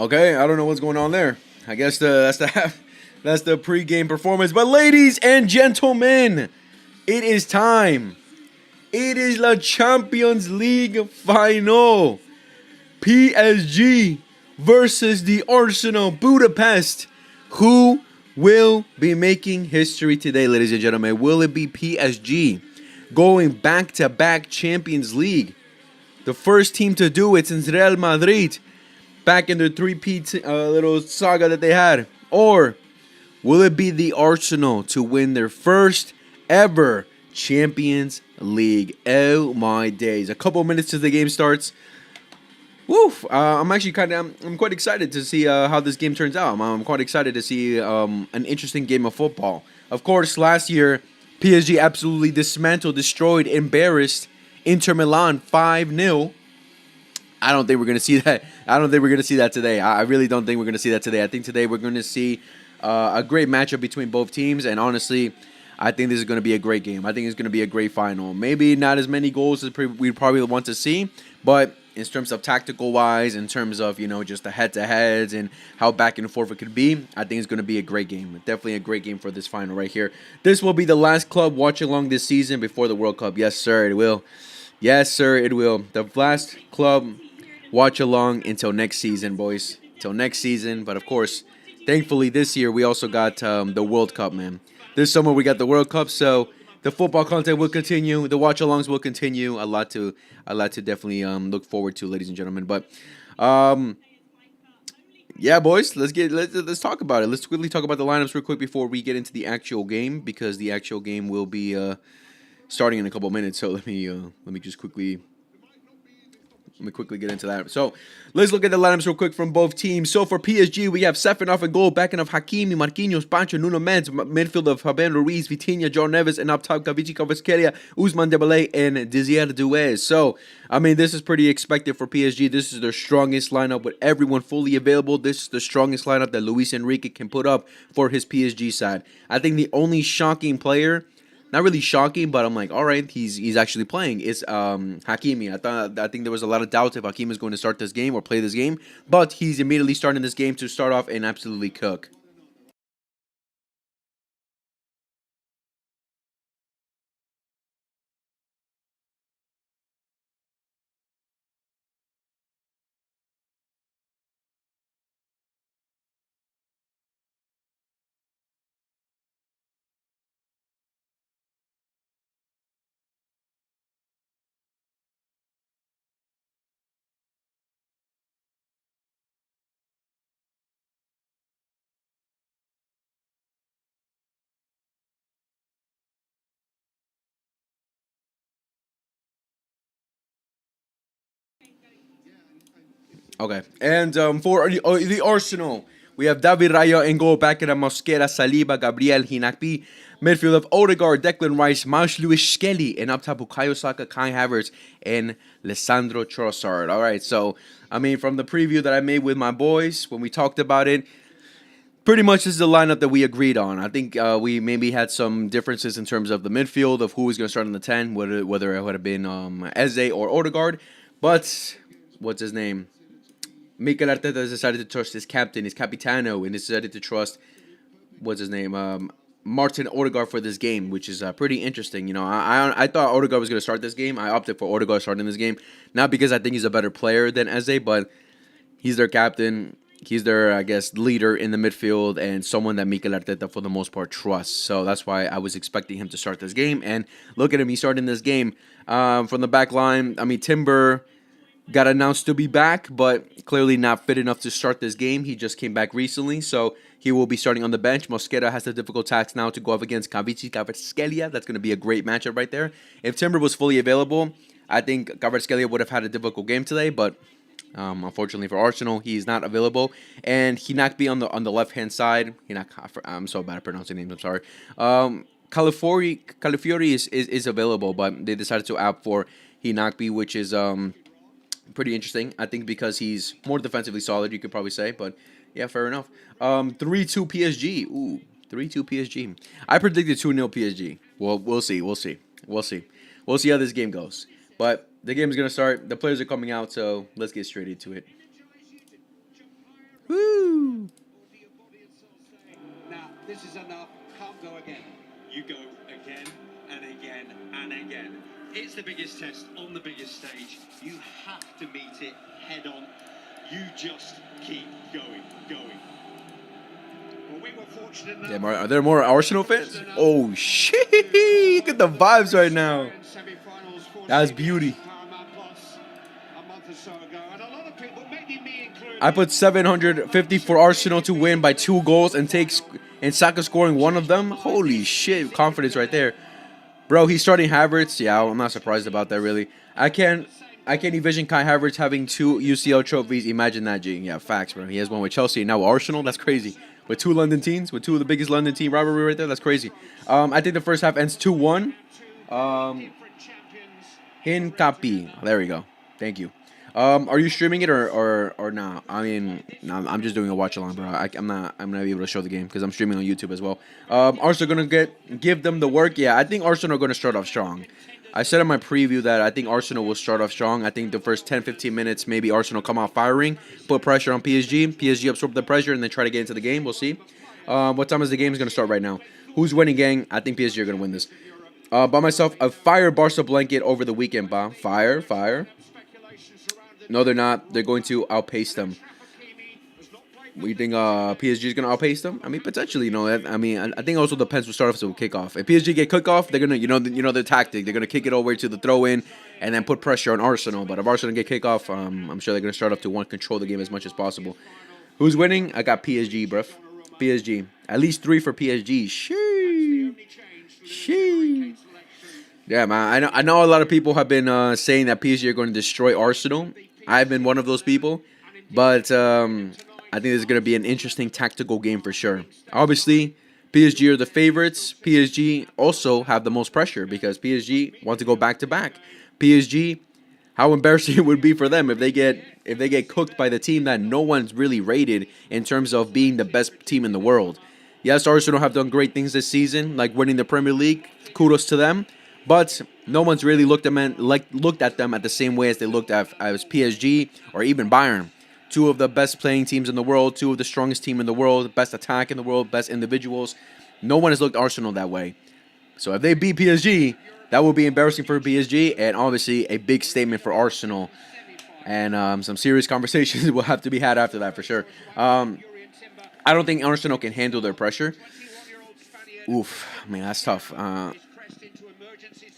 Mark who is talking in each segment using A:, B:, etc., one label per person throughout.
A: Okay, I don't know what's going on there. I guess that's the pregame performance. But ladies and gentlemen, it is time. It is the Champions League final. PSG versus the Arsenal Budapest. Who will be making history today, ladies and gentlemen? Will it be PSG going back-to-back Champions League? The first team to do it since Real Madrid back in the three-peat little saga that they had. Or will it be the Arsenal to win their first ever Champions League? Oh my days. A couple minutes till the game starts. Woof! I'm quite excited to see how this game turns out. I'm quite excited to see an interesting game of football. Of course, last year, PSG absolutely dismantled, destroyed, embarrassed Inter Milan 5-0. I don't think we're going to see that. I don't think we're going to see that today. I really don't think we're going to see that today. I think today we're going to see a great matchup between both teams. And honestly, I think this is going to be a great game. I think it's going to be a great final. Maybe not as many goals as we probably want to see. But in terms of tactical wise, in terms of, just the head-to-heads and how back and forth it could be, I think it's going to be a great game. Definitely a great game for this final right here. This will be the last club Watchalong this season before the World Cup. Yes, sir, it will. Yes, sir, it will. The last club Watchalong until next season, boys. Until next season. But, of course, thankfully this year we also got the World Cup, man. This summer we got the World Cup, so the football content will continue. The watch-alongs will continue. A lot to definitely look forward to, ladies and gentlemen. But yeah, boys, let's talk about it. Let's quickly talk about the lineups real quick before we get into the actual game, because the actual game will be starting in a couple minutes. So let me just quickly. Let me quickly get into that. So, let's look at the lineups real quick from both teams. So, for PSG, we have Seferinoff in goal, backing of Hakimi, Marquinhos, Pancho, Nuno Mendes, midfield of Fabian Ruiz, Vitinha, João Neves, and up top, Kavici, Kvaratskhelia, Ousmane Dembélé, and Desire Doué. So, this is pretty expected for PSG. This is their strongest lineup with everyone fully available. This is the strongest lineup that Luis Enrique can put up for his PSG side. I think the only shocking player, not really shocking, but I'm like, all right, he's actually playing. It's Hakimi. I think there was a lot of doubts if Hakimi is going to start this game or play this game, but he's immediately starting this game to start off and absolutely cook. Okay, and for the Arsenal, we have David Raya in goal, backing up Mosquera, Saliba, Gabriel, Hinakpi, midfield of Odegaard, Declan Rice, Maus Lewis Skelly, and up top Bukayo Saka, Kai Havertz, and Lissandro Trossard. All right, so from the preview that I made with my boys when we talked about it, pretty much this is the lineup that we agreed on. I think we maybe had some differences in terms of the midfield of who was going to start in the 10, whether it would have been Eze or Odegaard, but what's his name? Mikel Arteta has decided to trust his captain, his capitano, and decided to trust Martin Odegaard for this game, which is pretty interesting. I thought Odegaard was going to start this game. I opted for Odegaard starting this game, not because I think he's a better player than Eze, but he's their captain. He's their, I guess, leader in the midfield and someone that Mikel Arteta, for the most part, trusts. So that's why I was expecting him to start this game. And look at him, he's starting this game from the back line. Timber got announced to be back, but clearly not fit enough to start this game. He just came back recently, so he will be starting on the bench. Mosquera has the difficult task now to go up against Kavici Kvaratskhelia. That's going to be a great matchup right there. If Timber was fully available, I think Kvaratskhelia would have had a difficult game today, but unfortunately for Arsenal, he's not available. And Hinakpi on the left-hand side. I'm so bad at pronouncing names, I'm sorry. Calafiori is available, but they decided to opt for Hinakpi, which is pretty interesting. I think because he's more defensively solid, you could probably say. But yeah, fair enough. 3-2 PSG. Ooh, 3-2 PSG. I predicted 2-0 PSG. Well, we'll see. We'll see how this game goes. But the game is going to start. The players are coming out, so let's get straight into it.
B: This is enough. Can't go again. You go again and again and again. It's the biggest test on the biggest stage. You have to meet it head on. You just keep going. Well, we were fortunate enough.
A: Damn, are there more Arsenal fans? Oh shit! Look at the vibes right now. That's beauty. I put 750 for Arsenal to win by 2 goals and Saka scoring one of them. Holy shit, confidence right there. Bro, he's starting Havertz. Yeah, I'm not surprised about that really. I can't envision Kai Havertz having 2 UCL trophies. Imagine that, G. Yeah, facts, bro. He has one with Chelsea and now with Arsenal. That's crazy. With 2 London teams, with 2 of the biggest London team rivalry right there. That's crazy. I think the first half ends 2-1. Hincapi. There we go. Thank you. Are you streaming it or not? I mean, no, I'm just doing a watch along, bro. I'm not be able to show the game because I'm streaming on YouTube as well. Arsenal gonna give them the work. Yeah, I think Arsenal are gonna start off strong. I said in my preview that I think Arsenal will start off strong. I think the first 10-15 minutes, maybe Arsenal come out firing, put pressure on PSG. PSG absorb the pressure and then try to get into the game. We'll see. What time is the game gonna start right now? Who's winning, gang? I think PSG are gonna win this. By myself, a fire Barca blanket over the weekend, ba. Fire. No, they're not. They're going to outpace them. We think PSG is going to outpace them? I mean, potentially, you know. I mean, I think also depends what start off will kick off. If PSG get kickoff, they're going to, you know their tactic. They're going to kick it over to the throw-in and then put pressure on Arsenal. But if Arsenal get kickoff, I'm sure they're going to start off to want to control the game as much as possible. Who's winning? I got PSG, bruv. PSG. At least 3 for PSG. Sheesh. Yeah, man. I know a lot of people have been saying that PSG are going to destroy Arsenal. I've been one of those people. But I think this is going to be an interesting tactical game for sure. Obviously, PSG are the favorites. PSG also have the most pressure because PSG want to go back-to-back. PSG, how embarrassing it would be for them if they get cooked by the team that no one's really rated in terms of being the best team in the world. Yes, Arsenal have done great things this season, like winning the Premier League. Kudos to them. But no one's really looked at them at the same way as they looked at as PSG or even Bayern. 2 of the best playing teams in the world, 2 of the strongest team in the world, best attack in the world, best individuals. No one has looked Arsenal that way. So if they beat PSG, that will be embarrassing for PSG and obviously a big statement for Arsenal. And some serious conversations will have to be had after that for sure. I don't think Arsenal can handle their pressure. Oof, man, that's tough.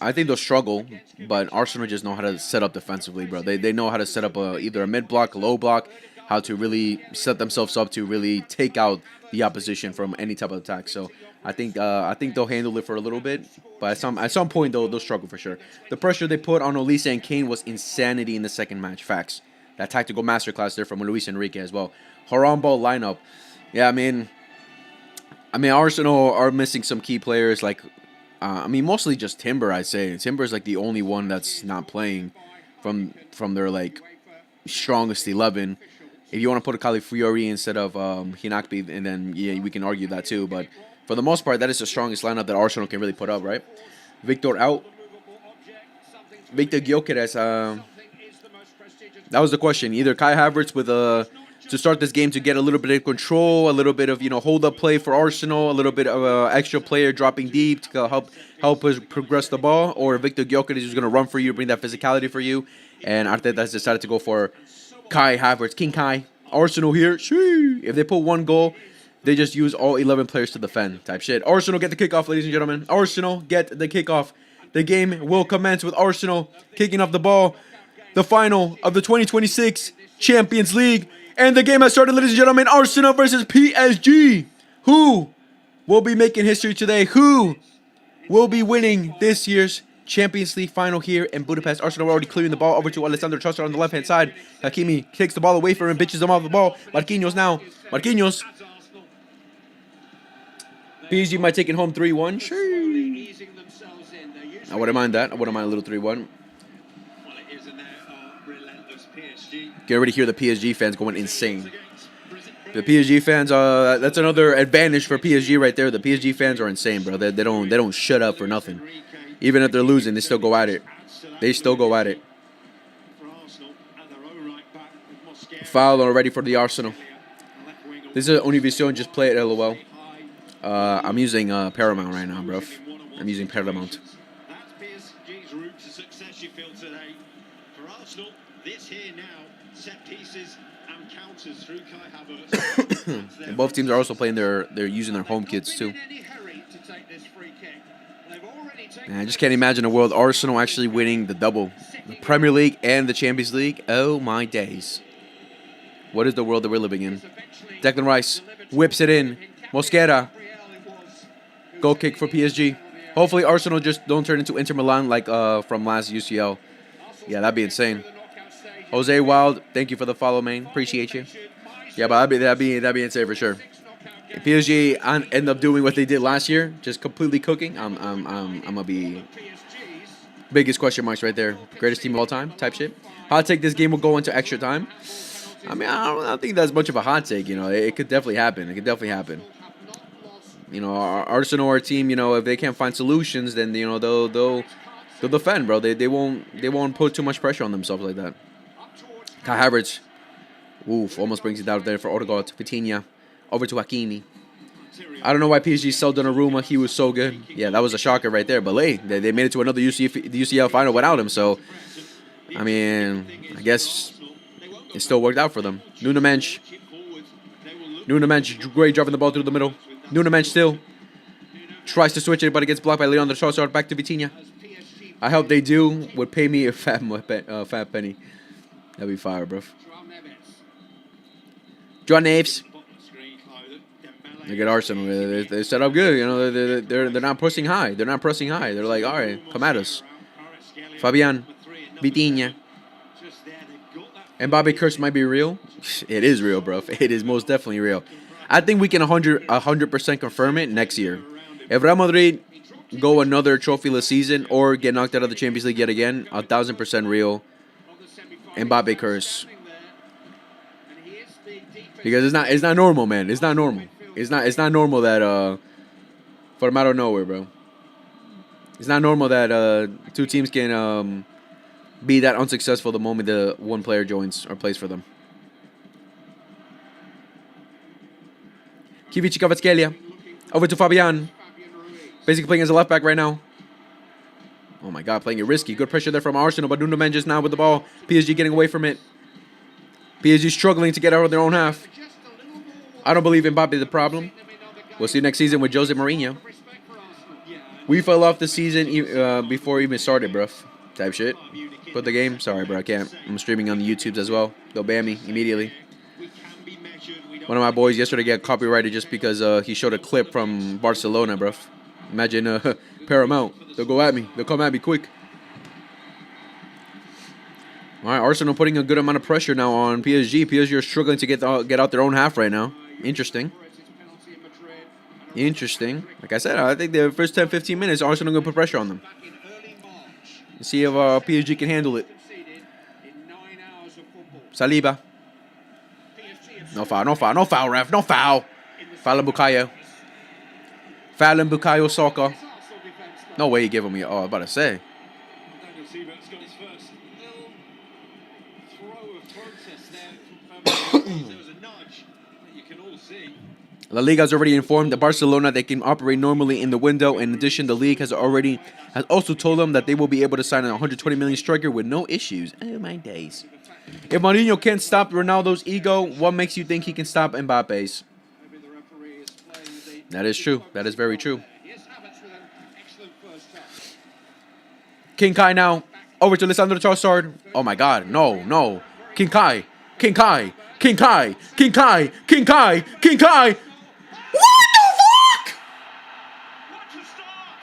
A: I think they'll struggle, but Arsenal just know how to set up defensively, bro. They know how to set up either a mid block, a low block, how to really set themselves up to really take out the opposition from any type of attack. So I think they'll handle it for a little bit, but at some point they'll struggle for sure. The pressure they put on Olise and Kane was insanity in the second match. Facts. That tactical masterclass there from Luis Enrique as well. Harambal lineup. Yeah, I mean Arsenal are missing some key players like. Mostly just Timber, I'd say. Timber's like the only one that's not playing from their like strongest 11. If you want to put a Calafiori instead of Hinakpi, and then yeah, we can argue that too. But for the most part, that is the strongest lineup that Arsenal can really put up, right? Victor out. Victor Gyökeres. That was the question. Either Kai Havertz with to start this game to get a little bit of control, a little bit of hold up play for Arsenal, a little bit of extra player dropping deep to help us progress the ball, or Victor Gyökeres is going to run for you, bring that physicality for you, and Arteta has decided to go for Kai Havertz, King Kai. Arsenal here, if they put 1 goal, they just use all 11 players to defend type shit. Arsenal get the kickoff, ladies and gentlemen. Arsenal get the kickoff. The game will commence with Arsenal kicking off the ball. The final of the 2026 Champions League. And the game has started, ladies and gentlemen. Arsenal versus PSG. Who will be making history today? Who will be winning this year's Champions League final here in Budapest? Arsenal already clearing the ball over to Alessandro Trossard on the left-hand side. Hakimi kicks the ball away from him, bitches him off the ball. Marquinhos now. Marquinhos. PSG might take it home 3-1. Sure. I wouldn't mind that. I wouldn't mind a little 3-1. Get ready to hear the PSG fans going insane. The PSG fans, that's another advantage for PSG right there. The PSG fans are insane, bro. They don't shut up for nothing. Even if they're losing, they still go at it. They still go at it. Foul already for the Arsenal. This is Univision, just play it, LOL. I'm using Paramount right now, bro. I'm using Paramount.
B: That's PSG's route to success, you feel today. For Arsenal, this here now, set pieces and counters through Kai Havertz.
A: And both teams are also playing they're using their home kits too. And I just can't imagine a world Arsenal actually winning the double, the Premier League and the Champions League. Oh my days! What is the world that we're living in? Declan Rice whips it in. Mosquera. Goal kick for PSG. Hopefully Arsenal just don't turn into Inter Milan like from last UCL. Yeah, that'd be insane. Jose Wild, thank you for the follow, man. Appreciate you. Yeah, but that'd be insane for sure. If PSG end up doing what they did last year, just completely cooking, I'm gonna be biggest question marks right there. Greatest team of all time type shit. Hot take: this game will go into extra time. I mean, I don't think that's much of a hot take. You know, it could definitely happen. It could definitely happen. You know, Arsenal, our team. You know, if they can't find solutions, then you know they'll defend, bro. They won't put too much pressure on themselves like that. Kai Havertz, oof, almost brings it down there for Odegaard. Vitinha, over to Hakimi. I don't know why PSG sold Donnarumma. He was so good. Yeah, that was a shocker right there. But hey, they made it to another UCL final without him. So, I mean, I guess it still worked out for them. Nuno Mensch, great driving the ball through the middle. Nuno Mensch still tries to switch it, but it gets blocked by Leandro Trossard. Back to Vitinha. I hope they do. Would pay me a fat penny. That'd be fire, bro. John Naves. Look at Arsenal. They set up good. You know, they're not pressing high. They're like, all right, come at us. Fabian, Vitinha. Mbappe curse might be real. It is real, bro. It is most definitely real. I think we can 100% confirm it next year. If Real Madrid go another trophyless season or get knocked out of the Champions League yet again, 1,000% real. Mbappe curse. Because it's not normal, man. It's not normal. It's not normal that from out of nowhere, bro. It's not normal that two teams can be that unsuccessful the moment the one player joins or plays for them. Kivic Kvaratskhelia. Over to Fabian. Basically playing as a left back right now. Oh my god, playing it risky. Good pressure there from Arsenal, but Nuno Mendes now with the ball. PSG getting away from it. PSG struggling to get out of their own half. I don't believe Mbappe is the problem. We'll see next season with Jose Mourinho. We fell off the season before it even started, bruh. Type shit. Put the game. Sorry, bro. I can't. I'm streaming on the YouTubes as well. They'll ban me immediately. One of my boys yesterday got copyrighted just because he showed a clip from Barcelona, bruh. Imagine Paramount. They'll go at me. They'll come at me quick. All right, Arsenal putting a good amount of pressure now on PSG. PSG are struggling to get out their own half right now. Interesting. Like I said, I think the first 10-15 minutes, Arsenal going to put pressure on them. See if PSG can handle it. Saliba. No foul, ref. No foul. Foul on Bukayo Saka. No way he gave him. Oh, I was about to say. La Liga has already informed that Barcelona they can operate normally in the window. In addition, the league has also told them that they will be able to sign a 120 million striker with no issues. Oh my days! If Mourinho can't stop Ronaldo's ego, what makes you think he can stop Mbappe's? That is true. That is very true. King Kai now over to Lisandro Trossard. Oh my God! No! King Kai! What the fuck?
B: What a start!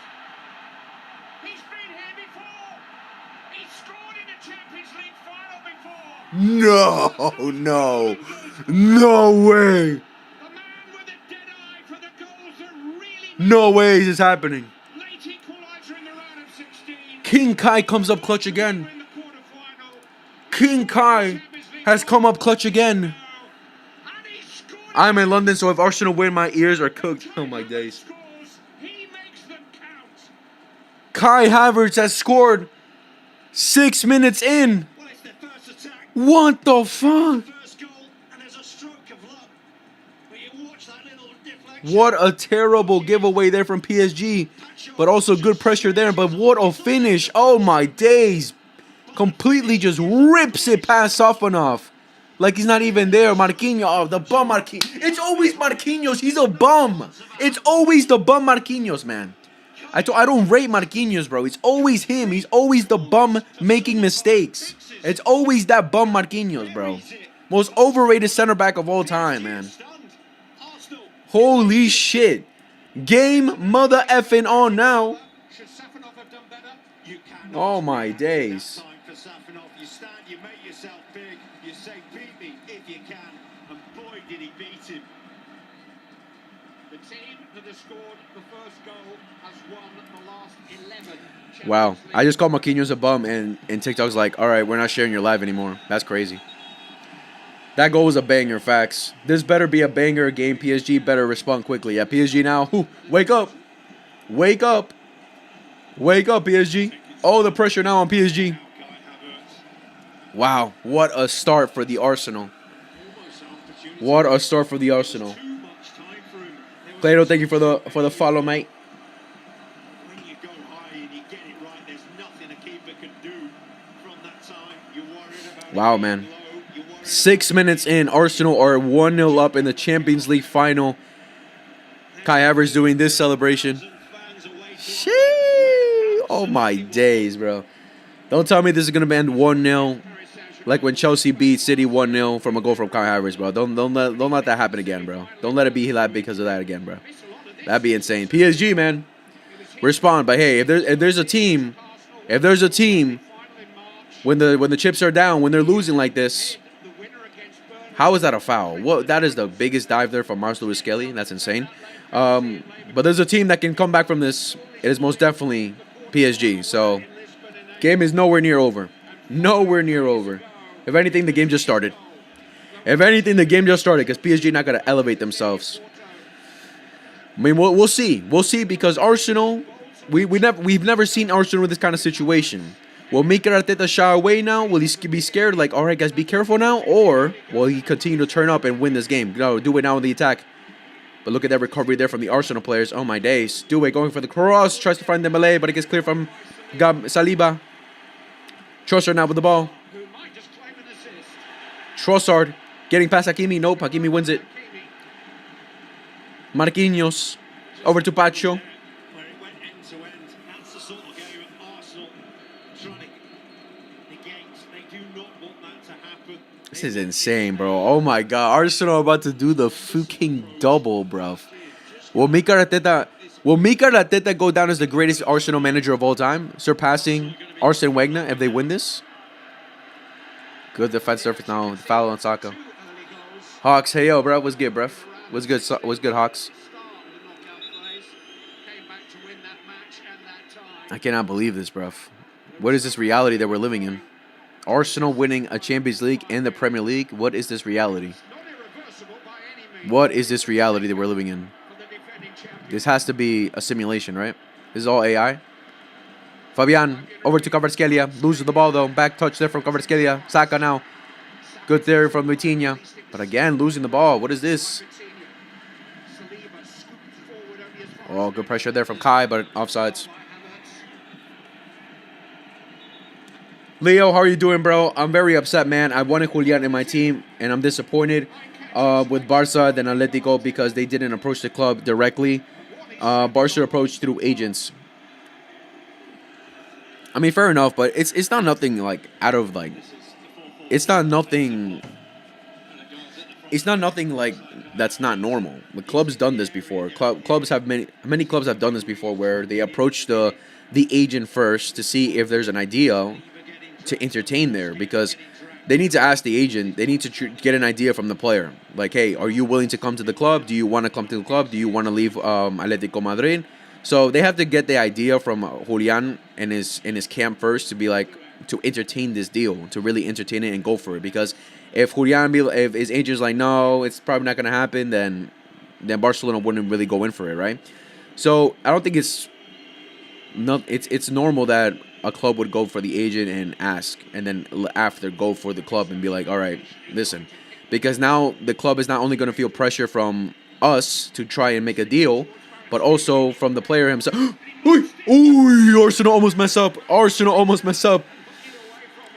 B: He's been here before. He scored in the Champions League final before.
A: No way.
B: The man with a dead eye for the goals that really
A: No way is this happening.
B: late equaliser in the round of 16.
A: King Kai comes up clutch again.
B: In the quarterfinal.
A: King Kai has come up clutch again.
B: And he scored.
A: I'm in London, so if Arsenal win, my ears are cooked. Oh my days.
B: He makes them count.
A: Kai Havertz has scored 6 minutes in.
B: Well, it's their first attack.
A: What the fuck?
B: First goal, and there's a stroke of luck. But you watch that little deflection.
A: What a terrible giveaway there from PSG. But also good pressure there. But what a finish. Oh my days. Completely just rips it past Safanov. Like he's not even there. Marquinhos. Oh, the bum Marquinhos. It's always Marquinhos. He's a bum. It's always the bum Marquinhos, man. I don't rate Marquinhos, bro. It's always him. He's always the bum making mistakes. It's always that bum Marquinhos, bro. Most overrated center back of all time, man. Holy shit. Game mother effing on now. Oh my days.
B: You stand, you make yourself big, you say beat me if you can, and boy did he beat him. The team that has scored the first goal has won the last 11.
A: Wow. I just called Marquinhos a bum, and TikTok's like, alright, we're not sharing your live anymore. That's crazy. That goal was a banger, facts. This better be a banger game. PSG better respond quickly. Yeah, PSG now. Whew, wake up. Wake up. Wake up, PSG. Oh, the pressure now on PSG. Wow, what a start for the Arsenal. What a start for the Arsenal. Clado, thank you for the follow, mate.
B: When you go high and you get it right, there's nothing a keeper can do from that time. You're worried about
A: Wow, man. 6 minutes in, Arsenal are 1-0 up in the Champions League final. Kai Havertz doing this celebration. Sheesh. Oh my days, bro. Don't tell me this is going to end 1-0. Like when Chelsea beat City 1-0 from a goal from Kai Havertz, bro. Don't let that happen again, bro. Don't let it be that because of that again, bro. That'd be insane. PSG, man. Respond. But hey, if there's a team when the chips are down, when they're losing like this, how is that a foul? What, that is the biggest dive there from Marcelo Skelly. That's insane. But there's a team that can come back from this. It is most definitely PSG. So game is nowhere near over. Nowhere near over. If anything, the game just started. If anything, the game just started because PSG not going to elevate themselves. I mean, we'll see. We'll see because Arsenal, we've never seen Arsenal with this kind of situation. Will Mikel Arteta shy away now? Will he be scared? Like, all right, guys, be careful now? Or will he continue to turn up and win this game? No, do it now in the attack. But look at that recovery there from the Arsenal players. Oh, my days. Do it going for the cross. Tries to find Dembele, but it gets clear from Saliba. Trossard now with the ball. Trossard getting past Hakimi. Nope, Hakimi wins it. Marquinhos over to Pacho. This is insane, bro. Oh my god. Arsenal about to do the fucking double, bro. Will Mikel Arteta go down as the greatest Arsenal manager of all time, surpassing Arsene Wenger if they win this? Good defense surface now. Foul on Saka. Hawks, hey yo, bro. What's good, bro? What's good, Hawks? I cannot believe this, bro. What is this reality that we're living in? Arsenal winning a Champions League and the Premier League. What is this reality? What is this reality that we're living in? This has to be a simulation, right? This is all AI. Fabian over to Kvaratskhelia. Loses the ball, though. Back touch there from Kvaratskhelia. Saka now. Good there from Vitinha. But again, losing the ball. What is this? Oh, good pressure there from Kai, but offsides. Leo, how are you doing, bro? I'm very upset, man. I wanted Julian in my team, and I'm disappointed with Barca and Atletico because they didn't approach the club directly. Barca approached through agents. I mean, fair enough, but it's not nothing like out of like. It's not nothing like that's not normal. The club's done this before. Clubs have many clubs have done this before, where they approach the agent first to see if there's an idea to entertain there, because they need to ask the agent. They need to get an idea from the player. Like, hey, are you willing to come to the club? Do you want to come to the club? Do you want to leave Atletico Madrid? So they have to get the idea from Julian and his camp first to be like, to entertain this deal, to really entertain it and go for it. Because if if his agent's like, no, it's probably not going to happen, then Barcelona wouldn't really go in for it, right? So I don't think it's normal that a club would go for the agent and ask, and then after go for the club and be like, all right, listen. because now the club is not only going to feel pressure from us to try and make a deal, but also from the player himself. Arsenal almost mess up. Arsenal almost mess up.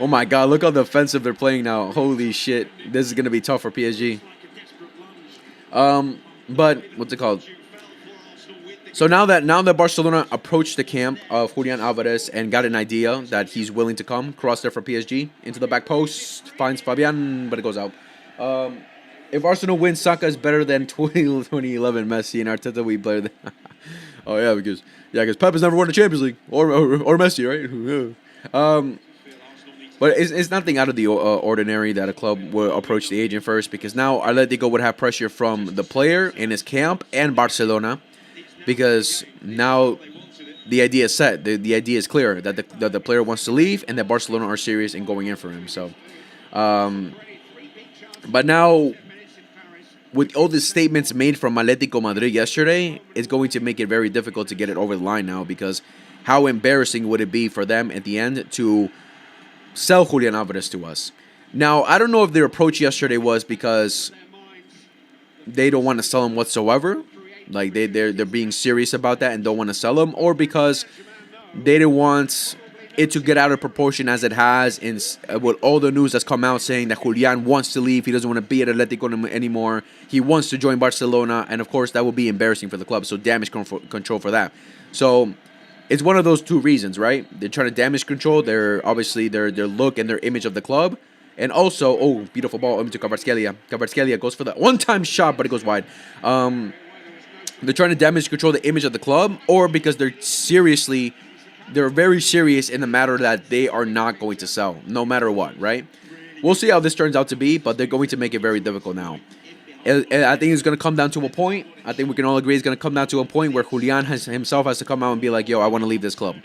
A: Oh my God, look how defensive they're playing now. Holy shit. This is going to be tough for PSG. But what's it called? So now that Barcelona approached the camp of Julian Alvarez and got an idea that he's willing to come, cross there for PSG, into the back post, finds Fabian, but it goes out. If Arsenal wins, Saka is better than 2011 Messi, and Arteta we better than... Oh yeah, because Pep has never won the Champions League, or Messi, right? But it's nothing out of the ordinary that a club will approach the agent first, because now Atletico would have pressure from the player in his camp and Barcelona, because now the idea is set. The idea is clear that the player wants to leave and that Barcelona are serious in going in for him. So, but now with all the statements made from Atletico Madrid yesterday, it's going to make it very difficult to get it over the line now, because how embarrassing would it be for them at the end to sell Julian Alvarez to us? Now, I don't know if their approach yesterday was because they don't want to sell him whatsoever, like they're being serious about that and don't want to sell him, or because they didn't want it to get out of proportion as it has in with all the news that's come out saying that Julian wants to leave, he doesn't want to be at Atletico anymore, he wants to join Barcelona, and of course that will be embarrassing for the club, so damage control for that. So it's one of those two reasons, right? They're trying to damage control their look and their image of the club. And also, oh, beautiful ball into Kvaratskhelia. Kvaratskhelia goes for the one-time shot, but it goes wide. They're trying to damage control the image of the club, or because they're very serious in the matter that they are not going to sell, no matter what, right? We'll see how this turns out to be, but they're going to make it very difficult now. And I think it's going to come down to a point. I think we can all agree it's going to come down to a point where Julian himself has to come out and be like, yo, I want to leave this club.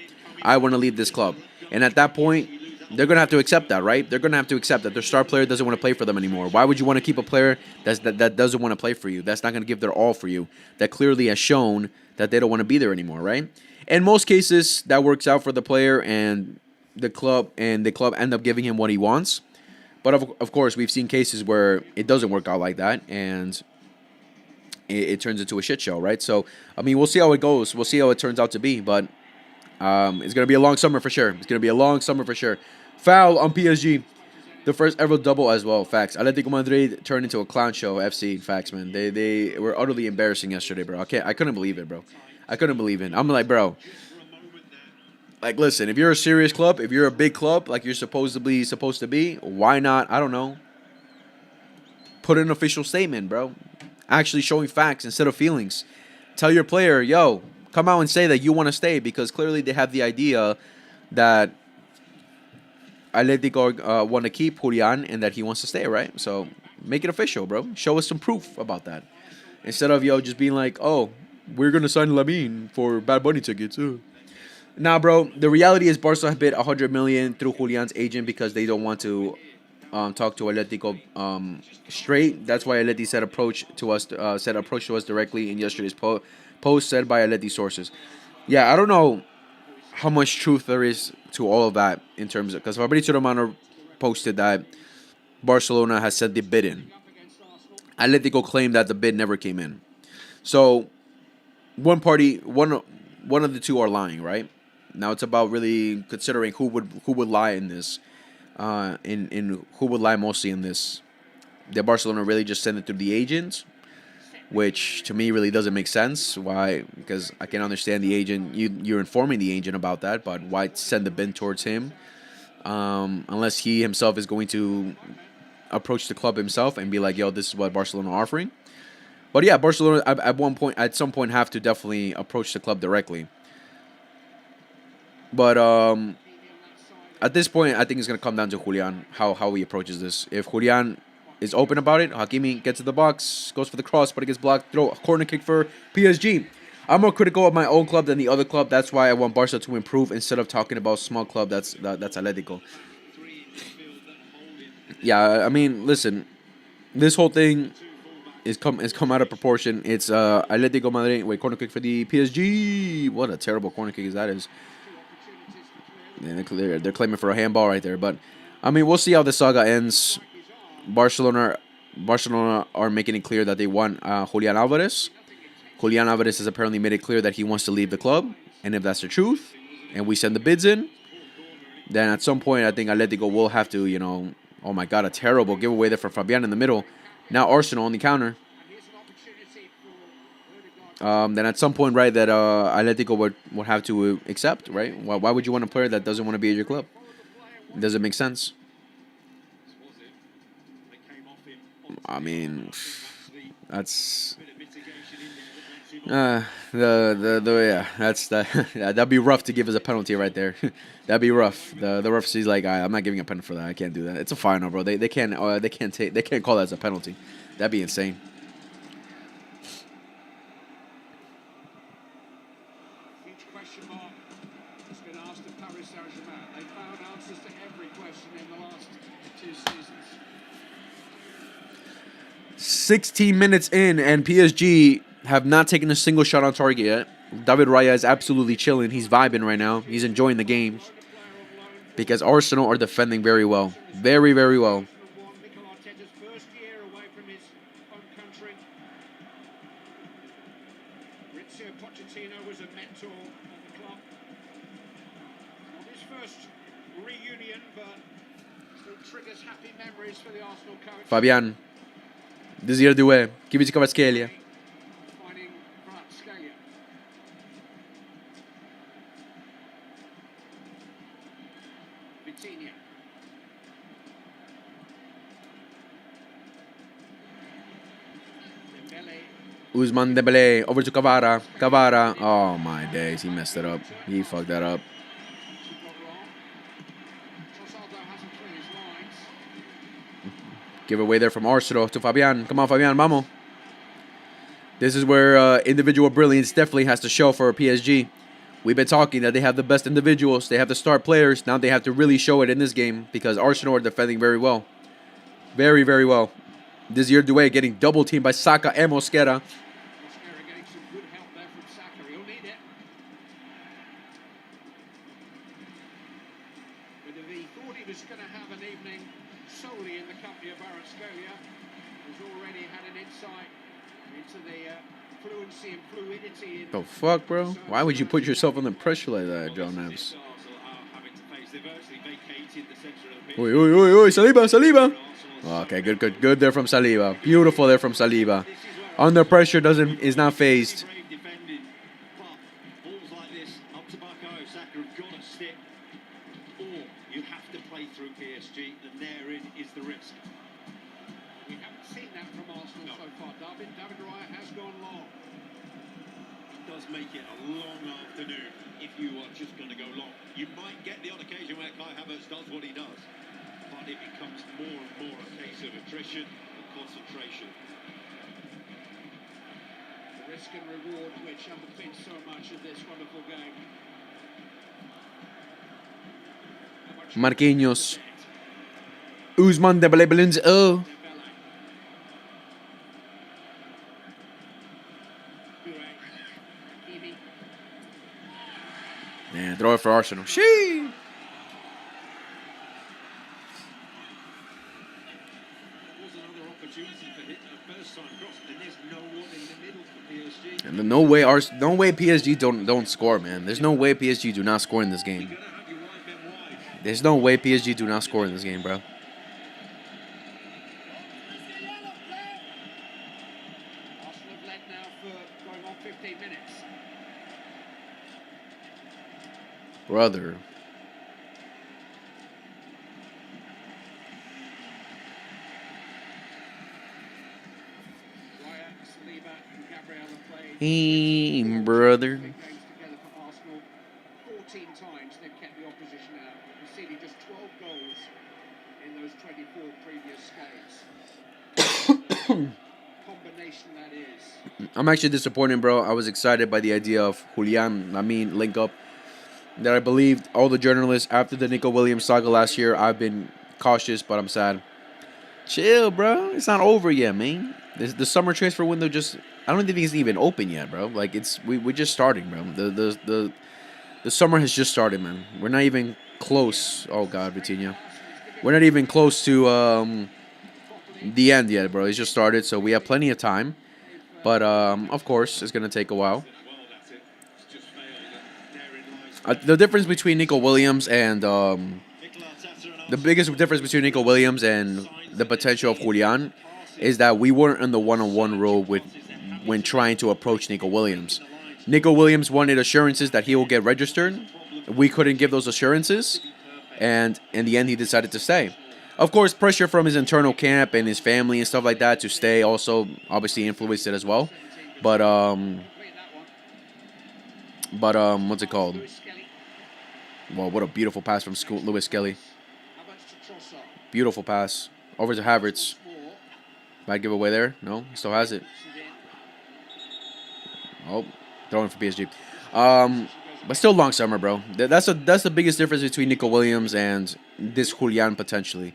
A: I want to leave this club. And at that point, they're going to have to accept that, right? They're going to have to accept that their star player doesn't want to play for them anymore. Why would you want to keep a player that doesn't want to play for you? That's not going to give their all for you. That clearly has shown that they don't want to be there anymore, right? In most cases, that works out for the player and the club end up giving him what he wants. But of course, we've seen cases where it doesn't work out like that, and it turns into a shit show, right? So, I mean, we'll see how it goes. We'll see how it turns out to be, but it's going to be a long summer for sure. It's going to be a long summer for sure. Foul on PSG. The first ever double as well. Facts. Atletico Madrid turned into a clown show. FC. Facts, man. They were utterly embarrassing yesterday, bro. I couldn't believe it, bro. I couldn't believe it. I'm like, bro. Like, listen, if you're a serious club, if you're a big club, like you're supposed to be, why not, I don't know, put an official statement, bro. Actually showing facts instead of feelings. Tell your player, yo, come out and say that you want to stay, because clearly they have the idea that Atletico want to keep Julian and that he wants to stay, right? So make it official, bro. Show us some proof about that. Instead of, yo, just being like, oh, we're going to sign Lamine for Bad Bunny tickets. Nah, bro, the reality is Barca have bid 100 million through Julian's agent because they don't want to talk to Atletico straight. That's why Atleti said approach to us directly in yesterday's post said by Atleti sources. Yeah, I don't know how much truth there is to all of that in terms of, because Fabrizio Romano posted that Barcelona has sent the bid in. Atletico claimed that the bid never came in. So one of the two are lying, right? Now it's about really considering who would lie in this, in who would lie mostly in this. Did Barcelona really just send it through the agent, which to me really doesn't make sense. Why? Because I can understand the agent. You're informing the agent about that, but why send the bin towards him? Unless he himself is going to approach the club himself and be like, "Yo, this is what Barcelona are offering." But yeah, Barcelona at some point have to definitely approach the club directly. But at this point, I think it's going to come down to Julian, how he approaches this. If Julian is open about it, Hakimi gets to the box, goes for the cross, but it gets blocked. Throw a corner kick for PSG. I'm more critical of my own club than the other club. That's why I want Barca to improve instead of talking about small club that's Atletico. Yeah, I mean, listen, this whole thing is come out of proportion. It's Atletico Madrid. Wait, corner kick for the PSG. What a terrible corner kick that is. And they're claiming for a handball right there. But, I mean, we'll see how the saga ends. Barcelona Barcelona are making it clear that they want Julian Alvarez. Julian Alvarez has apparently made it clear that he wants to leave the club. And if that's the truth, and we send the bids in, then at some point I think Atletico will have to, oh my God, a terrible giveaway there for Fabian in the middle. Now Arsenal on the counter. Then at some point, right, that Atletico would have to accept, right? Why would you want a player that doesn't want to be at your club? It doesn't make sense. I mean, that's that'd be rough to give as a penalty right there. That'd be rough. The ref sees like, I'm not giving a penalty for that. I can't do that. It's a final, bro. They can't call that as a penalty. That'd be insane.
C: Huge question mark has been asked of Paris Saint-Germain. They found answers to every question in the last 2 seasons.
A: 16 minutes in, and PSG have not taken a single shot on target yet. David Raya is absolutely chilling. He's vibing right now. He's enjoying the game. Because Arsenal are defending very well. Very, very well.
C: Was a mentor at the club. Not his first reunion, but still triggers happy memories for the Arsenal coach.
A: Fabian. Désir Doué. Kibici Kvaratskhelia.
C: Finding Kvaratskhelia. Vitinha. Dembele.
A: Ousmane Dembélé over to Cavara. Cavara. Oh my days, he messed it up. He fucked that up. Give away there from Arsenal to Fabian. Come on, Fabian, vamos. This is where individual brilliance definitely has to show for PSG. We've been talking that they have the best individuals. They have the star players. Now they have to really show it in this game because Arsenal are defending very well. Very, very well. Désir Doué getting double teamed by Saka and Mosquera.
C: Mosquera getting some good help there from Saka. He'll need it. But if he thought he was going to have an evening solely in the company of Kvaratskhelia, he's already had an insight into the fluency and fluidity.
A: The fuck, bro? Why would you put yourself under pressure like that, John Neves? Oi, oi, oi, oi, Saliba, Saliba. Okay, good there from Saliba. Beautiful there from Saliba. Under pressure is not phased.
B: Balls like this up to BARCA, Saka have got to stick, or you have to play through PSG, and therein is the risk.
C: We haven't seen that from Arsenal so far. David Raya has gone long.
B: It does make it a long afternoon if you are just going to go long. You might get the odd occasion where Kai Havertz does what he does, but it becomes more and more a case of attrition and concentration.
C: The risk and reward which underpins so much of this wonderful game.
A: Marquinhos. Ousmane Dembélé balloons. Oh. Yeah, throw it for Arsenal. Shee. And no way PSG don't score, man. There's no way PSG do not score in this game. There's no way PSG do not score in this game, bro.
C: Arsenal have led now for going on 15 minutes.
A: Brother. Hey, brother.
C: 14 times they've kept the opposition out, conceding just 12 goals in those 24 previous games. Combination that is.
A: I'm actually disappointed, bro. I was excited by the idea of Julian link up. That I believed all the journalists after the Nico Williams saga last year. I've been cautious, but I'm sad. Chill, bro. It's not over yet, man. The summer transfer window I don't think it's even open yet, bro. Like we're just starting, bro. The summer has just started, man. We're not even close. Oh God, Vitinha. We're not even close to the end yet, bro. It's just started, so we have plenty of time. But of course, it's gonna take a while. The difference between Nico Williams and the biggest difference between Nico Williams and the potential of Julian is that we weren't in the one-on-one role with when trying to approach Nico Williams. Nico Williams wanted assurances that he will get registered. We couldn't give those assurances, and in the end, he decided to stay. Of course, pressure from his internal camp and his family and stuff like that to stay also obviously influenced it as well. But what's it called? Well, what a beautiful pass from Lewis Kelly. Beautiful pass over to Havertz. Might give away there. No, he still has it. Oh, throwing for PSG. But still long summer, bro. That's the biggest difference between Nico Williams and this Julian potentially.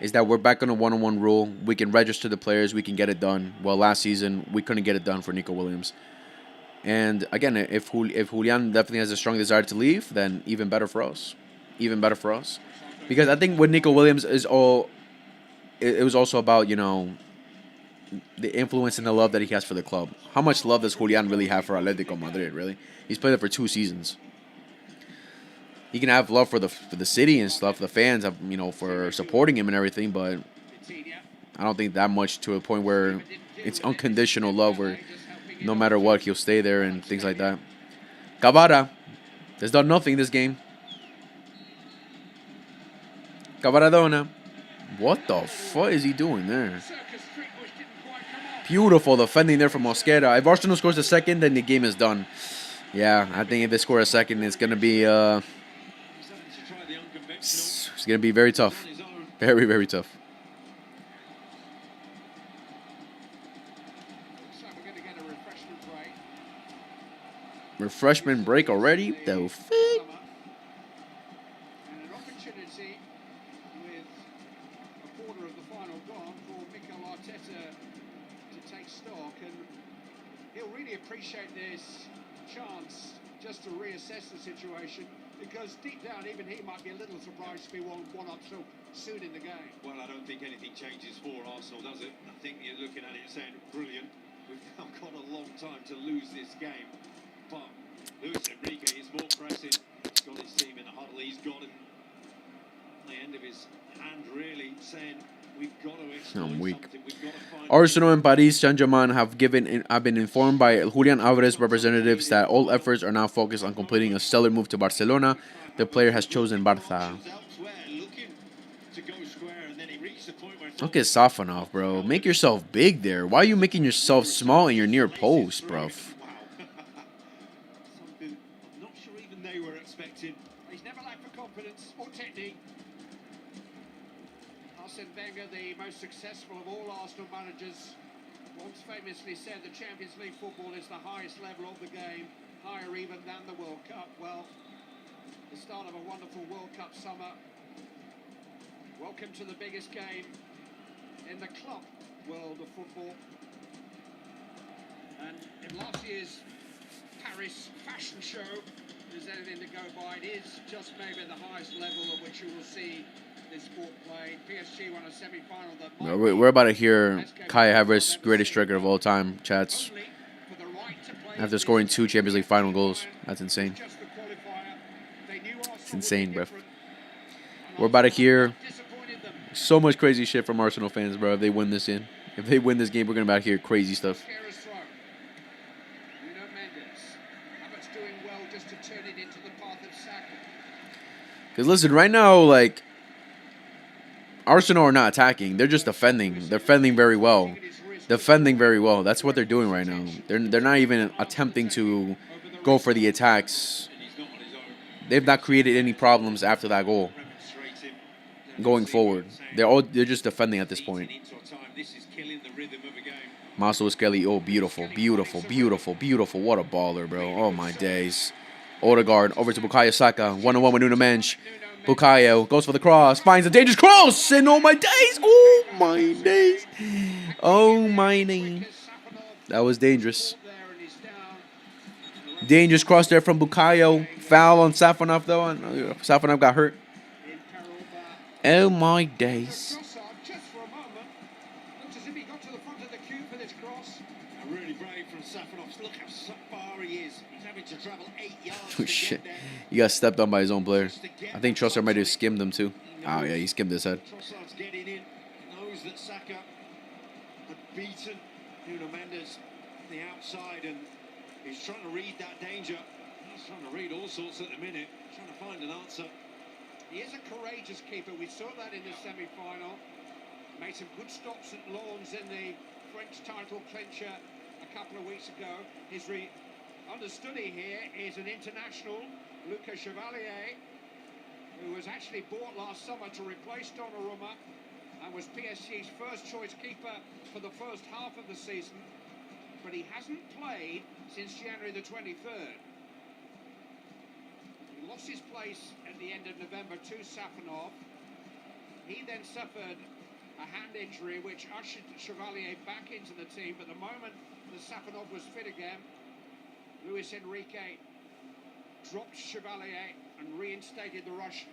A: Is that we're back on a one-on-one rule. We can register the players. We can get it done. Well, last season, we couldn't get it done for Nico Williams. And again, if Julian definitely has a strong desire to leave, then even better for us. Even better for us. Because I think with Nico Williams it was also about, you know, the influence and the love that he has for the club. How much love does Julian really have for Atletico Madrid, really? He's played there for 2 seasons. He can have love for the city and stuff, the fans, you know, for supporting him and everything, but I don't think that much to a point where it's unconditional love where no matter what, he'll stay there and things like that. Cavara has done nothing this game. Cavaradona. What the fuck is he doing there? Beautiful defending there from Mosquera. If Arsenal scores a second, then the game is done. Yeah, I think if they score a second, it's going to be very tough. Very, very tough. Refreshment break already? The fuck?
C: And an opportunity with a quarter of the final gone for Mikel Arteta to take stock, and he'll really appreciate this chance just to reassess the situation, because deep down even he might be a little surprised to be one up so soon in the game.
B: Well, I don't think anything changes for Arsenal, does it? I think you're looking at it and saying, brilliant, we've now got a long time to lose this game. But Luis Enrique is more pressing. He's got his team in a huddle. He's got it at the end of his hand, really, saying we've got to exploit
A: I'm weak.
B: something. We've got to find
A: Arsenal and Paris Saint-Germain have been informed by Julian Alvarez representatives that all efforts are now focused on completing a stellar move to Barcelona. The player has chosen Barca.
B: elsewhere, looking to go square, and then he reached the point where
A: Look at Safanov, bro. Make yourself big there. Why are you making yourself small in your near post, bro?
B: wow. Something I'm not sure even they were expecting.
C: He's never lacked for confidence or technique. Arsene Wenger, the most successful of all Arsenal managers, once famously said the Champions League football is the highest level of the game, higher even than the World Cup. Well, the start of a wonderful World Cup summer. Welcome to the biggest game in the club world of football. And in last year's Paris fashion show, there's anything to go by, it is just maybe the highest level at which you will see this sport played. PSG won a semi-final that
A: We're about to hear Kai Havertz, greatest striker of all time, chats. After scoring 2 Champions League final goals. That's insane. It's insane, bro. We're about to hear so much crazy shit from Arsenal fans, bro, if they win this game. If they win this game, we're going to about to hear crazy stuff. Because listen, right now, like, Arsenal are not attacking. They're just defending. They're defending very well. Defending very well. That's what they're doing right now. They're not even attempting to go for the attacks. They've not created any problems after that goal. Going forward, they're just defending at this point. Marcelo Skelly, oh, beautiful, beautiful, beautiful, beautiful. What a baller, bro. Oh, my days. Odegaard over to Bukayo Saka. 1-on-1 with Nuno Mensch. Bukayo goes for the cross. Finds a dangerous cross. And oh, my days. Oh, my days. Oh, my days. That was dangerous. Dangerous cross there from Bukayo. Foul on Safanov, though. Safanov got hurt. Oh, my days.
B: really brave from Safanov. Look how far he is. He's having to travel 8 yards
A: Oh,
B: to
A: shit.
B: get there.
A: He got stepped on by his own player.
B: Just to get
A: I think
B: that
A: Trossard might have
B: touch.
A: skimmed him too.
B: He
A: Oh, yeah,
B: knows
A: he skimmed his head.
B: Trossard's getting in. He knows that Saka had beaten Nuno Mendes on the outside, and he's trying to read that danger. He's trying to read all sorts at the minute, trying to find an answer.
C: He is a courageous keeper. We saw that in the semi-final. Made some good stops at Lens in the French title clincher a couple of weeks ago. His understudy here is an international, Lucas Chevalier, who was actually bought last summer to replace Donnarumma and was PSG's first choice keeper for the first half of the season, but he hasn't played since January the 23rd. He lost his place at the end of November to Safanov. He then suffered a hand injury which ushered Chevalier back into the team, but the moment that Safanov was fit again, Luis Enrique dropped Chevalier and reinstated the Russian.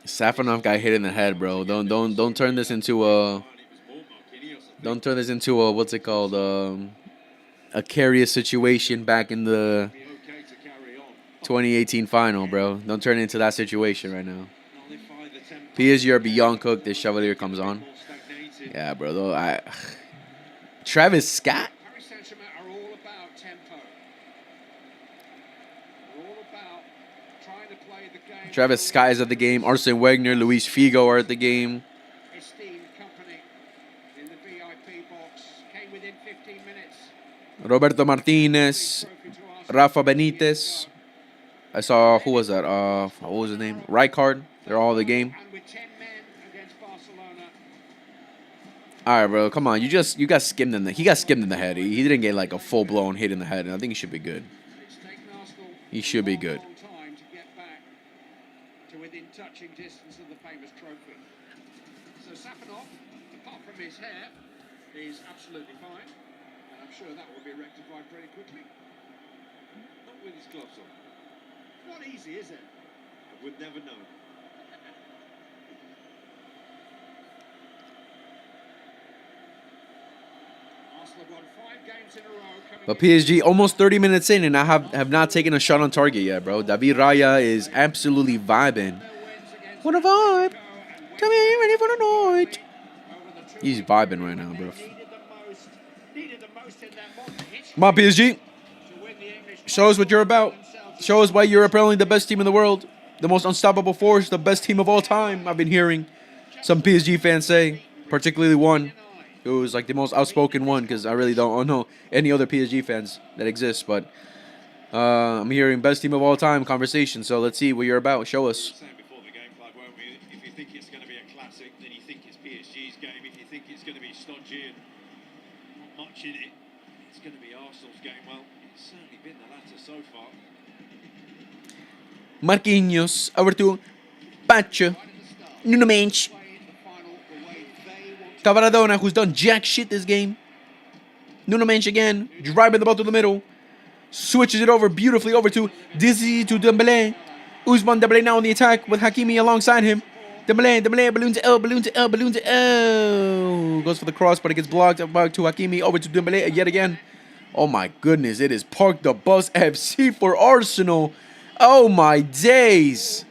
A: Safanov got hit in the head, bro. Don't turn this into a what's it called? A curious situation back in the 2018 final, bro. Don't turn it into that situation right now. PSG are beyond cooked. This Chevalier comes on. Yeah, bro. Though Travis Scott.
C: Paris Saint-Germain are all about tempo. They're all about trying to play the game.
A: Travis Scott is at the game. Arsene Wenger, Luis Figo are at the game.
C: Esteemed company in the VIP box. Came within 15 minutes.
A: Roberto Martinez, Rafa Benitez. I saw, who was that? What was his name? Rijkaard. They're all at the game.
C: And with 10 men against Barcelona.
A: All right, bro. Come on. You got skimmed in the. He got skimmed in the head. He didn't get like a full blown hit in the head, and I think he should be good.
C: It's taken Arsenal
A: He should be
C: a
A: good.
C: long time to get back to within touching distance of the famous trophy. So Safanov, apart from his hair, is absolutely fine, and I'm sure that will be rectified pretty quickly.
B: Not with his gloves on.
C: Not easy, is it?
B: I would never know.
C: Arsenal have won 5 games in a row.
A: But PSG almost 30 minutes in, and I have not taken a shot on target yet, bro. David Raya is absolutely vibing. What a vibe! Come here, ready for the night. He's vibing right now, bro. Come on, PSG. Show us what you're about. Show us why you're apparently the best team in the world. The most unstoppable force, the best team of all time. I've been hearing some PSG fans say, particularly one who was like the most outspoken one, because I really don't know any other PSG fans that exist. But I'm hearing best team of all time conversation. So let's see what you're about. Show us.
B: Saying before the game, Clive, won't we? If you think it's going to be a classic, then you think it's PSG's game. If you think it's going to be stodgy and not much in it, it's going to be Arsenal's game. Well, it's certainly been the latter so far.
A: Marquinhos, over to Pacho, Nuno Mendes, Cavaradona, who's done jack shit this game. Nuno Mendes again, driving the ball to the middle. Switches it over beautifully over to Dizzy to Dembele. Ousmane Dembele now on the attack with Hakimi alongside him. Dembele, balloon to L, balloon to L, balloon to L. Goes for the cross, but it gets blocked. Back to Hakimi, over to Dembele yet again. Oh my goodness, it is Park the Bus FC for Arsenal. Oh my days.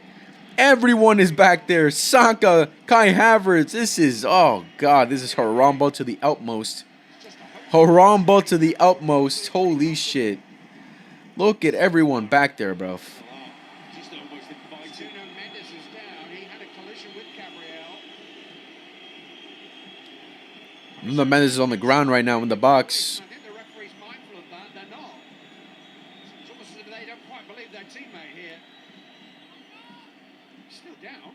A: Everyone is back there. Saka, Kai Havertz. This is, oh God, this is Harambo to the utmost. Harambo to the utmost. Holy shit. Look at everyone back there, bro.
B: Just almost invited.
C: Nuno Mendes is down. He had a collision with Gabriel.
A: Nuno Mendes is on the ground right now in the box.
C: I think the referee's mindful of that. They're not. It's almost as if they don't quite believe their teammate here. Still down.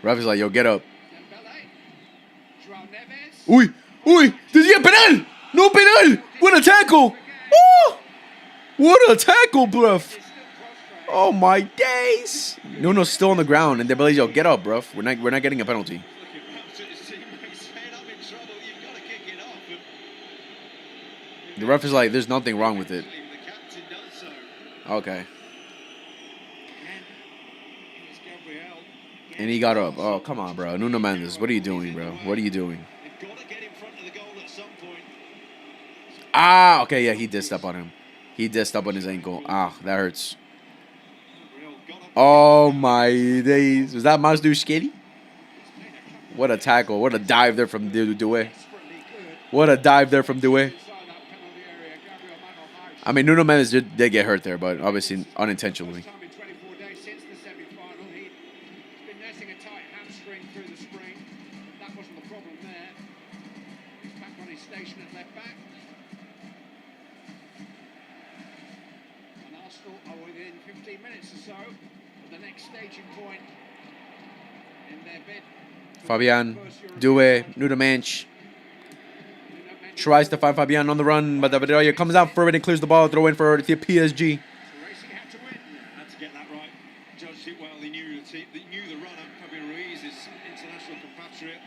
A: Ref is like, yo, get up.
C: Dembele. João Neves.
A: Uy, uy, did he get penal? No penal. What a tackle. Oh, what a tackle, bruv.
C: It's still frustrating.
A: Oh my days. Nuno's still on the ground, and Dembele's, yo, get up, bruv. We're not getting a penalty.
B: Looking round to his teammates, saying, I'm in trouble, you've got to kick it off. And
A: The ref is like, there's nothing wrong with it.
B: the captain does so.
A: Okay.
B: Again, here's Gabriel.
A: And he got up. Oh, come on, bro. Nuno Mendes, what are you doing, bro? What are you doing?
B: They've got to get in front of the goal at some point.
A: Ah, okay, yeah, he did step on him. He did step on his ankle. Ah, that hurts.
B: Gabriel got up
A: Oh, my days. Was that Mazdu Skitty? What a tackle. What a dive there from Due.
C: desperately good.
A: What a dive there from Due.
C: Inside that penalty area, Gabriel Magalhaes.
A: I mean, Nuno Mendes did get hurt there, but obviously unintentionally.
C: First time in 24 days since the semi-final. He's been nursing a tight hamstring through the spring. That wasn't the problem there. He's back on his station at left back. And Arsenal are within 15 minutes or so of the next staging point in their bid.
A: Fabian, Due, Nuno Mendes. Tries to find Fabian on the run, but David comes out for it and clears the ball. Throw in for the PSG.
C: Racing had to win.
B: had to get that right. Judged it well. They knew the runner. Fabian Ruiz is international compatriot.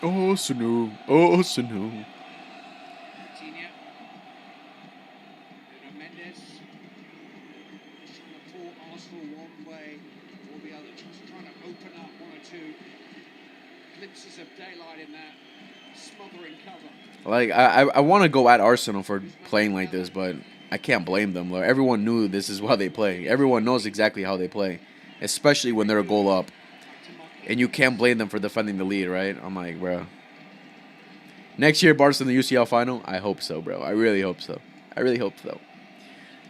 A: Oh, Sanu. Oh, Sanu.
C: Coutinho. Nuno Mendes. Just trying to pull Arsenal one way or the other. Just trying to open up one or two glimpses of daylight in that smothering cover.
A: Like, I want to go at Arsenal for playing like this, but I can't blame them. Like, everyone knew this is how they play. Everyone knows exactly how they play, especially when they're a goal up. And you can't blame them for defending the lead, right? I'm like, bro. Next year, Barca in the UCL final? I hope so, bro. I really hope so. I really hope so.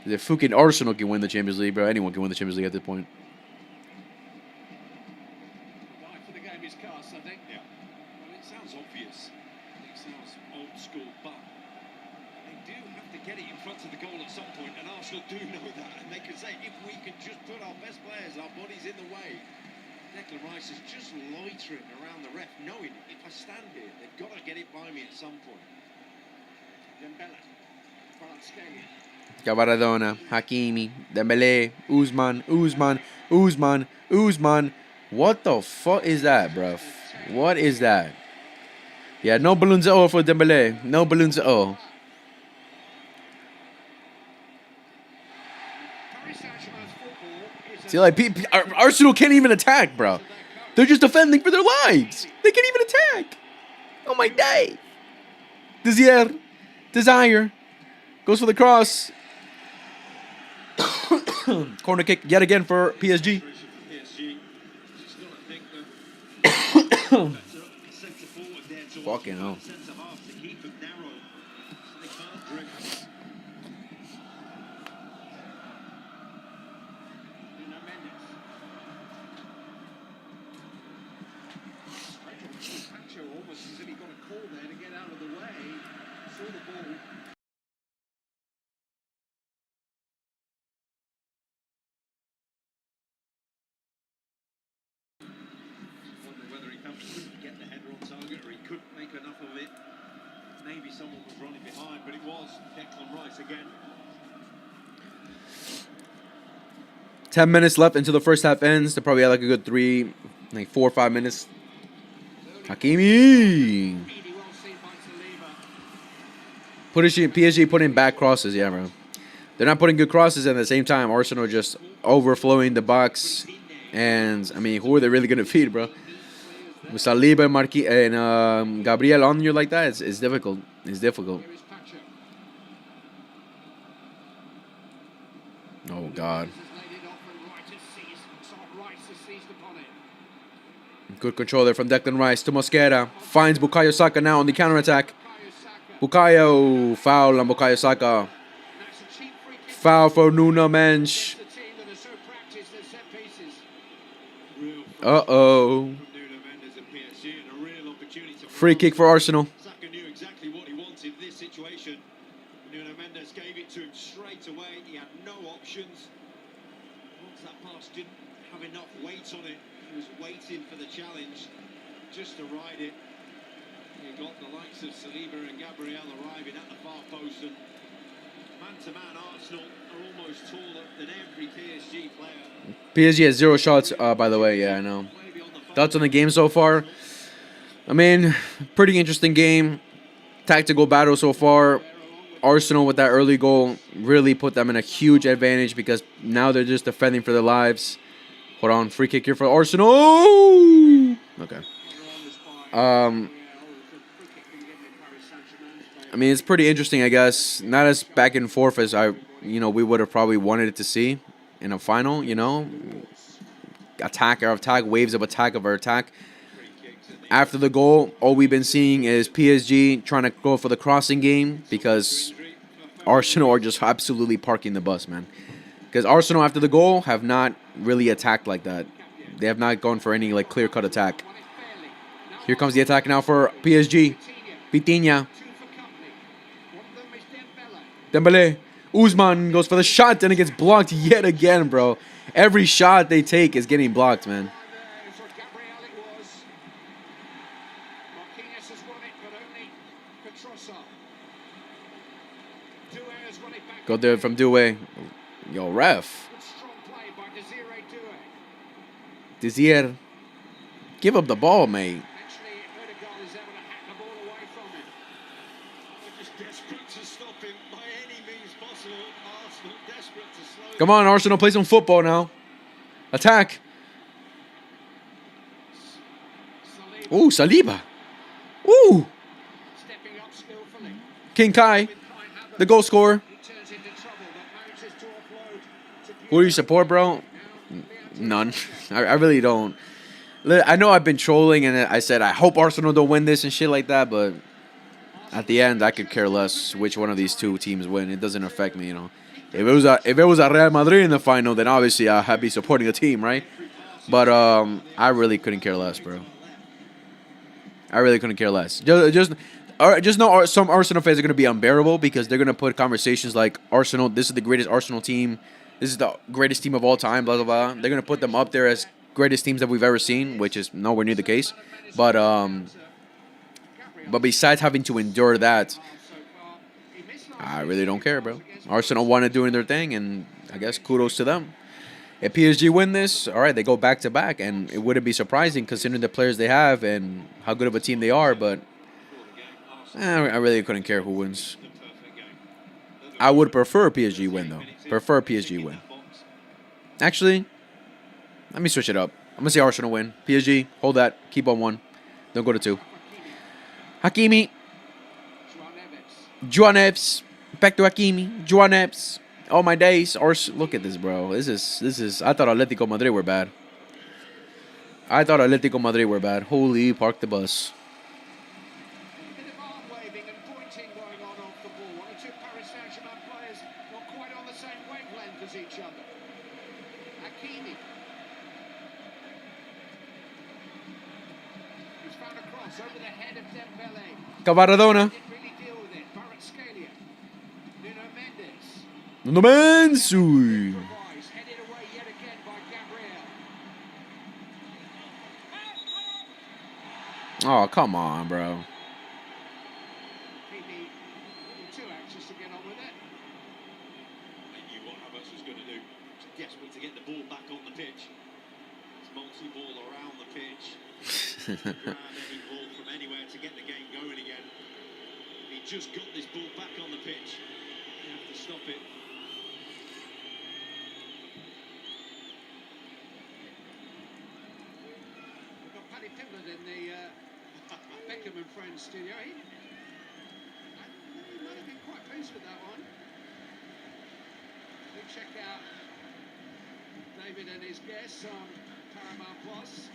A: If fucking Arsenal can win the Champions League, bro, anyone can win the Champions League at this point.
C: Right for the game is cast, I think.
B: Yeah. Well, it sounds obvious. It sounds old school, but they do have to get it in front of the goal at some point, and Arsenal do know that, and they can say, if we can just put our best players, our bodies in the way. Declan Rice is just loitering around the ref, knowing if I stand here, they've got to get it by me at some point.
C: Dembele. Kvaratskhelia.
A: Cavaradona, Hakimi, Dembele, Usman. What the fuck is that, bro? What is that? Yeah, no balloons at all for Dembele. No balloons at all.
C: Paris Saint-Germain's football is
A: See, like, Arsenal can't even attack, bro. They're just defending for their lives. They can't even attack. Oh, my day. Desire. Goes for the cross. Corner kick yet again for PSG. Fucking hell.
C: Almost as if he got a call there to get out of the way. Saw the ball.
B: Wonder whether he felt he couldn't get the header on target or he couldn't make enough of it. Maybe someone was running behind, but it was Declan Rice again.
A: 10 minutes left until the first half ends. They probably have like a good 4 or 5 minutes. Hakimi.
C: Really well seen by Saliba.
A: PSG putting back crosses, yeah, bro. They're not putting good crosses, and at the same time, Arsenal just overflowing the box. And, I mean, who are they really going to feed, bro? With Saliba and Gabriel on you like that, it's difficult. It's difficult.
C: Here is Pacho.
A: Oh, God.
C: This has laid it off and Rice has seized upon it.
A: Good control there from Declan Rice to Mosquera. Finds Bukayo Saka now on the counterattack.
C: Bukayo Saka.
A: Bukayo, foul on Bukayo Saka.
C: That's a cheap free kick.
A: Foul for Nuno Mendes.
C: The team that are so practiced at set pieces.
B: Real
A: Uh-oh.
B: from Nuno Mendes and PSG, and a real opportunity for
A: Free kick for Arsenal.
B: Saka knew exactly what he wanted in this situation. Nuno Mendes gave it to him straight away. He had no options. Once that pass didn't have enough weight on it, he was waiting for the challenge just to ride it. You got the likes of Saliba and Gabriel arriving at the far post, and Man man-to-man, Arsenal are almost taller than every PSG player.
A: PSG has 0 shots, by the way. Yeah, I know. Thoughts on the game so far? I mean, pretty interesting game. Tactical battle so far. Arsenal with that early goal really put them in a huge advantage because now they're just defending for their lives. Hold on, free kick here for Arsenal. Okay. I mean, it's pretty interesting, I guess. Not as back and forth as we would have probably wanted it to see in a final. Attack or attack, waves of attack of our attack. After the goal, all we've been seeing is PSG trying to go for the crossing game because Arsenal are just absolutely parking the bus, man. Because Arsenal, after the goal, have not really attacked like that. They have not gone for any clear-cut attack. Here comes the attack now for PSG. Vitinha. Dembele. Usman goes for the shot, and it gets blocked yet again, bro. Every shot they take is getting blocked, man. Go there from Doué. Yo, ref. Desir. Give up the ball, mate. Come on, Arsenal, play some football now. Attack. Ooh, Saliba. Ooh. King Kai, the goal scorer. Who do you support, bro? None. I really don't. I know I've been trolling and I said I hope Arsenal don't win this and shit like that, but at the end I could care less which one of these two teams win. It doesn't affect me, If it was a Real Madrid in the final, then obviously I'd be supporting the team, right? But I really couldn't care less, bro. I really couldn't care less. Just know some Arsenal fans are going to be unbearable because they're going to put conversations like Arsenal, this is the greatest Arsenal team. This is the greatest team of all time, blah, blah, blah. They're going to put them up there as greatest teams that we've ever seen, which is nowhere near the case. But besides having to endure that, I really don't care, bro. Arsenal wanted doing their thing, and I guess kudos to them. If PSG win this, all right, they go back-to-back, and it wouldn't be surprising considering the players they have and how good of a team they are, but I really couldn't care who wins. I would prefer PSG win, though. Prefer PSG win. Actually, let me switch it up. I'm going to say Arsenal win. PSG, hold that. Keep on 1. Don't go to 2. Hakimi. Juaneves. Back to Hakimi. Juaneves. Oh, my days. Look at this, bro. This is. I thought Atletico Madrid were bad. Holy, park the bus. Cavaradona. Nuno Mendes. Oh, come on, bro.
B: Desperate to get the ball back on the pitch. It's multi-ball around the pitch. Grab any ball from anywhere to get the game going again. He just got this ball back on the pitch. You have to stop it.
C: We've got Paddy Pimblett in the Beckham and Friends studio. He might have been quite pleased with that one. We check out David and his guests on Paramount Plus.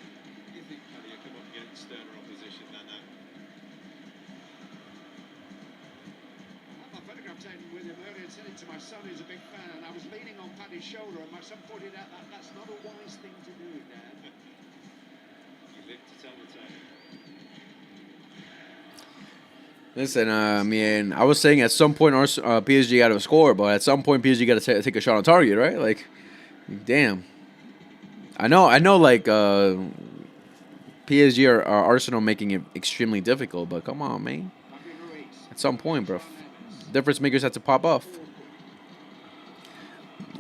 B: You think Paddy will come up against sterner opposition than that?
C: I had my photograph taken with him earlier and sent it to my son, who's a big fan, and I was leaning on Paddy's shoulder, and my son pointed out that that's not a wise thing to do, Dad.
B: You live to tell the tale.
A: Listen, I mean, I was saying at some point PSG got to score, but at some point PSG got to take a shot on target, right? Like, damn. I know. Like PSG or Arsenal making it extremely difficult, but come on, man. At some point, bro, difference makers have to pop off.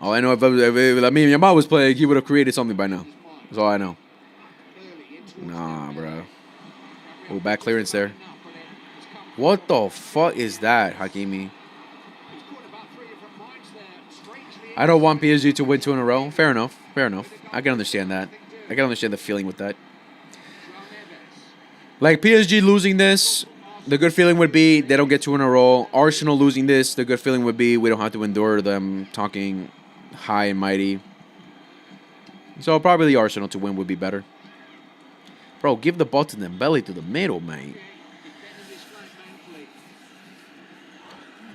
A: All I know, if Lamine Yamal was playing, he would have created something by now. That's all I know. Nah, bro. Oh, back clearance there. What the fuck is that, Hakimi? I don't want PSG to win 2 in a row. Fair enough. Fair enough. I can understand that. I can understand the feeling with that. Like, PSG losing this, the good feeling would be they don't get 2 in a row. Arsenal losing this, the good feeling would be we don't have to endure them talking high and mighty. So probably the Arsenal to win would be better. Bro, give the ball to Dembele to the middle, mate.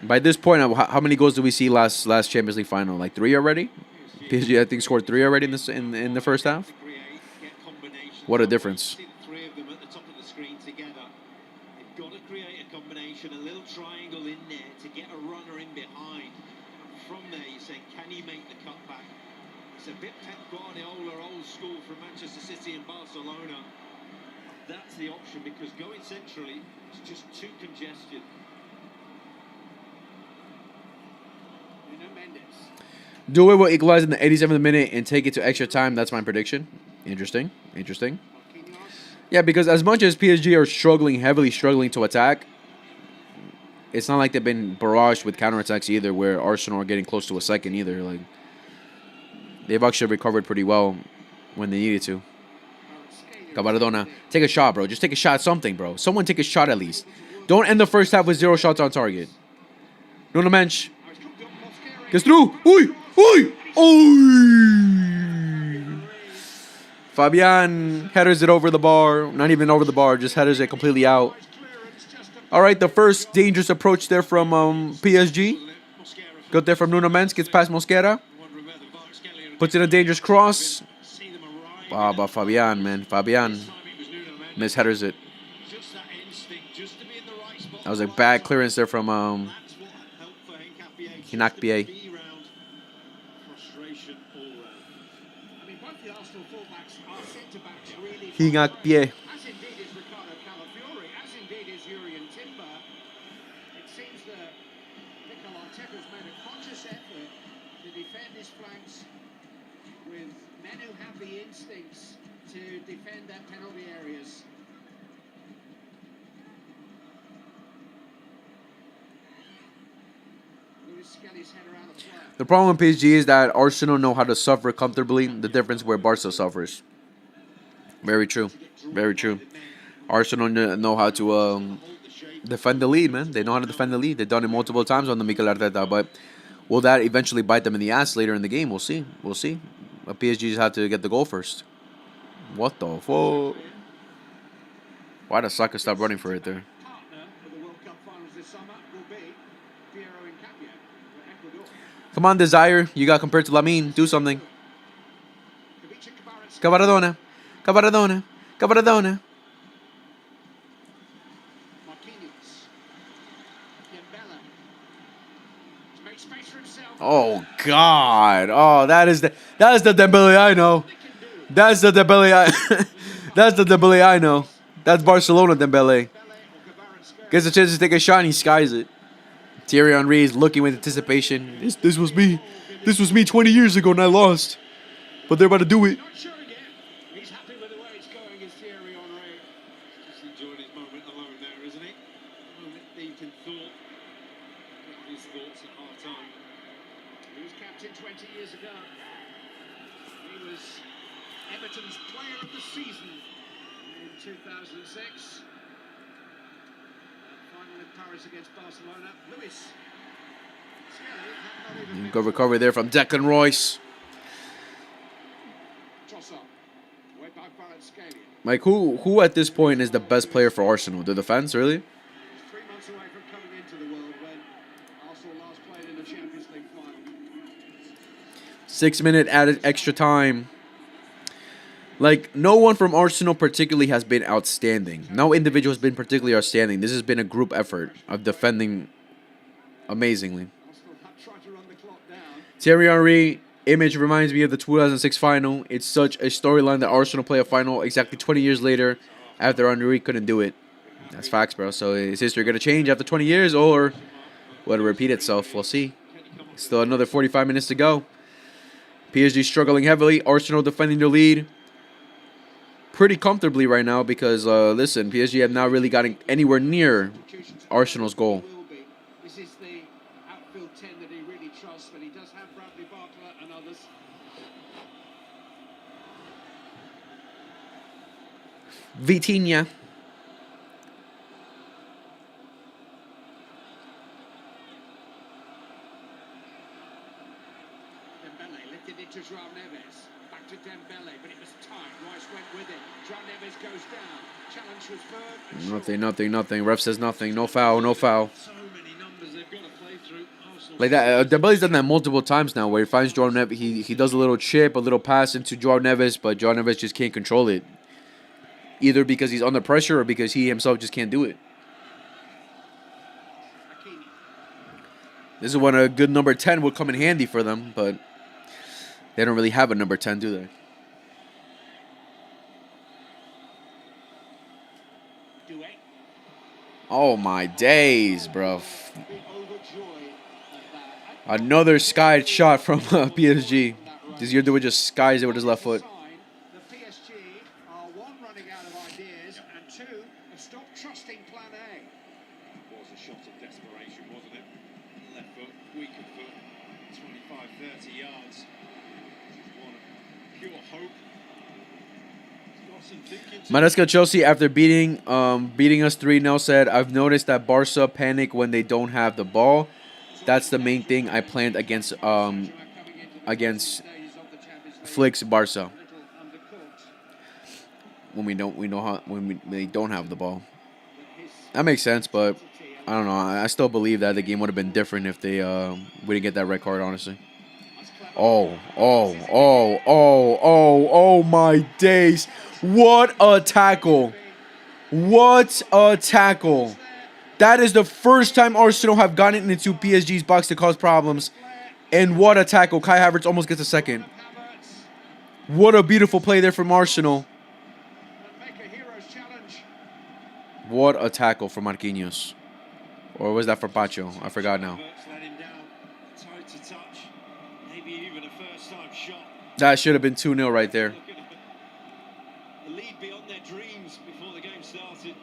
A: By this point, how many goals did we see last Champions League final? Like 3 already? PSG, I think, scored 3 already in the first half. What a difference.
B: Three of them at the top of the screen together. They've got to create a combination, a little triangle in there to get a runner in behind. And from there, you say, can you make the cutback? It's a bit Pep Guardiola, old school from Manchester City and Barcelona. That's the option, because going centrally is just too congested.
A: Do it will equalize in the 87th minute and take it to extra time. That's my prediction. Interesting. Interesting. Yeah, because as much as PSG are heavily struggling to attack, it's not like they've been barraged with counterattacks either, where Arsenal are getting close to a second either. Like, they've actually recovered pretty well when they needed to. Cabardona, take a shot, bro. Just take a shot, something, bro. Someone take a shot at least. Don't end the first half with 0 shots on target. Nuno Mensch. Gets through. Oi! Oi! Oi! Fabian headers it over the bar. Not even over the bar. Just headers it completely out. All right, the first dangerous approach there from PSG. Got there from Nuno Mensch. Gets past Mosquera. Puts in a dangerous cross. But Fabian, man. Fabian misheaders it. That was a bad clearance there from Hinakpie. Hinakpie. The problem with PSG is that Arsenal know how to suffer comfortably. The difference where Barca suffers. Very true. Very true. Arsenal know how to defend the lead, man. They know how to defend the lead. They've done it multiple times on the Mikel Arteta. But will that eventually bite them in the ass later in the game? We'll see. We'll see. But PSG just have to get the goal first. What the fuck? Why does Saka stop running for it there? Come on, Desire. You got compared to Lamine. Do something. Cabardona. Cabardona. Cabardona. Oh God! Oh, that's the Dembele I know. That's the Dembele that's the Dembele I know. That's Barcelona Dembele. Gets a chance to take a shot and he skies it. Thierry Henry is looking with anticipation. This was me. This was me 20 years ago and I lost. But they're about to do it.
C: He's happy with the way it's going, is Thierry Henry.
B: Just enjoying his moment alone there, isn't he? Moment deep in thought. His thoughts at half time.
C: He was captain 20 years ago. He was Everton's player of the season in 2006. Final in Paris against Barcelona. Luis.
A: Good recovery there from Declan Royce. Mike, who at this point is the best player for Arsenal? The defense, really?
C: 3 months away from coming into the world when Arsenal last played in the Champions League final.
A: 6 minute added extra time. Like, no one from Arsenal particularly has been outstanding. No individual has been particularly outstanding. This has been a group effort of defending amazingly.
C: Arsenal have tried to run the clock down.
A: Thierry Henry image reminds me of the 2006 final. It's such a storyline that Arsenal play a final exactly 20 years later after Henry couldn't do it. That's facts, bro. So is history going to change after 20 years or will it repeat itself? We'll see. Still another 45 minutes to go. PSG struggling heavily. Arsenal defending their lead pretty comfortably right now because, listen, PSG have not really gotten anywhere near Arsenal's goal.
C: This is the outfield 10 that he really trusts, but he does have Bradley BARCA and others.
A: Vitinha.
C: Dembele lifted it to Joao Neves. Back to Dembele, but it was tight. Rice went with it. Joao Neves goes down. Challenge was firm. And
A: Nothing, nothing, nothing. Ref says nothing. No foul, no foul.
B: So many numbers they've got to play through. Arsenal
A: Like that, Dembele's done that multiple times now, where he finds Joao Neves, he does a little chip, a little pass into Joao Neves, but Joao Neves just can't control it, either because he's under pressure or because he himself just can't do it.
C: Hakimi.
A: This is when a good number 10 would come in handy for them, but they don't really have a number 10, do they?
C: Doué.
A: Oh my days, bro!
C: Be overjoyed at that.
A: Another skied shot from PSG. This year, Doué just skies it with his left foot.
C: The PSG are one, running out of ideas, and two, have stopped trusting plan A.
B: was a shot of desperation, wasn't it? Left foot, weaker foot, 25, 30 yards. Just one of pure hope. He's got some thinking to
A: Maresca Chelsea, after beating us 3-0, said, "I've noticed that Barca panic when they don't have the ball. That's the main thing I planned against Flick's Barca. When they don't have the ball." That makes sense, but I don't know. I still believe that the game would have been different if they we didn't get that red card, honestly. Oh my days. What a tackle. What a tackle. That is the first time Arsenal have gotten into PSG's box to cause problems. And what a tackle. Kai Havertz almost gets a second. What a beautiful play there from Arsenal. What a tackle from Marquinhos. Or was that for Pacho? I forgot now.
B: let him down, tight to touch, maybe even a first-time shot.
A: That should have been 2-0 right there.
B: Look at a lead beyond their dreams before the game started.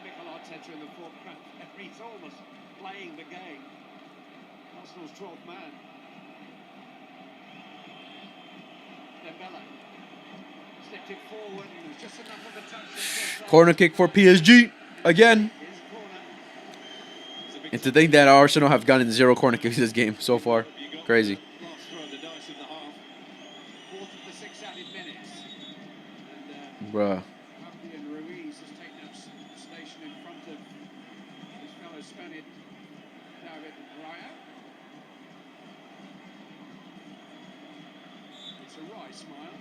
C: Mikel Arteta in the foreground. He's almost playing the game. Arsenal's 12th man. Dembele stepped it forward. It was just enough of a touch.
A: Corner kick for PSG again.
C: Here's a corner.
A: And to think that Arsenal have gotten 0 corner kicks this game so far. Crazy.
B: Last throw of the dice of the half.
C: Fourth of the 6 added minutes. And
A: Bruh.
C: Fabian Ruiz has taken up station in front of his fellow Spaniard, David Raya. It's a wry smile.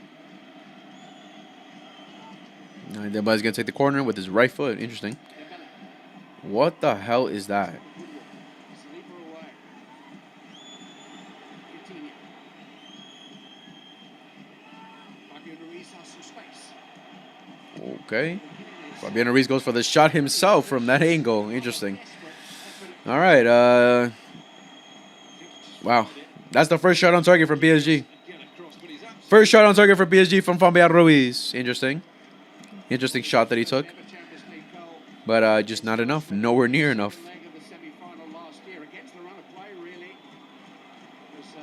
A: Everybody's going to take the corner with his right foot. Interesting.
C: Dembele.
A: What the hell is that?
C: Sleeper away. Coutinho. Fabian Ruiz has some space.
A: Okay. Fabian Ruiz goes for the shot himself from that angle. Interesting. All right. Wow. That's the first shot on target from PSG. First shot on target for PSG from Fabian Ruiz. Interesting. Interesting shot that he took. But just not enough. Nowhere near enough.
C: Leg of the semi-final last year against the run of play, really. It was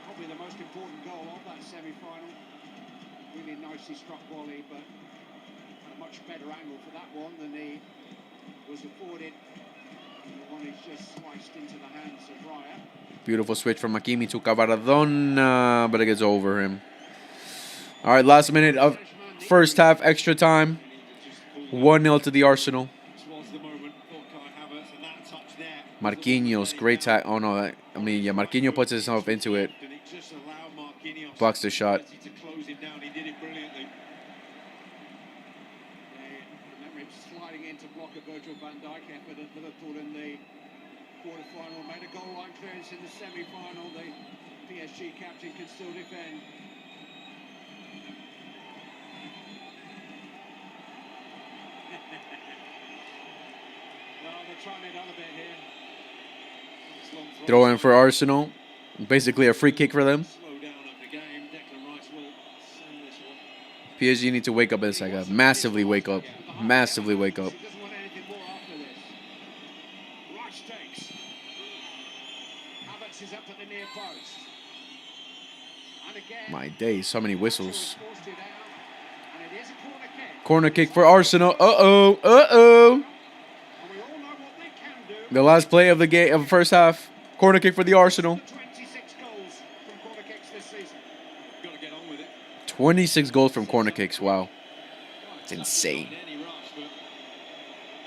C: probably the most important goal of that semi-final. Really nicely struck volley, but a much better angle for that one than he was afforded. And the one is just sliced into the hands of Raya.
A: Beautiful switch from Hakimi to Cavaradona, but it gets over him. All right, last minute of first half, extra time. 1-0 to the Arsenal.
B: This was the moment for Kai Havertz, and that touch there.
A: Marquinhos, great tackle. Oh no, Marquinhos puts himself into it.
B: And it just allowed Marquinhos
A: Blocks the shot.
B: to close him down. He did it brilliantly.
C: Remember him sliding in to block a Virgil van Dijk effort at Liverpool in the quarter-final. Made a goal line clearance in the semi-final. The PSG captain can still defend. Well, they're trying it on a bit here.
A: Throw in for Arsenal. Basically a free kick for them.
B: Slow
A: PSG need to wake up in this second half. Massively wake up. Massively wake up.
C: He doesn't want anything more after this. Rush takes. Havertz is up at the near post. And again,
A: My days, so many whistles.
C: forced it out. And it is a corner kick.
A: Corner kick for Arsenal. Uh-oh. Uh-oh.
C: And we all know what they can do.
A: The last play of the game of the first half. Corner kick for the Arsenal.
C: 26 goals from corner kicks this season.
B: Got to get on with it.
A: 26 goals from corner kicks. Wow. It's insane.
B: Not in any rush, but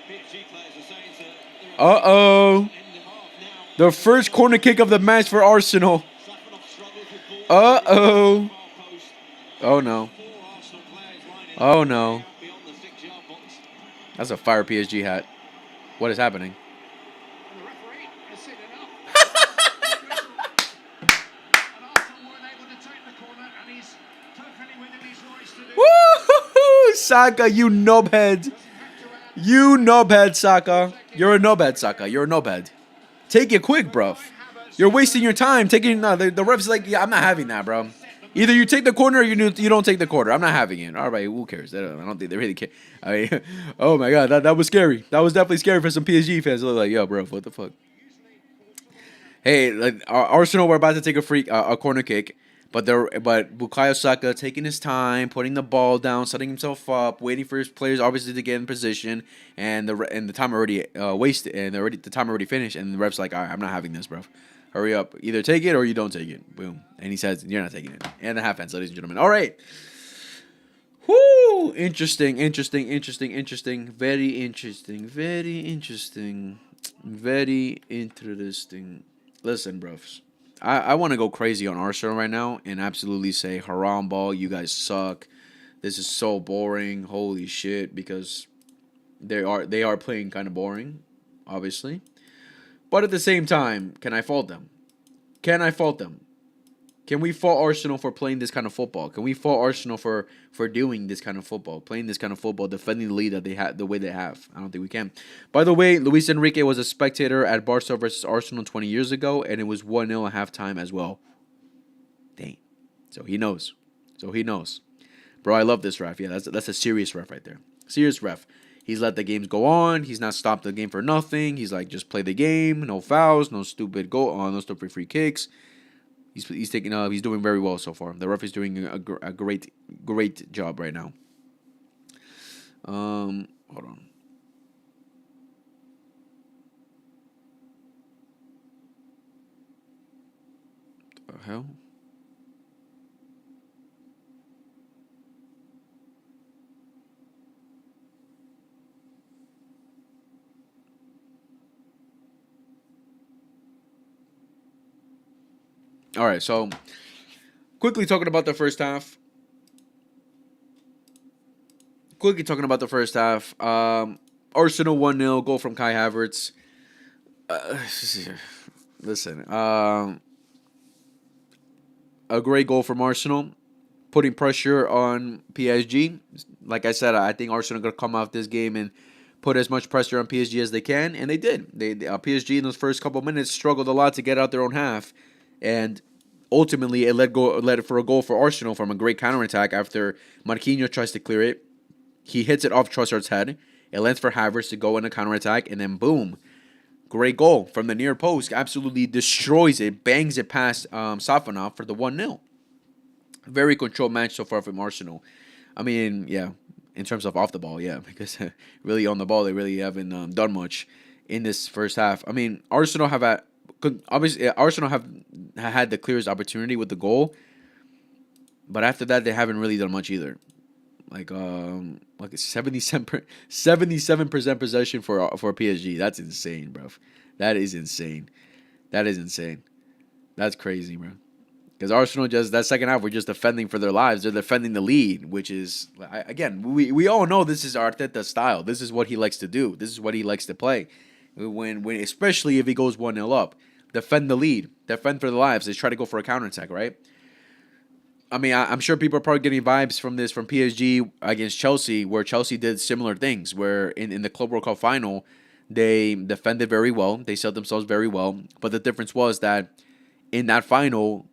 B: PSG players are saying they're at
A: Uh-oh.
B: the end of half now.
A: The first corner kick of the match for Arsenal.
B: Safanov struggles with ball.
A: Uh-oh.
B: Far post.
A: Oh, no.
B: Four Arsenal players lining
A: Oh,
B: up
A: no.
B: beyond the 6-yard box.
A: That's a fire PSG hat. What is happening?
C: And the referee has seen enough. And Arsenal weren't able to take the corner, and he's perfectly within his rights to do it.
A: Woo! Saka, you knobhead. You knobhead, Saka. You're a knobhead, Saka. You're a knobhead. Take it quick, bro. You're wasting your time. Taking the ref's like, yeah, I'm not having that, bro. Either you take the corner or you don't take the corner. I'm not having it. All right, who cares? I don't think they really care. I mean, oh my god, that was scary. That was definitely scary for some PSG fans. They're like, yo, bro, what the fuck? Hey, like Arsenal were about to take a corner kick, but Bukayo Saka taking his time, putting the ball down, setting himself up, waiting for his players obviously to get in position, and the time already wasted, and the time already finished, and the ref's like, all right, I'm not having this, bro. Hurry up. Either take it or you don't take it. Boom. And he says, you're not taking it. And the half ends, ladies and gentlemen. All right. Whoo. Interesting. Very interesting. Very interesting. Listen, bros. I want to go crazy on Arsenal right now and absolutely say, haram ball, you guys suck. This is so boring. Holy shit. Because they are playing kind of boring, obviously. But at the same time, can I fault them? Can I fault them? Can we fault Arsenal for playing this kind of football? Can we fault Arsenal for doing this kind of football, playing this kind of football, defending the lead that they had the way they have? I don't think we can. By the way, Luis Enrique was a spectator at Barca versus Arsenal 20 years ago, and it was 1-0 at halftime as well. Dang. So he knows. Bro, I love this ref. Yeah, that's a serious ref right there. Serious ref. He's let the games go on. He's not stopped the game for nothing. He's like, just play the game. No fouls. No stupid no stupid free kicks. He's taking. He's doing very well so far. The ref is doing a great job right now. Hold on. The hell? All right, so quickly talking about the first half. Arsenal 1-0, goal from Kai Havertz. Listen, a great goal from Arsenal, putting pressure on PSG. Like I said, I think Arsenal are going to come out this game and put as much pressure on PSG as they can, and they did. PSG in those first couple minutes struggled a lot to get out their own half. And ultimately, it led for a goal for Arsenal from a great counterattack after Marquinhos tries to clear it. He hits it off Trossard's head. It lands for Havertz to go in a counterattack, and then boom. Great goal from the near post. Absolutely destroys it, bangs it past Safanov for the 1-0. Very controlled match so far from Arsenal. I mean, yeah, in terms of off the ball, yeah, because really on the ball, they really haven't done much in this first half. I mean, Arsenal have had the clearest opportunity with the goal, but after that they haven't really done much either. Like a 77% possession for PSG. That's insane, bro. That is insane. That's crazy, bro. Because Arsenal that second half were just defending for their lives. They're defending the lead, which is again we all know this is Arteta's style. This is what he likes to do. This is what he likes to play. When especially if he goes 1-0 up. Defend the lead. Defend for their lives. They try to go for a counterattack, right? I mean, I'm sure people are probably getting vibes from PSG against Chelsea, where Chelsea did similar things, where in the Club World Cup final, they defended very well. They set themselves very well. But the difference was that in that final,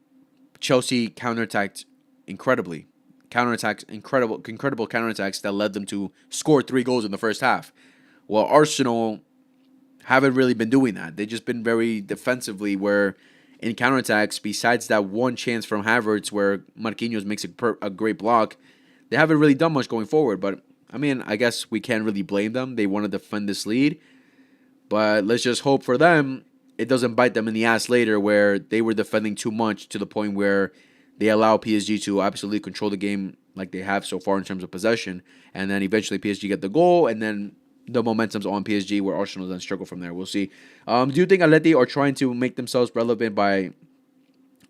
A: Chelsea counterattacked incredibly. counterattacks, incredible counterattacks that led them to score 3 goals in the first half. Well, Arsenal haven't really been doing that. They've just been very defensively, where in counterattacks, besides that one chance from Havertz where Marquinhos makes a great block, they haven't really done much going forward. But, I mean, I guess we can't really blame them. They want to defend this lead. But let's just hope for them it doesn't bite them in the ass later, where they were defending too much to the point where they allow PSG to absolutely control the game like they have so far in terms of possession. And then eventually PSG get the goal, and then the momentum's on PSG, where Arsenal then struggle from there. We'll see. Do you think Atleti are trying to make themselves relevant by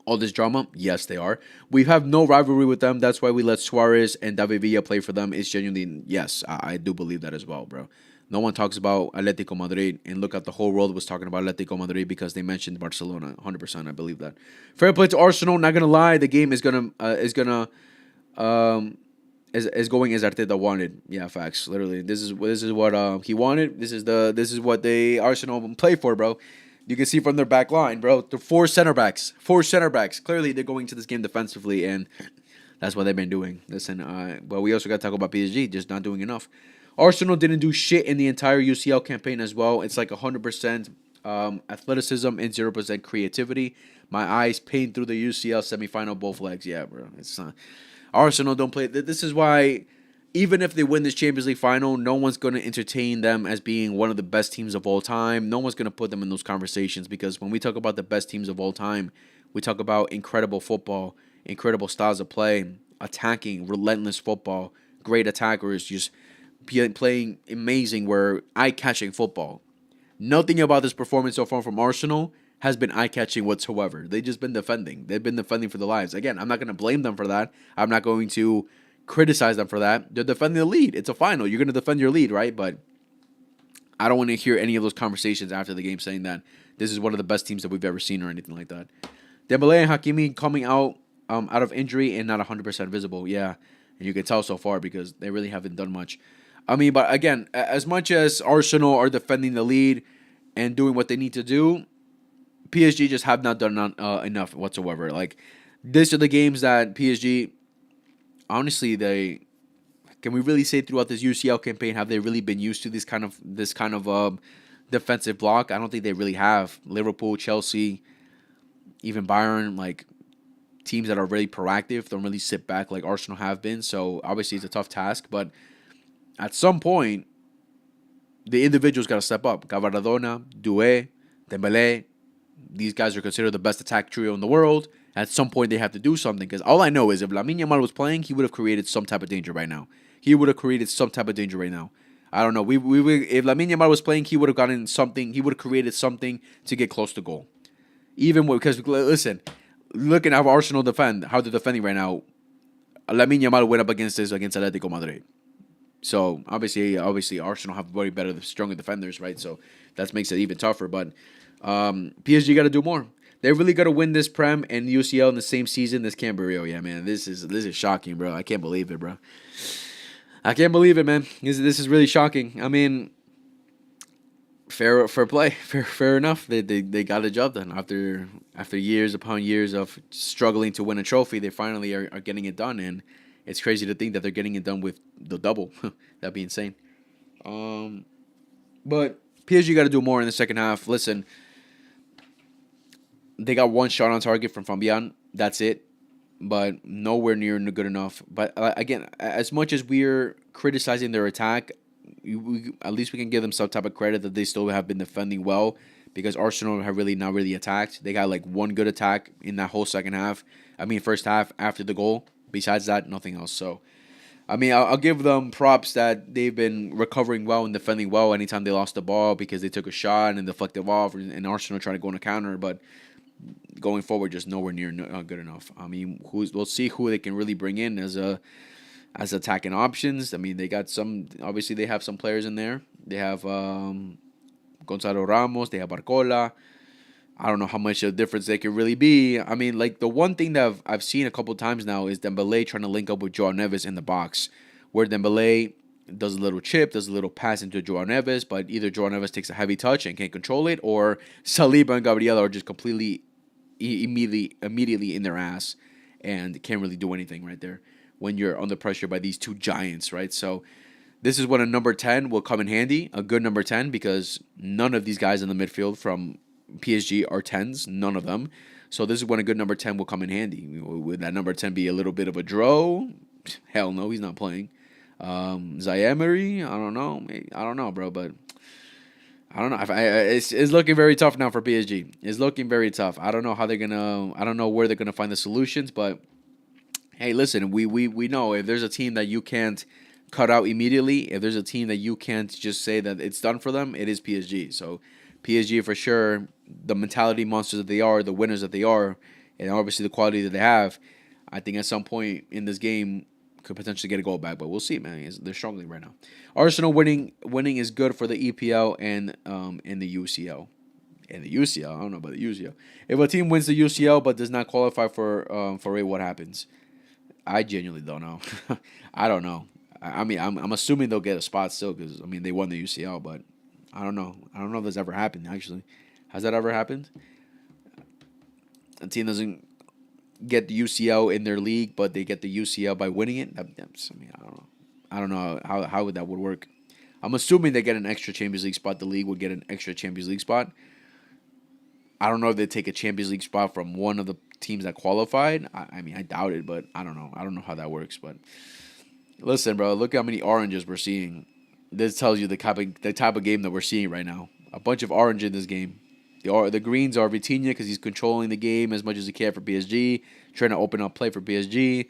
A: all this drama? Yes, they are. We have no rivalry with them. That's why we let Suarez and David Villa play for them. It's genuinely, yes, I do believe that as well, bro. No one talks about Atletico Madrid, and look at the whole world was talking about Atletico Madrid because they mentioned Barcelona. 100%, I believe that. Fair play to Arsenal. Not gonna lie, the game is going as Arteta wanted. Yeah, facts. Literally, this is what he wanted. This is what they Arsenal play for, bro. You can see from their back line, bro. The 4 center backs. Clearly, they're going to this game defensively, and that's what they've been doing. Listen, but we also got to talk about PSG just not doing enough. Arsenal didn't do shit in the entire UCL campaign as well. It's like 100% athleticism and 0% creativity. My eyes pain through the UCL semifinal both legs. Yeah, bro. It's Arsenal don't play. This is why even if they win this Champions League final, no one's going to entertain them as being one of the best teams of all time. No one's going to put them in those conversations, because when we talk about the best teams of all time, we talk about incredible football, incredible styles of play, attacking, relentless football, great attackers, just playing amazing, where eye-catching football. Nothing about this performance so far from Arsenal has been eye-catching whatsoever. They've just been defending. They've been defending for their lives. Again, I'm not going to blame them for that. I'm not going to criticize them for that. They're defending the lead. It's a final. You're going to defend your lead, right? But I don't want to hear any of those conversations after the game saying that this is one of the best teams that we've ever seen or anything like that. Dembele and Hakimi coming out of injury and not 100% visible. Yeah, and you can tell so far because they really haven't done much. I mean, but again, as much as Arsenal are defending the lead and doing what they need to do, PSG just have not done enough whatsoever. Like, these are the games that PSG, honestly, can we really say throughout this UCL campaign, have they really been used to this kind of defensive block? I don't think they really have. Liverpool, Chelsea, even Bayern, like teams that are really proactive, don't really sit back like Arsenal have been. So obviously it's a tough task, but at some point, the individuals got to step up. Cavaradona, Doué, Dembele, these guys are considered the best attack trio in the world. At some point, they have to do something, because all I know is if Lamine Yamal was playing, he would have created some type of danger right now. I don't know. If Lamine Yamal was playing, he would have gotten something. He would have created something to get close to goal. Because listen, looking at how Arsenal defend, how they're defending right now, Lamine Yamal went up against Atletico Madrid. So obviously, Arsenal have very better, stronger defenders, right? So that makes it even tougher. But PSG got to do more. They really got to win this Prem and UCL in the same season. This can't be real. Yeah, man. This is shocking, bro. I can't believe it, bro. I can't believe it, man. This is really shocking. I mean, fair play. Fair enough. They got the job done. After years upon years of struggling to win a trophy, they finally are getting it done. And it's crazy to think that they're getting it done with the double. That'd be insane. But PSG got to do more in the second half. Listen, they got one shot on target from Fabian. That's it. But nowhere near good enough. But again, as much as we're criticizing their attack, at least we can give them some type of credit that they still have been defending well, because Arsenal have really not really attacked. They got like one good attack in that whole first half after the goal. Besides that, nothing else. So, I mean, I'll give them props that they've been recovering well and defending well anytime they lost the ball, because they took a shot and deflected off, and Arsenal trying to go on a counter. But going forward, just nowhere near good enough. I mean, we'll see who they can really bring in as attacking options. I mean, they got some. Obviously, they have some players in there. They have Gonzalo Ramos. They have Barcola. I don't know how much of a difference they could really be. I mean, like, the one thing that I've seen a couple of times now is Dembele trying to link up with Joao Neves in the box, where Dembele does a little chip, does a little pass into Joao Neves, but either Joao Neves takes a heavy touch and can't control it, or Saliba and Gabriel are just completely immediately in their ass and can't really do anything right there. when you're under pressure by these two giants, right? So this is when a number 10 will come in handy, a good number 10, because none of these guys in the midfield from PSG are 10s, none of them. So this is when a good number 10 will come in handy. Would that number 10 be a little bit of a draw? Hell no, he's not playing. Zayemery, I don't know, bro, but I don't know. It's looking very tough now for PSG. It's looking very tough. I don't know how they're gonna. I don't know where they're gonna find the solutions. But hey, listen, we know if there's a team that you can't cut out immediately, if there's a team that you can't just say that it's done for them, it is PSG. So PSG for sure, the mentality monsters that they are, the winners that they are, and obviously the quality that they have. I think at some point in this game could potentially get a goal back, but we'll see, man. They're struggling right now. Arsenal winning is good for the EPL and in the UCL. In the UCL, I don't know about the UCL. If a team wins the UCL but does not qualify for it, what happens? I genuinely don't know. I don't know. I mean, I'm assuming they'll get a spot still because I mean they won the UCL, but I don't know. I don't know if that's ever happened actually. Has that ever happened? A team doesn't get the UCL in their league, but they get the UCL by winning it. I mean, I don't know. I don't know how that would work. I'm assuming they get an extra Champions League spot. The league would get an extra Champions League spot. I don't know if they take a Champions League spot from one of the teams that qualified. I mean, I doubt it, but I don't know. I don't know how that works. But listen, bro, look how many oranges we're seeing. This tells you the type of game that we're seeing right now. A bunch of orange in this game. The greens are Vitinha because he's controlling the game as much as he can for PSG, trying to open up play for PSG.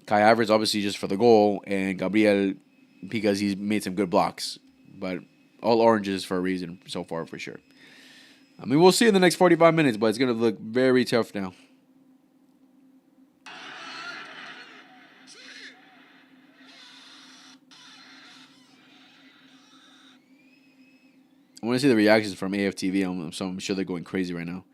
A: Kai Havertz obviously just for the goal, and Gabriel because he's made some good blocks. But all oranges for a reason so far for sure. I mean, we'll see in the next 45 minutes, but it's going to look very tough now. I want to see the reactions from AFTV. I'm sure they're going crazy right now.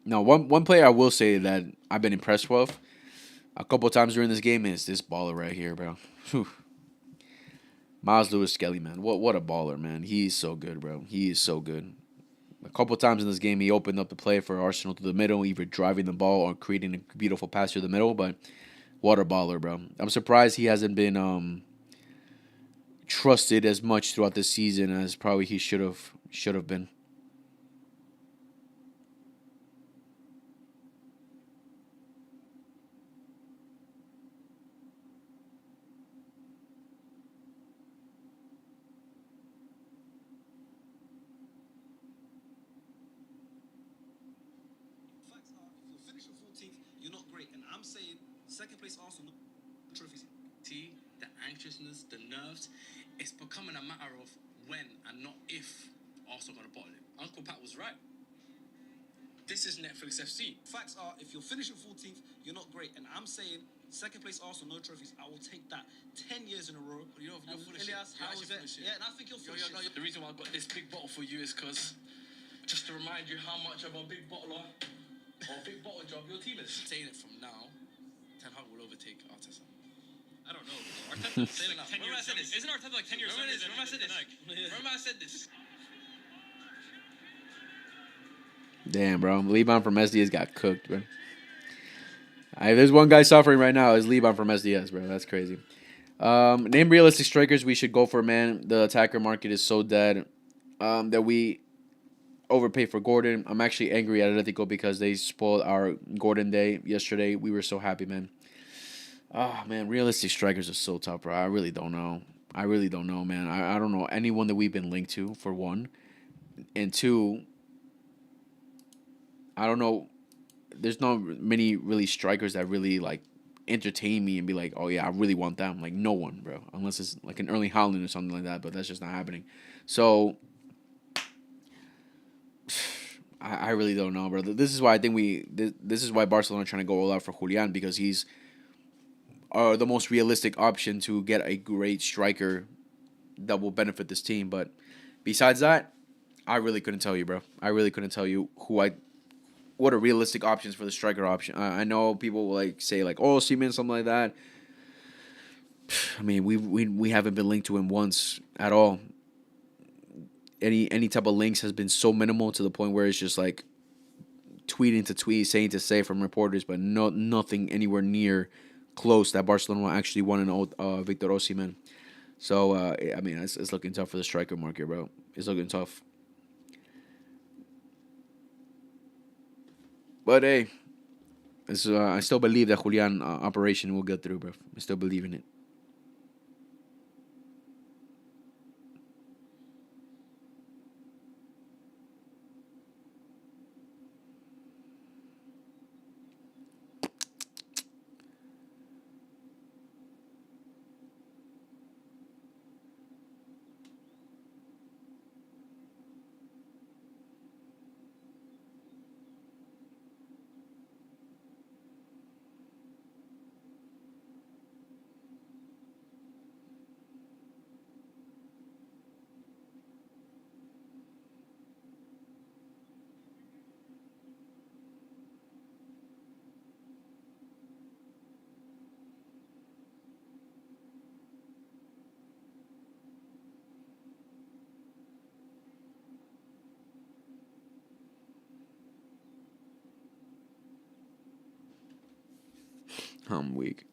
A: Now, one player I will say that I've been impressed with a couple times during this game is this baller right here, bro. Whew. Miles Lewis Skelly, man. What a baller, man. He's so good, bro. He is so good. A couple times in this game, he opened up the play for Arsenal to the middle, either driving the ball or creating a beautiful pass through the middle. But what a baller, bro. I'm surprised he hasn't been trusted as much throughout this season as probably he should have been.
D: You're not great, and I'm saying second place Arsenal trophies. See the anxiousness, the nerves. It's becoming a matter of when and not if Arsenal are going to bottle it. Uncle Pat was right. This is Netflix FC. Facts are, if you're finishing 14th, you're not great, and I'm saying second place Arsenal, no trophies. I will take that 10 years in a row. You're full of shit. How was it? Yeah, and I think you're full of shit. The reason why I got this big bottle for you is because just to remind you how much of a big bottler. Or big bottle job your team is. Saying it from now, Ten Hag will overtake Arteta. I don't know. Arteta saying like 10 years. Remember I said this? Isn't Arteta like 10 years? Remember I said this? Remember I said this?
A: Damn, bro. Liban from SDS got cooked, bro. There's one guy suffering right now. It's Liban from SDS, bro. That's crazy. Name realistic strikers we should go for, man. The attacker market is so dead that we overpay for Gordon. I'm actually angry at Atletico because they spoiled our Gordon day yesterday. We were so happy, man. Oh, man, realistic strikers are so tough, bro. I really don't know. Man. I don't know anyone that we've been linked to, for one. And two, I don't know. There's not many really strikers that really, like, entertain me and be like, oh, yeah, I really want them. Like, no one, bro. Unless it's like an early haaland or something like that, but that's just not happening. So I really don't know, bro. This is why I think this is why Barcelona are trying to go all out for Julian, because he's the most realistic option to get a great striker that will benefit this team. But besides that, I really couldn't tell you, bro. I really couldn't tell you what are realistic options for the striker option. I know people will say oh, Seaman, something like that. I mean, we haven't been linked to him once at all. Any type of links has been so minimal to the point where it's just like tweeting to tweet, saying to say from reporters, but nothing anywhere near close that Barcelona actually won an Victor Osimhen. So I mean, it's looking tough for the striker market, bro. It's looking tough. But hey, I still believe that Julian operation will get through, bro. I still believe in it. I'm weak.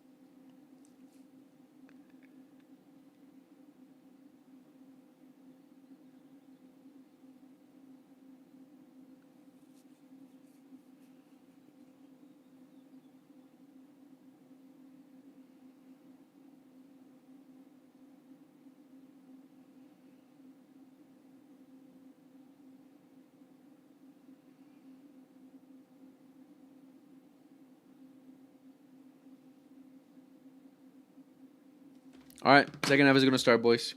A: All right, second half is gonna start, boys.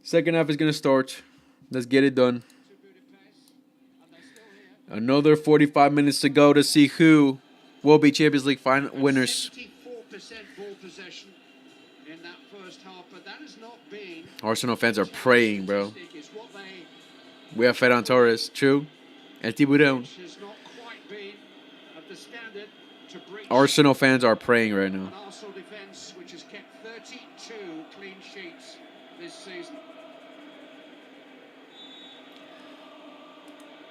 A: Second half is gonna start. Let's get it done. Another 45 minutes to go to see who will be Champions League final winners.
C: 74% ball possession in that first half, but that has not been.
A: Arsenal fans are praying, bro.
C: It's what they
A: We have Ferran Torres, true. El Tiburón.
C: has not quite been at the standard to breach
A: Arsenal fans are praying right now.
C: an Arsenal defence which has kept 32 clean sheets this season.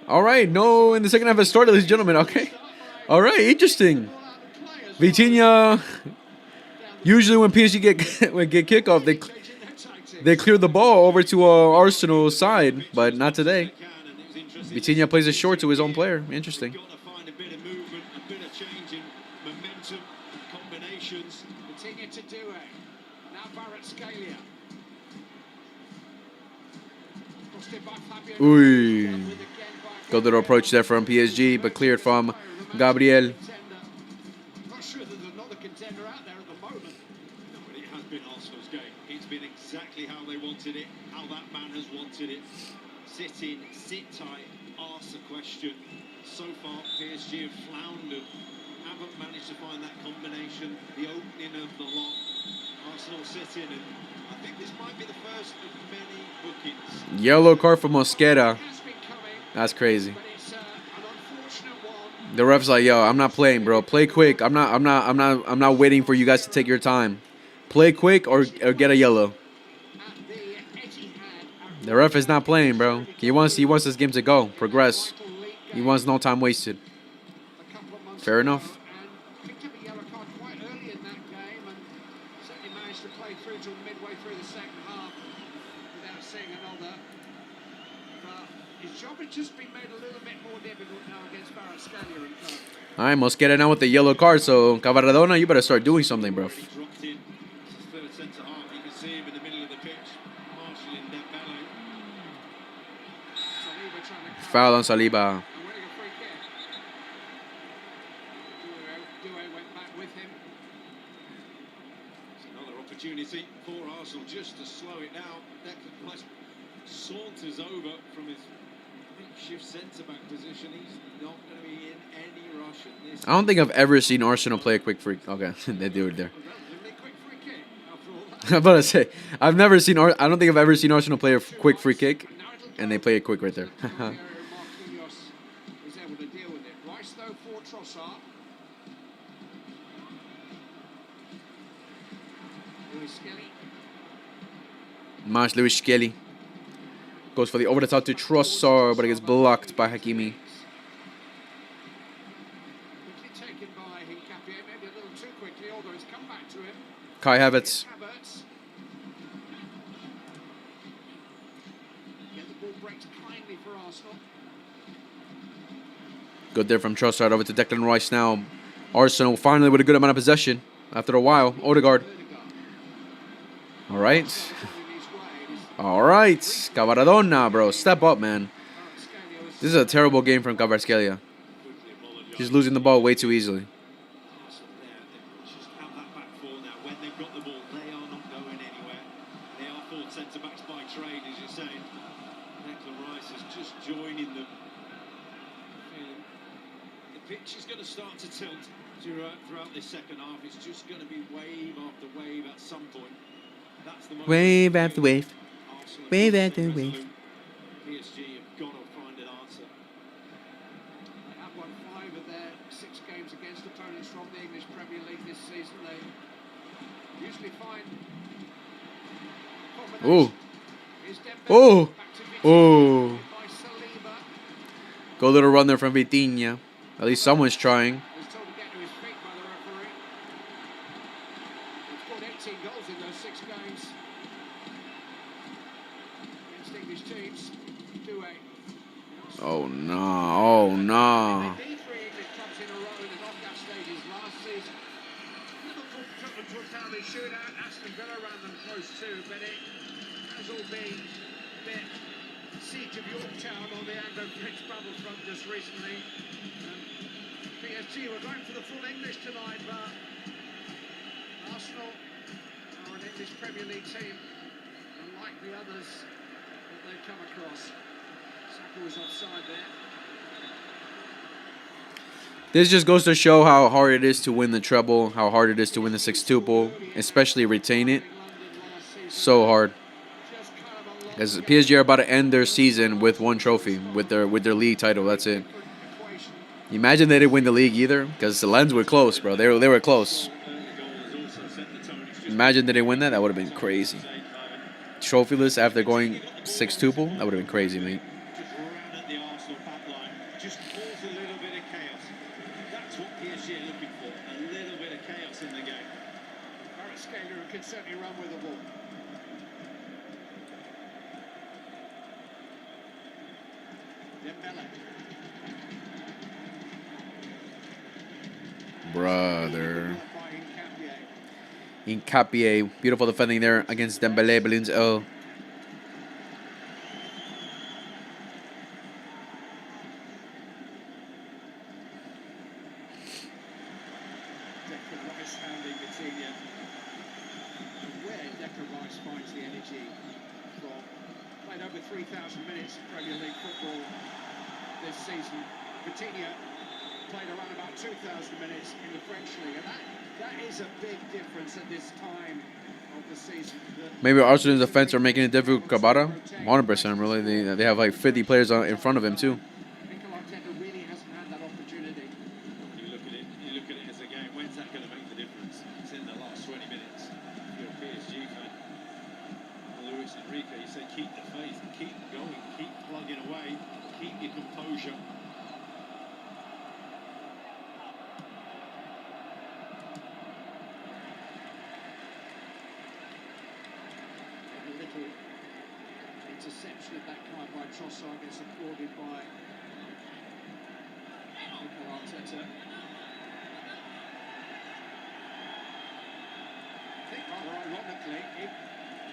A: All right, no, in the second half has started, ladies and gentlemen. Okay. All right, interesting. Vitinha. Usually when PSG get kickoff, they clear the ball over to Arsenal side, but not today. Vitinha plays it short to his own player. Interesting.
B: Got to find a bit of movement, a bit of change in momentum, combinations.
C: Vitinha to do it. Now Barrett-Scalia. Busted by Fabio.
A: Ooh. Good little approach there from PSG, but cleared from Gabriel.
C: Not sure that there's another contender out there at the moment.
B: No, but it has been Arsenal's game. It's been exactly how they wanted it, how that man has wanted it. Sit in, sit tight, ask the question. So far, PSG have floundered, haven't managed to find that combination, the opening of the lock. Arsenal sit in, and I think this might be the first of many bookings.
A: Yellow card for Mosquera.
C: Has been coming,
A: That's crazy.
C: but it's an unfortunate one.
A: The ref's like, yo, I'm not playing, bro. Play quick. I'm not waiting for you guys to take your time. Play quick or get a yellow.
C: At the Etihad,
A: The ref is not playing, bro. He wants this game to go, progress. He wants no time wasted.
C: a couple of months
A: Fair
C: ago,
A: enough.
C: and picked up a yellow card quite early in that game, and certainly managed to play through till midway through the second half without seeing another. But his job has just been made a little bit more difficult now against Barrett-Scalia in front.
A: All right, Mosquera now with the yellow card. So Cavaradona, you better start doing something, bro.
B: He's dropped in. His third centre half. You can see him in the middle of the pitch, marshalling Dembele.
C: Saliba trying to cover
A: Foul on Saliba.
C: and winning a free kick. Doué went back with him.
B: It's another opportunity for Arsenal just to slow it down. Declan Rice saunters over from his makeshift centre-back position. He's not going to be in any rush at this.
A: I don't think I've ever seen Arsenal play a quick free. Okay, they do it there.
C: Relatively quick free kick after all that.
A: I'm about to say, I don't think I've ever seen Arsenal play a quick free kick,
C: Now it'll
A: and they play it quick right there.
C: Marquinhos is able to deal with it. Rice though for Trossard. Lewis Skelly.
A: Mash Lewis Skelly goes for the over the top to Trossard, but it gets blocked by Hakimi.
C: Quickly taken by Hincapié, maybe a little too quickly, although it's come back to him.
A: Kai Havertz.
C: Havertz. Get the ball breaks kindly for Arsenal.
A: Good there from Trossard over to Declan Rice now. Arsenal finally with a good amount of possession after a while. Odegaard. All right. All right. Cavaradonna, bro. Step up, man. This is a terrible game from Kvaratskhelia. He's losing the ball way too easily.
B: Just have that back four now. When they've got the ball, they are not going anywhere. They are full centre-backs by trade, as you're saying. Declan Rice is just joining them. The pitch is going to start to tilt throughout this second half. It's just going to be wave after wave at some point. That's the
A: Wave after wave.
B: Arsenal
A: Wave
B: have
A: after
B: got to be
A: wave.
B: resolute. PSG have got to find an answer.
C: They have won 5 of their 6 games against opponents from the English Premier League this season. They usually find
A: Ooh.
C: Here's Dembele,
A: Oh.
C: back to Vitinha,
A: Oh.
C: by Saliba.
A: Go little run there from Vitinha. At least someone's trying.
C: Was told to get to his feet by the referee. He's scored 18 goals in those 6 games against English teams. 2-8.
A: Oh, no. Oh, no.
C: They beat 3 English clubs in a row in the knockout stages last season. Liverpool took them to a family shootout. Aston Villa ran them close too, but it has all been a bit siege of Yorktown on the Anglo-French battlefront just recently. PSG were going for the full English tonight, but Arsenal are an English Premier League team, unlike the others that they've come across. Saka was offside there.
A: This just goes to show how hard it is to win the treble, how hard it is to win the sextuple, especially retain it. So hard. As PSG are about to end their season with 1 trophy, with their league title. That's it. Imagine they didn't win the league either, because the Lens were close, bro. They were close. Imagine they didn't win that. That would have been crazy. Trophyless after going sextuple. That would have been crazy, mate.
B: Just ran at the Arsenal back line. Just cause a little bit of chaos. That's what PSG are looking for. A little bit of chaos in the game.
C: Kvaratskhelia can certainly run with the ball. Dembele.
A: Brother.
C: By Hincapié.
A: Hincapié. Beautiful defending there against Dembele. Balloons. Oh.
C: Declan Rice hounding Vitinha. And where Declan Rice finds the energy from. Played over 3,000 minutes of Premier League football this season. Vitinha played around about 2,000 minutes in the French league, and that is a big difference at this time of the season.
A: Maybe Arsenal's defense are making it difficult for Kabata. 100%, really. They have like 50 players in front of him, too.
C: Mikel Arteta really hasn't had that opportunity.
B: You look at it as a game. When's that going to make the difference? It's in the last 20 minutes. If you're a PSG fan, Luis Enrique, you say keep the faith, keep going, keep plugging away, keep your composure.
C: A little interception of that kind by Trossard gets applauded by Mikel Arteta. I think rather ironically,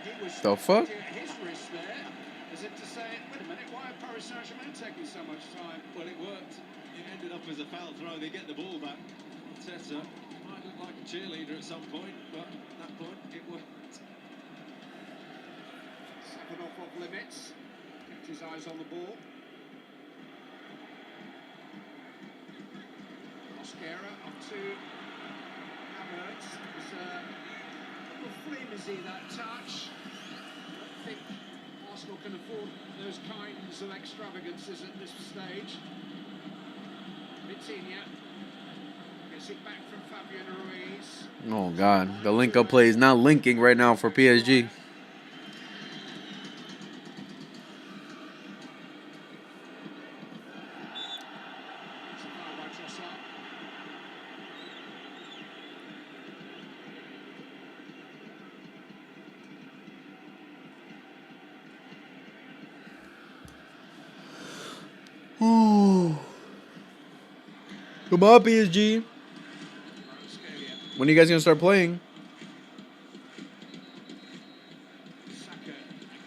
C: he was
A: The fuck?
C: his wrist there, as if to say, wait a minute, why are Paris Saint-Germain taking so much time?
B: Well, it worked. It ended up as a foul throw. They get the ball back. Tessa might look like a cheerleader at some point, but at that point it worked.
C: Sakhanov off limits, kept his eyes on the ball. Mosquera up to Havertz. It was a little flimsy, that touch. I don't think Arsenal can afford those kinds of extravagances at this stage. Vitinha Gets it back from Fabian Ruiz.
A: Oh God, the link-up play is not linking right now for PSG.
C: It's a foul by Trossard.
A: Come on, PSG.
C: Kvaratskhelia.
A: When are you guys gonna start playing?
C: Saka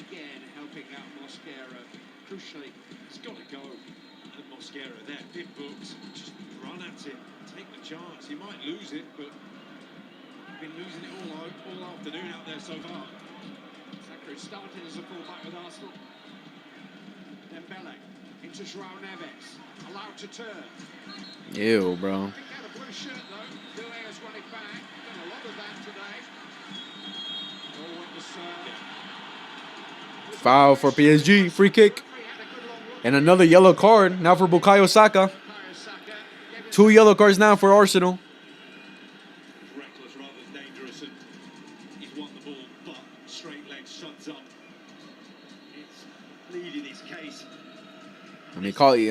C: again helping out Mosquera.
B: Crucially, it's got to go. And Mosquera there, big books, just run at it, take the chance. He might lose it, but he's been losing it all afternoon out there so far.
C: Saka started as a fullback with Arsenal. Dembele into João Neves. Allowed to turn.
A: Ew, bro.
C: Pick out a blue shirt though. Doué has run it back. Done a lot of that today. Oh, it was,
A: Foul for PSG. Free kick. And another yellow card now for Bukayo Saka. Two yellow cards now for Arsenal.
B: Reckless rather than dangerous, and he's won the ball, but straight leg shuts up. It's pleading his case.
A: I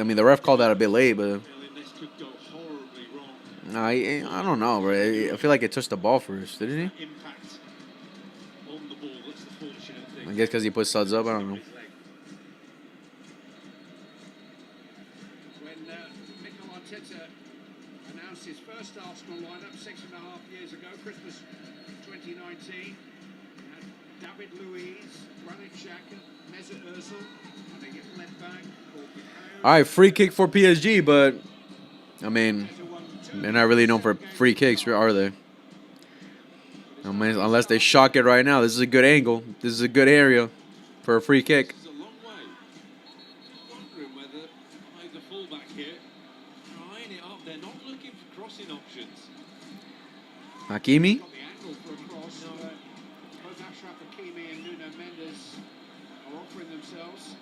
A: mean, the ref called that a bit late, but
B: Feeling this could go horribly wrong.
A: I don't know, bro. I feel like it touched the ball first, didn't he?
B: Impact on the ball, that's the fortunate thing.
A: I guess because he put studs up. I don't know.
B: His leg.
C: when Mikel Arteta announced his first Arsenal lineup 6.5 years ago, Christmas 2019. He had David Luiz, Granit Xhaka, Mesut Ozil, and they get left back called Bukayo.
A: All right, free kick for PSG, but I mean, they're not really known for free kicks, are they? I mean, unless they shock it right now. This is a good angle. This is a good area for a free kick.
B: This is a long way. Wondering whether the fullback here trying it up. They're not looking for crossing options.
A: Hakimi?
C: Got the angle for a cross. Both Achraf Hakimi and Nuno Mendes are offering themselves.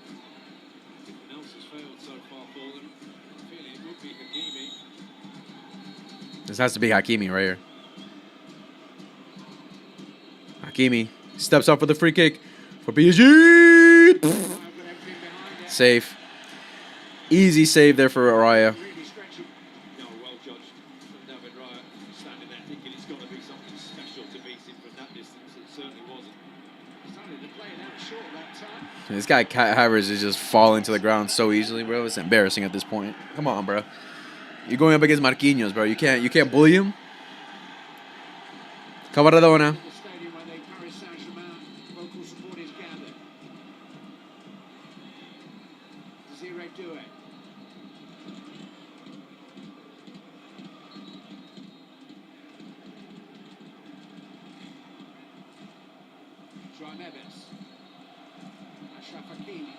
B: Everything else has failed so far for them. I'm feeling it would be Hakimi.
A: This has to be Hakimi right here. Hakimi steps up for the free kick for PSG.
C: I've got everything behind it.
A: Safe. Easy save there for Araya.
C: Really stretching.
B: No, well judged from David Raya. Standing there thinking it's got to be something special to beat him from that distance. It certainly wasn't.
C: Started to play it out short that time.
A: This guy Havertz is just falling to the ground so easily, bro. It's embarrassing at this point. Come on, bro. You're going up against Marquinhos, bro. You can't bully him. Cavaradona.
C: The stadium where the Paris Saint-Germain local supporters gather. Desiree Doué. João Neves. Achraf Hakimi.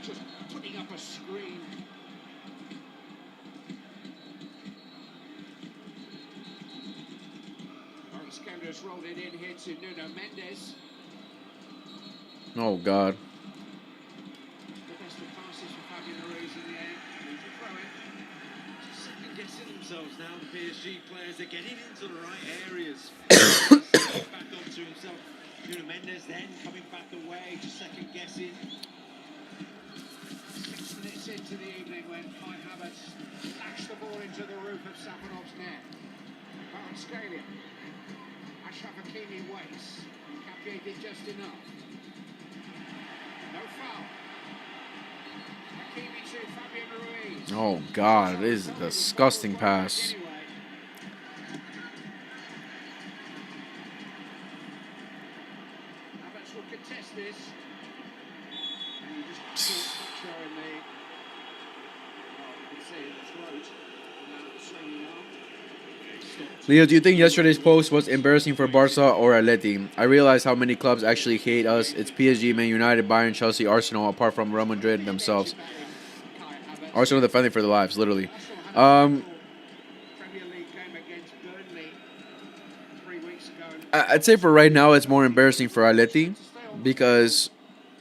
C: Just putting up a screen. Kvaratskhelia rolled it in here to Nuno Mendes.
A: Oh, God.
C: The best of passes for Fabian Ruiz in the air. He's a throw in.
B: Just second guessing themselves now. The PSG players are getting into the right areas. Back onto himself. Nuno Mendes then coming back away, just second guessing.
C: 6 minutes into the evening when Kai Havertz lashed the ball into the roof of Safanov's net. Kvaratskhelia. Achraf Hakimi waits. Capier did just enough. No foul. Hakimi to Fabian Ruiz.
A: Oh, God. It is a disgusting pass.
C: Anyway. Havertz will contest this. And he just caught Sancho in the, well, you can see in the throat. And now the swinging arm.
A: Leo, do you think yesterday's post was embarrassing for Barca or Atleti? I realize how many clubs actually hate us. It's PSG, Man United, Bayern, Chelsea, Arsenal, apart from Real Madrid themselves. Arsenal defending for their lives, literally.
C: Premier League game against Burnley 3 weeks ago.
A: I'd say for right now, it's more embarrassing for Atleti because,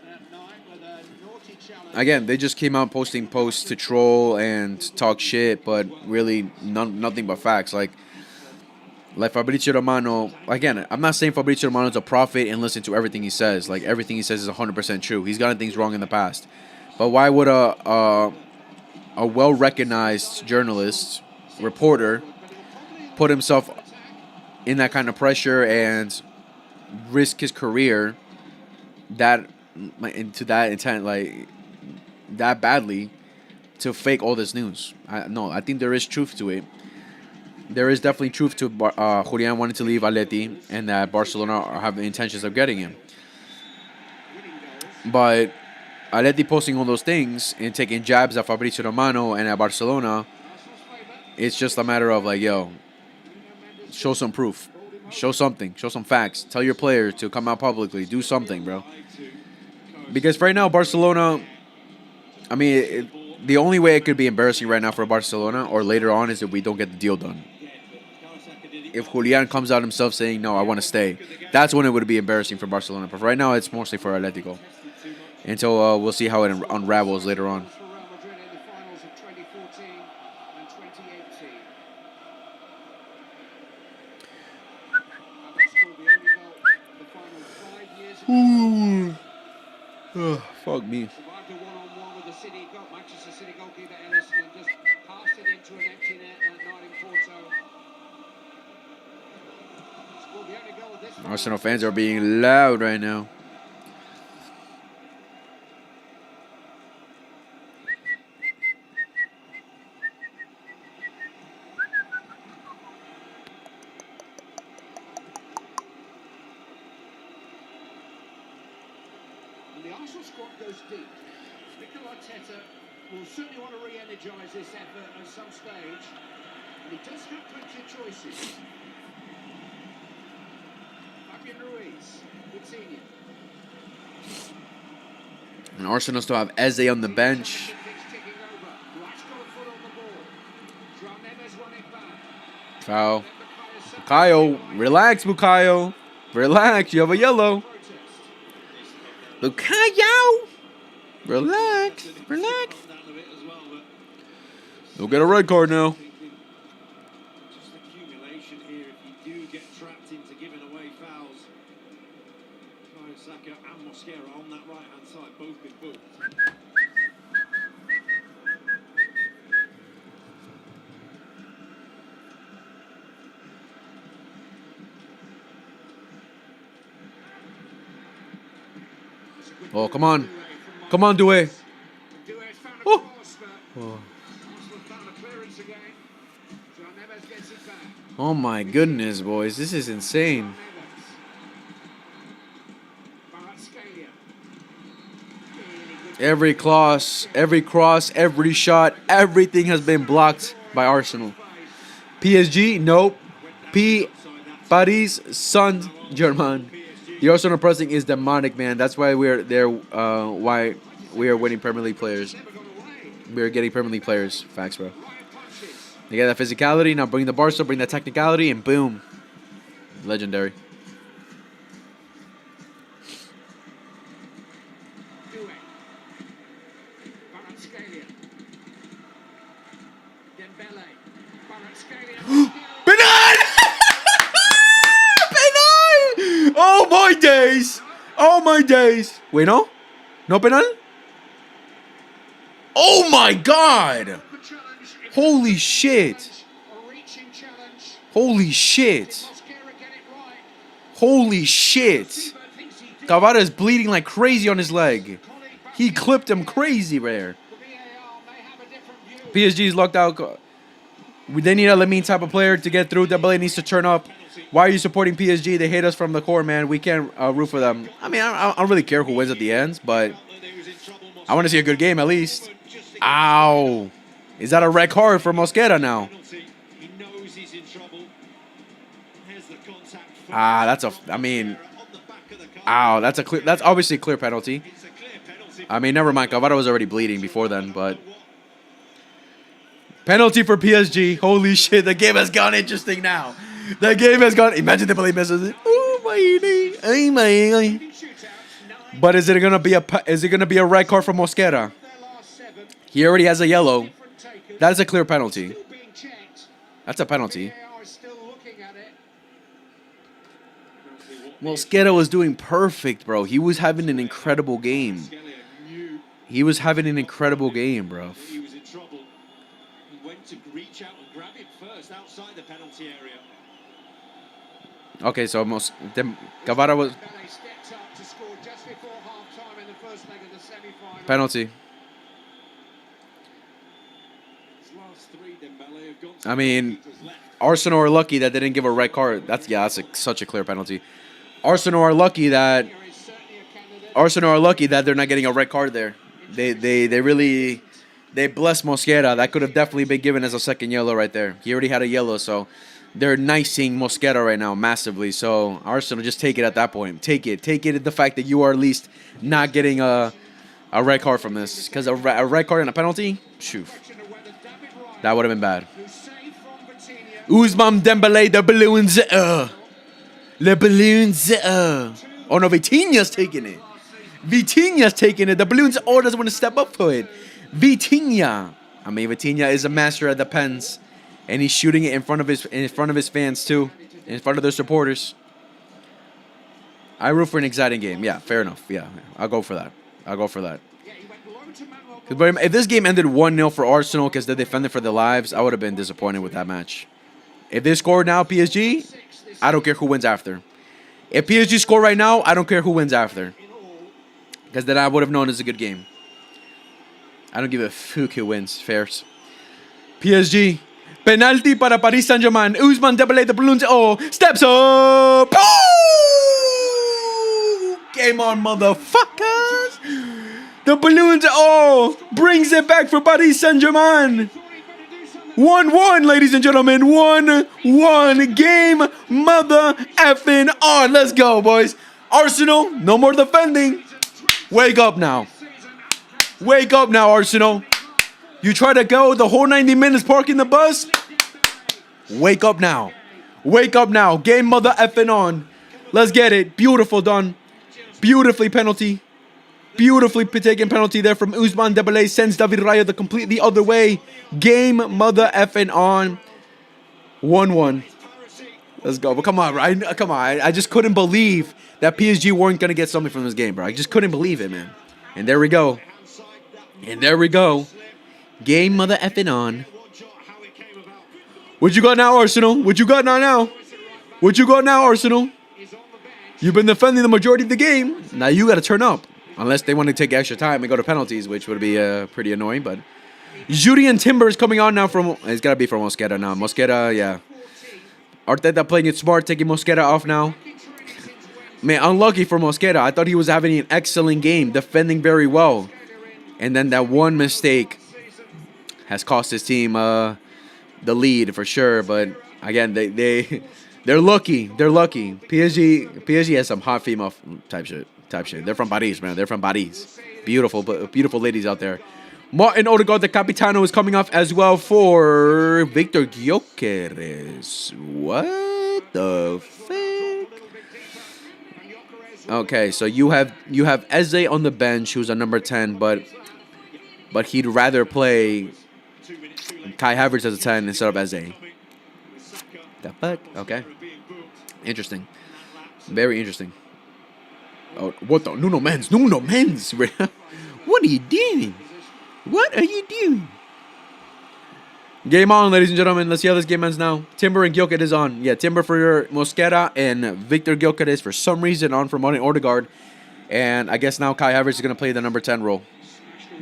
C: That night with a naughty challenge.
A: again, they just came out posting posts to troll and talk shit, but really nothing but facts. Like Fabrizio Romano, again, I'm not saying Fabrizio Romano is a prophet and listen to everything he says. Like, everything he says is 100% true. He's gotten things wrong in the past. But why would a well-recognized journalist, reporter, put himself in that kind of pressure and risk his career into that intent, like, that badly, to fake all this news? I think there is truth to it. There is definitely truth to Julian wanting to leave Atleti and that Barcelona have intentions of getting him. But Atleti posting all those things and taking jabs at Fabrizio Romano and at Barcelona, it's just a matter of like, yo, show some proof. Show something. Show some facts. Tell your players to come out publicly. Do something, bro. Because right now, Barcelona, I mean, the only way it could be embarrassing right now for Barcelona or later on is if we don't get the deal done. If Julian comes out himself saying, no, I want to stay, that's when it would be embarrassing for Barcelona. But right now, it's mostly for Atletico. Until we'll see how it unravels later on.
C: For Real Madrid in the finals of 2014 and 2018. And they scored the only goal the final 5 years ago.
A: Fuck me.
C: Survived a one-on-one with the Manchester City goalkeeper Ellison and just passed it into an empty net that night in Porto. Scored the only goal of this final.
A: Arsenal fans are being loud right now.
C: And the Arsenal squad goes deep. Mikel Arteta will certainly want to re-energise this effort at some stage. And he does have plenty of choices. Fabian Ruiz, Coutinho.
A: And Arsenal still have Eze on the bench. Foul. Bukayo, relax, Bukayo. Relax, you have a yellow. Bukayo, relax, relax. You'll get a red card now.
B: Just accumulation here if you do get trapped into giving away fouls. Saka and Mosquera on that right-hand side, both been booked.
A: Oh, come on. Come on, Due. Oh. Oh my goodness, boys. This is insane. Every cross, every shot, everything has been blocked by Arsenal. PSG, nope. Paris Saint-Germain. The Arsenal pressing is demonic, man. That's why we're there. Why we are winning Premier League players. We are getting Premier League players. Facts, bro. They get that physicality. Now bring the Barca, bring that technicality, and boom, legendary. Oh my days! Oh my days! Wait, no? No penal? Oh my god! Holy shit! Holy shit! Holy shit! Cavada is bleeding like crazy on his leg. He clipped him crazy there. PSG is locked out. They need a Lamine type of player to get through. Dembele needs to turn up. Why are you supporting PSG? They hate us from the core, man. We can't root for them. I mean, I don't really care who wins at the end, but I want to see a good game at least. Ow. Is that a red card for Mosquera now? That's a, I mean, ow, that's obviously a clear penalty. I mean, never mind. Cavada was already bleeding before then, but penalty for PSG. Holy shit, the game has gone interesting now. That game has gone. Imagine the play misses it. Oh my. But is it gonna be a red card for Mosquera? He already has a yellow. That is a clear penalty. That's a penalty. Mosquera was doing perfect, bro. He was having an incredible game. He was having an incredible game, bro.
B: He was in trouble. He went to reach out and grab it first outside the penalty area.
A: Okay, so Guevara was penalty. I mean, Arsenal are lucky that they didn't give a red card. That's such a clear penalty. Arsenal are lucky that they're not getting a red card there. They blessed Mosquera. That could have definitely been given as a second yellow right there. He already had a yellow, so they're nicing Mosquera right now massively. So Arsenal, just take it at that point. Take it. The fact that you are at least not getting a red card from this, because a red card and a penalty, shoot, that would have been bad. Ousmane Dembélé, the balloons. The balloons. Oh no, Vitinha's taking it. The balloons doesn't want to step up for it. Vitinha. I mean, Vitinha is a master at the pens, and he's shooting it in front of his fans too, in front of their supporters. I root for an exciting game. Yeah, fair enough. Yeah, I'll go for that. If this game ended 1-0 for Arsenal because they defended for their lives, I would have been disappointed with that match. If they score now, PSG, I don't care who wins after. If PSG score right now, I don't care who wins after. Because then I would have known it's a good game. I don't give a fuck who wins. Fairs. PSG. Penalty para Paris Saint-Germain. Ousmane Dembélé, the balloons. Oh, steps up. Oh! Game on, motherfuckers. The balloons. Oh, brings it back for Paris Saint-Germain. 1-1, ladies and gentlemen. 1-1 game, mother effing on. Let's go, boys. Arsenal, no more defending. Wake up now. Arsenal. You try to go the whole 90 minutes parking the bus? Wake up now. Game mother effing on. Let's get it. Beautiful done. Beautifully taken penalty there from Ousmane Dembélé. Sends David Raya the completely other way. Game mother effing on. 1-1. Let's go. But come on, I just couldn't believe that PSG weren't going to get something from this game, bro. I just couldn't believe it, man. And there we go. Game mother effing on. What you got now, Arsenal? Arsenal? You've been defending the majority of the game. Now you got to turn up. Unless they want to take extra time and go to penalties, which would be pretty annoying. But Julian Timber is coming on now from... It's got to be from Mosquera now. Mosquera, yeah. Arteta playing it smart, taking Mosquera off now. Man, unlucky for Mosquera. I thought he was having an excellent game, defending very well. And then that one mistake has cost his team the lead for sure. But again, they're lucky. PSG has some hot female type shit. They're from Paris, man. Beautiful ladies out there. Martin Odegaard, the Capitano, is coming off as well for Victor Gyökeres. What the fuck? Okay, so you have Eze on the bench, who's a number 10, but he'd rather play Kai Havertz as a 10 instead of Eze. The fuck? Okay. Interesting. Very interesting. Oh, what the? Nuno Mendes. What are you doing? Game on, ladies and gentlemen. Let's see how this game ends now. Timber and Gyökeres is on. Yeah, Timber for Mosquera and Victor Gyökeres for some reason on for Martin Odegaard. And I guess now Kai Havertz is going to play the number 10 role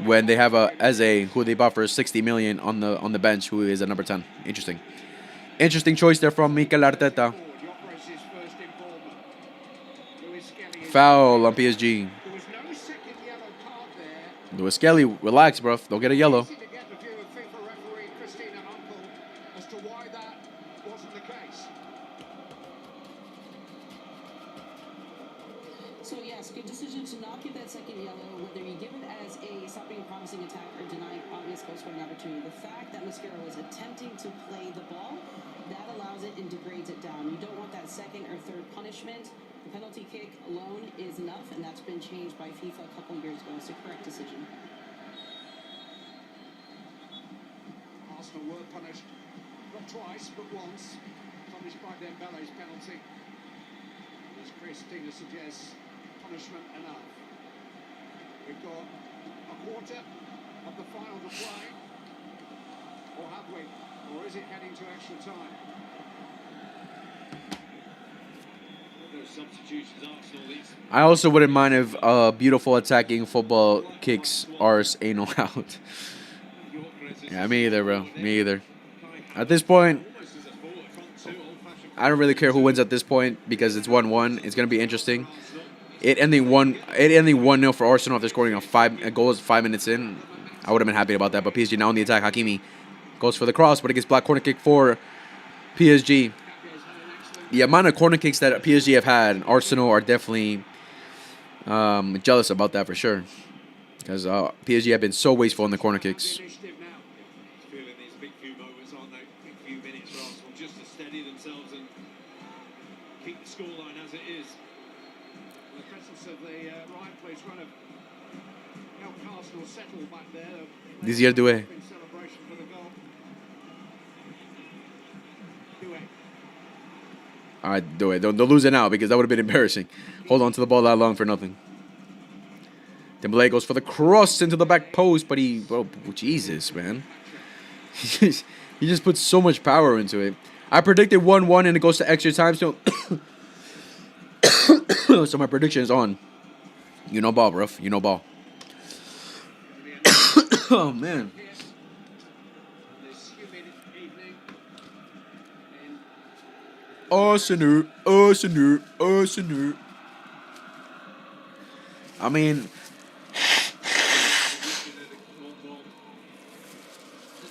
A: when they have Eze, who they bought for 60 million on the bench, who is a number 10. Interesting choice there from Mikel Arteta. Foul on PSG. Luis Kelly, relax, bro. Don't get a yellow.
E: So yes, good decision to not give that second yellow, whether you give it as a stopping a promising attack or denying obvious goal scoring opportunity. The fact that Mosquera was attempting to play the ball, that allows it and degrades it down. second or third punishment. The penalty kick alone is enough, and that's been changed by FIFA a couple years ago. It's a correct decision.
C: Arsenal were punished, not twice, but once. Punished by Dembele's penalty. As Christina suggests, punishment enough. We've got a quarter of the final to play. Or have we? Or is it heading to extra time?
B: Those substitutions, Arsenal, these
A: I also wouldn't mind if beautiful attacking football kicks ours anal out. Yeah, me either, bro. Me either. At this point,
B: almost as a forward front two, old-fashioned.
A: I don't really care who wins at this point because it's 1-1. It's gonna be interesting. It ending 1-0 for Arsenal after scoring a goal 5 minutes in. I would have been happy about that. But PSG now on the attack. Hakimi goes for the cross, but it gets blocked. Corner kick for PSG. The amount of corner kicks that PSG have had, Arsenal are definitely jealous about that for sure. Because PSG have been so wasteful in the corner kicks.
C: Initiative now.
B: Feeling these big few moments, aren't they? Big few minutes for Arsenal just to steady themselves and keep the scoreline as it is.
C: The presence of the right place trying to help Arsenal settle back there.
A: Dizier Doué.
C: In celebration for the goal. Doué.
A: All right, do it. Don't lose it now because that would have been embarrassing. Hold on to the ball that long for nothing. Dembele goes for the cross into the back post, but Jesus, man. He just puts so much power into it. I predicted 1-1 and it goes to extra time, so so my prediction is on. You know ball, bro. You know ball. Oh, man.
C: This humid evening in
A: Arsenal. I mean,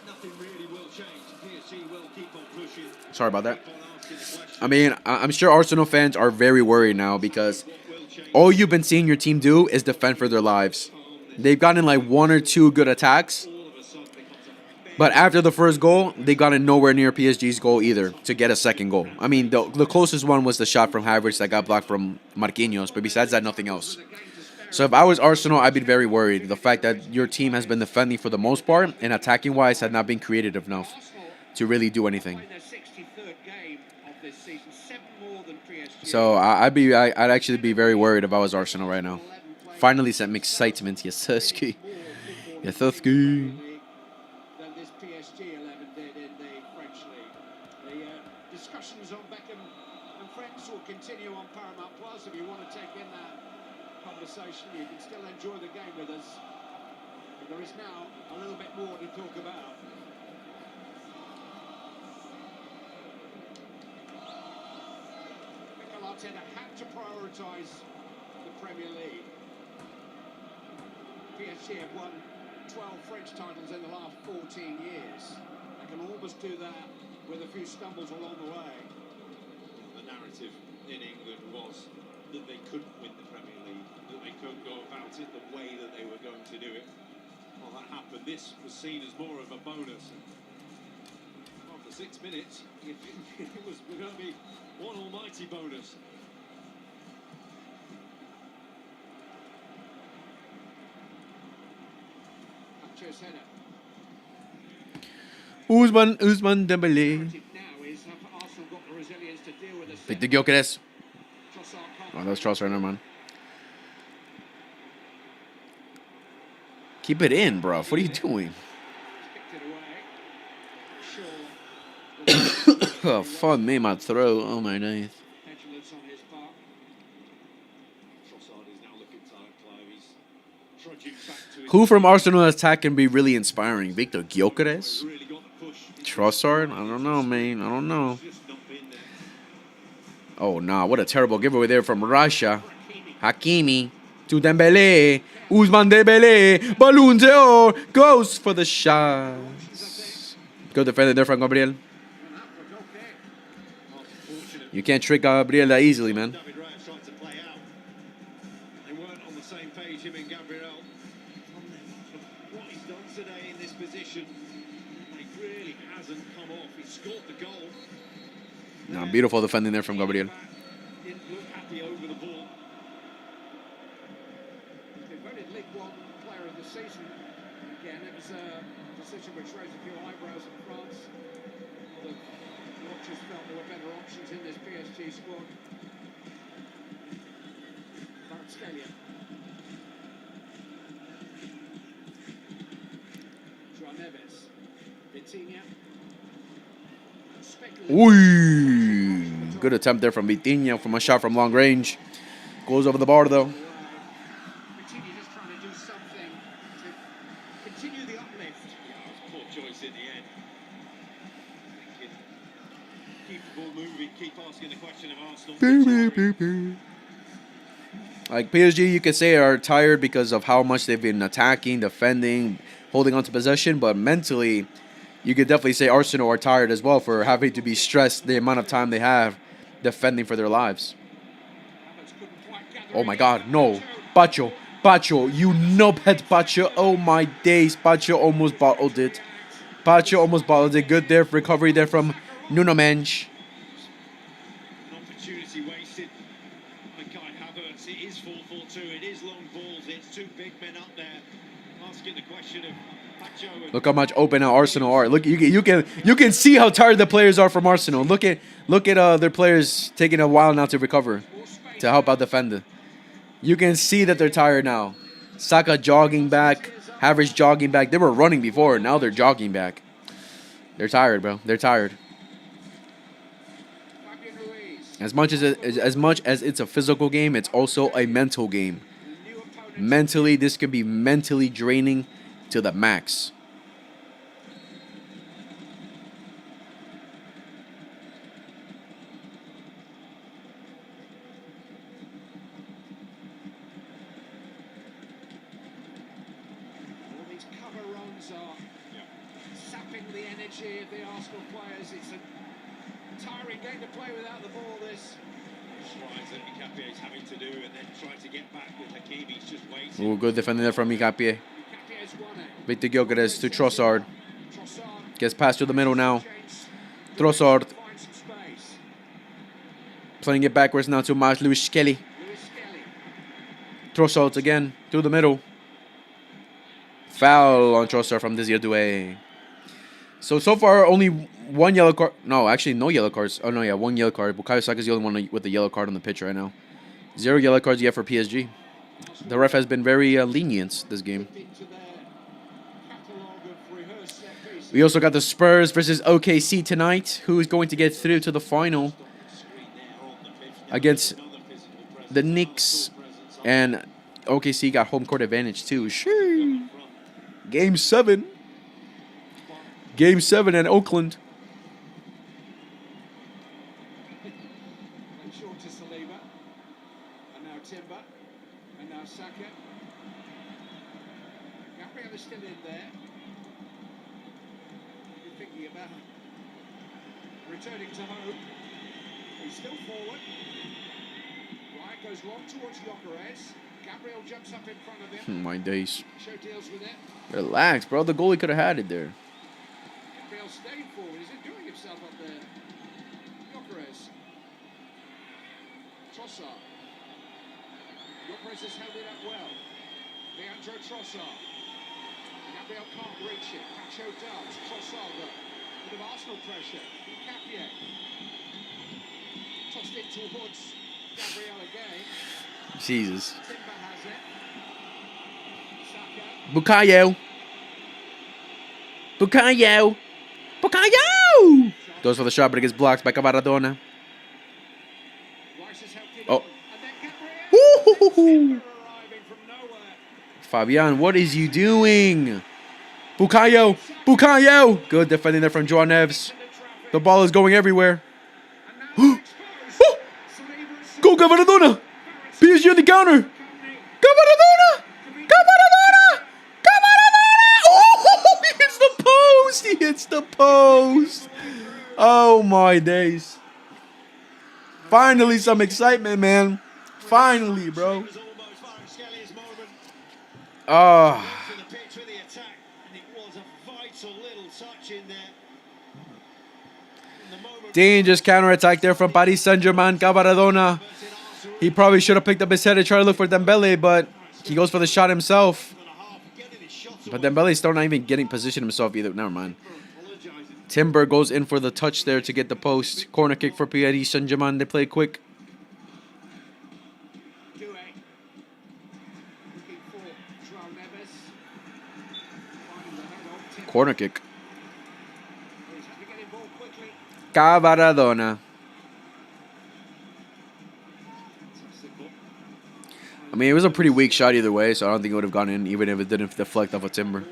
B: Nothing really will change. PSG will keep on pushing.
A: sorry about that.
B: Keep on asking the question.
A: I mean, I'm sure Arsenal fans are very worried now because
B: What will change?
A: all you've been seeing your team do is defend for their lives. They've gotten like 1 or 2 good attacks,
B: All of a sudden becomes a
A: but after the first goal, they gotten nowhere near PSG's goal either to get a second goal. I mean, the closest one was the shot from Havertz that got blocked from Marquinhos, but besides that, nothing else. So if I was Arsenal, I'd be very worried. The fact that your team has been defending for the most part and attacking-wise had not been creative enough to really do anything.
C: playing their 63rd game of this season, 7 more than PSG.
A: So I'd actually be very worried if I was Arsenal right now. Finally, some excitement, Yasuski. Yasuski.
C: Than this PSG 11 did in the French league. The discussions on Beckham and friends will continue on Paramount Plus. If you want to take in that conversation, you can still enjoy the game with us. But there is now a little bit more to talk about. Mikel Arteta had to prioritise the Premier League. PSG have won 12 French titles in the last 14 years. They can almost do that with a few stumbles along the way.
B: The narrative in England was that they couldn't win the Premier League, that they couldn't go about it the way that they were going to do it. Well, that happened. This was seen as more of a bonus. After 6 minutes, it was going to be one almighty bonus.
C: Sanchez header.
A: Usman Dembele.
C: Now is have Arsenal got the resilience to deal with the
A: Pick the Gyökeres.
C: Trossard
A: Oh,
C: can't
A: that's Trossard, never mind. Keep it in, bro. What are you doing?
C: kicked it away. Sure.
A: Oh, fuck me, my throat. Oh, my days.
C: Petulance on his part.
B: Trossard is now looking tired, Clive. He's trudging back to his...
A: Who from Arsenal attack can be really inspiring? Victor Gyökeres?
B: Really got the push.
A: Trossard? I don't know, man. I don't know.
B: Just not been there.
A: Oh, nah. What a terrible giveaway there from Russia. Hakimi to Dembele. Usman Dembele. Balloon d'Or goes for the shot. Good defender there from Gabriel. You can't trick Gabriel that easily, man.
B: David Raya tried to play out. They weren't on the same page, him and Gabriel. What he's done today in this position, he really hasn't come off. He scored the goal.
A: No, beautiful defending there from Gabriel.
B: Didn't look happy over the ball.
C: They voted League One Player of the Season. Again, it was a decision which raised a few eyebrows in France. The watchers felt there were better options in this PSG squad. Barcا. João Neves. Vitinha.
A: Ooh, good attempt there from Vitinha from a shot from long range. Goes over the bar though.
C: Vitinha just trying to do something to continue the uplift.
B: Yeah, it was poor choice in the end. Thinking, keep the ball moving, keep asking the question of Arsenal.
A: Like PSG, you could say are tired because of how much they've been attacking, defending, holding on to possession, but mentally, you could definitely say Arsenal are tired as well for having to be stressed the amount of time they have defending for their lives. Oh my God, no. Pacho, you know bet Pacho. Oh my days, Pacho almost bottled it. Pacho almost bottled it. Good there, recovery there from Nuno Mensch.
B: An opportunity wasted by Kai Havertz. It is 4-4-2, it is long balls, it's two big men up there. Asking the question of Pacho.
A: Look how much open now Arsenal are. Look, you can see how tired the players are from Arsenal. Look at their players taking a while now to recover, to help out defend. You can see that they're tired now. Saka jogging back, Havertz jogging back. They were running before, now they're jogging back. They're tired, bro. They're tired. As much as it's a physical game, it's also a mental game. Mentally, this could be mentally draining to the max.
C: All these cover runs are sapping the energy of the Arsenal players. It's a tiring game to play without the ball, this.
B: Strides that Nkapie is having to do and then trying to get back with Hakimi's just waiting.
A: Ooh, good defending there from Nkapie.
C: Nkapie's won it.
A: Victor Gyökeres to Trossard.
C: Trossard
A: Gets passed to the middle now. Trossard
C: finds some space.
A: playing it backwards now to Lewis Kelly.
C: Lewis Skelly.
A: Trossard again through the middle. Foul on Trossard from Desire Doué. So far, only one yellow card. No, actually, no yellow cards. Oh, no, yeah, one yellow card. Bukayo Saka is the only one with the yellow card on the pitch right now. 0 yellow cards yet for PSG. The ref has been very lenient this game.
C: Into their catalogue of rehearsed set pieces.
A: We also got the Spurs versus OKC tonight. Who is going to get through to the final against the Knicks? And OKC got home court advantage too. Shoo. Game 7. Game 7 in Oakland.
C: And short to Saliba. And now Timber. And now Saka. Gabriel is still in there. You're thinking about returning to home. He's still forward. Right goes long towards Gyökeres. Gabriel jumps up in front of him.
A: My days.
C: Show deals with it.
A: Relax, bro. The goalie could have had it there.
C: Gabriel staying forward. He's enjoying himself up there. Gyökeres. Trossard. Gyökeres has held it up well. Leandro Trossard. Gabriel can't reach it. Pacho does. Trossard though. Bit of Arsenal pressure. Nkapie. Tossed it towards Gabriel again.
A: Jesus.
C: Timber has it. Saka.
A: Bukayo. Goes for the shot, but it gets blocked by Maradona.
C: Rice has helped it
A: Oh.
C: on. And then Gabriel. Timber arriving from nowhere.
A: Fabian, what is you doing? Bukayo. Good defending there from João Neves. The ball is going everywhere.
C: And now exposed. Saliba.
A: Go Maradona. PSG on the counter. Go Maradona. Oh, he hits the post. He hits the post. Oh, my days. Finally, some excitement, man. Finally, bro.
B: It was almost Kvaratskhelia moment
A: Ah.
B: to the pitch with the attack, and it was a vital little touch in there.
A: Dangerous counter-attack there from Paris Saint-Germain. Cavaradona. He probably should have picked up his head and tried to look for Dembele, but he goes for the shot himself. But Dembele's still not even getting position himself either. Never mind. Timber goes in for the touch there to get the post. Corner kick for Paris Saint-Germain. They play quick. Corner kick. Cavaradona. I mean, it was a pretty weak shot either way, so I don't think it would have gone in, even if it didn't deflect off a Timber.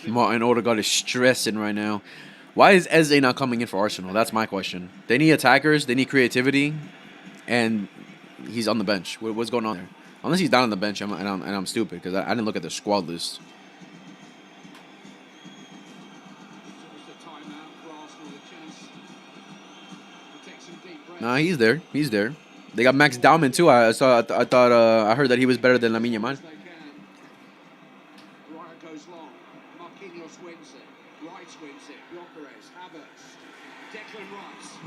A: Martin Odegaard is stressing right now. Why is Eze not coming in for Arsenal? That's my question. They need attackers, they need creativity, and he's on the bench. What's going on there? Unless he's down on the bench, and I'm stupid, because I didn't look at the squad list. Nah, he's there. He's there. They got Max Dowman too. I heard that he was better than Lamine Yamal.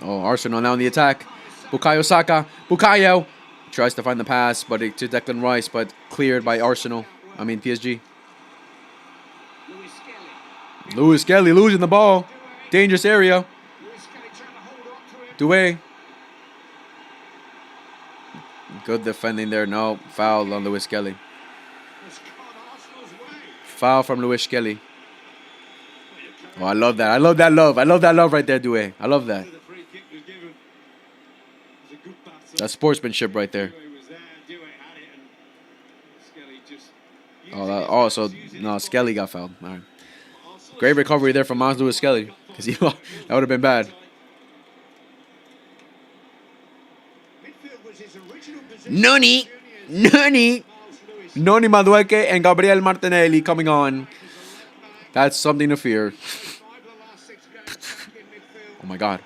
A: Oh, Arsenal now in the attack. Bukayo Saka. Bukayo tries to find the pass, but to Declan Rice, but cleared by Arsenal. I mean PSG. Lewis Kelly losing the ball. Dangerous area. Doué. Good defending there. No, foul on Lewis Kelly. Foul from Lewis Kelly. Oh, I love that. I love that love. I love that love right there, Doué. I love that. That's sportsmanship right there. Oh, so no, Skelly got fouled. All right. Great recovery there from Miles Lewis Skelly, because that would have been bad. Noni Madueke and Gabriel Martinelli coming on. That's something to fear. Oh my God.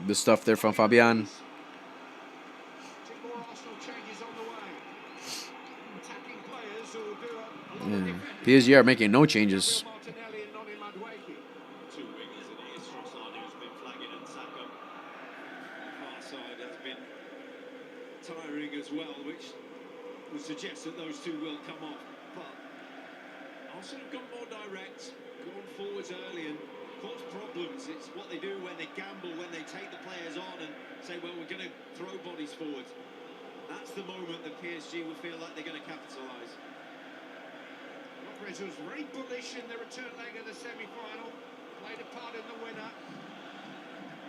A: The stuff there from Fabian. Yeah. PSG are making no changes.
B: Tiring as well, which would suggest that those two will come off. But Arsenal have gone more direct, gone forwards early and caused problems. It's what they do when they gamble, when they take the players on and say, well, we're going to throw bodies forward. That's the moment that PSG will feel like they're going to capitalise.
C: Lopez was very bullish in the return leg of the semi-final. Played a part in the winner.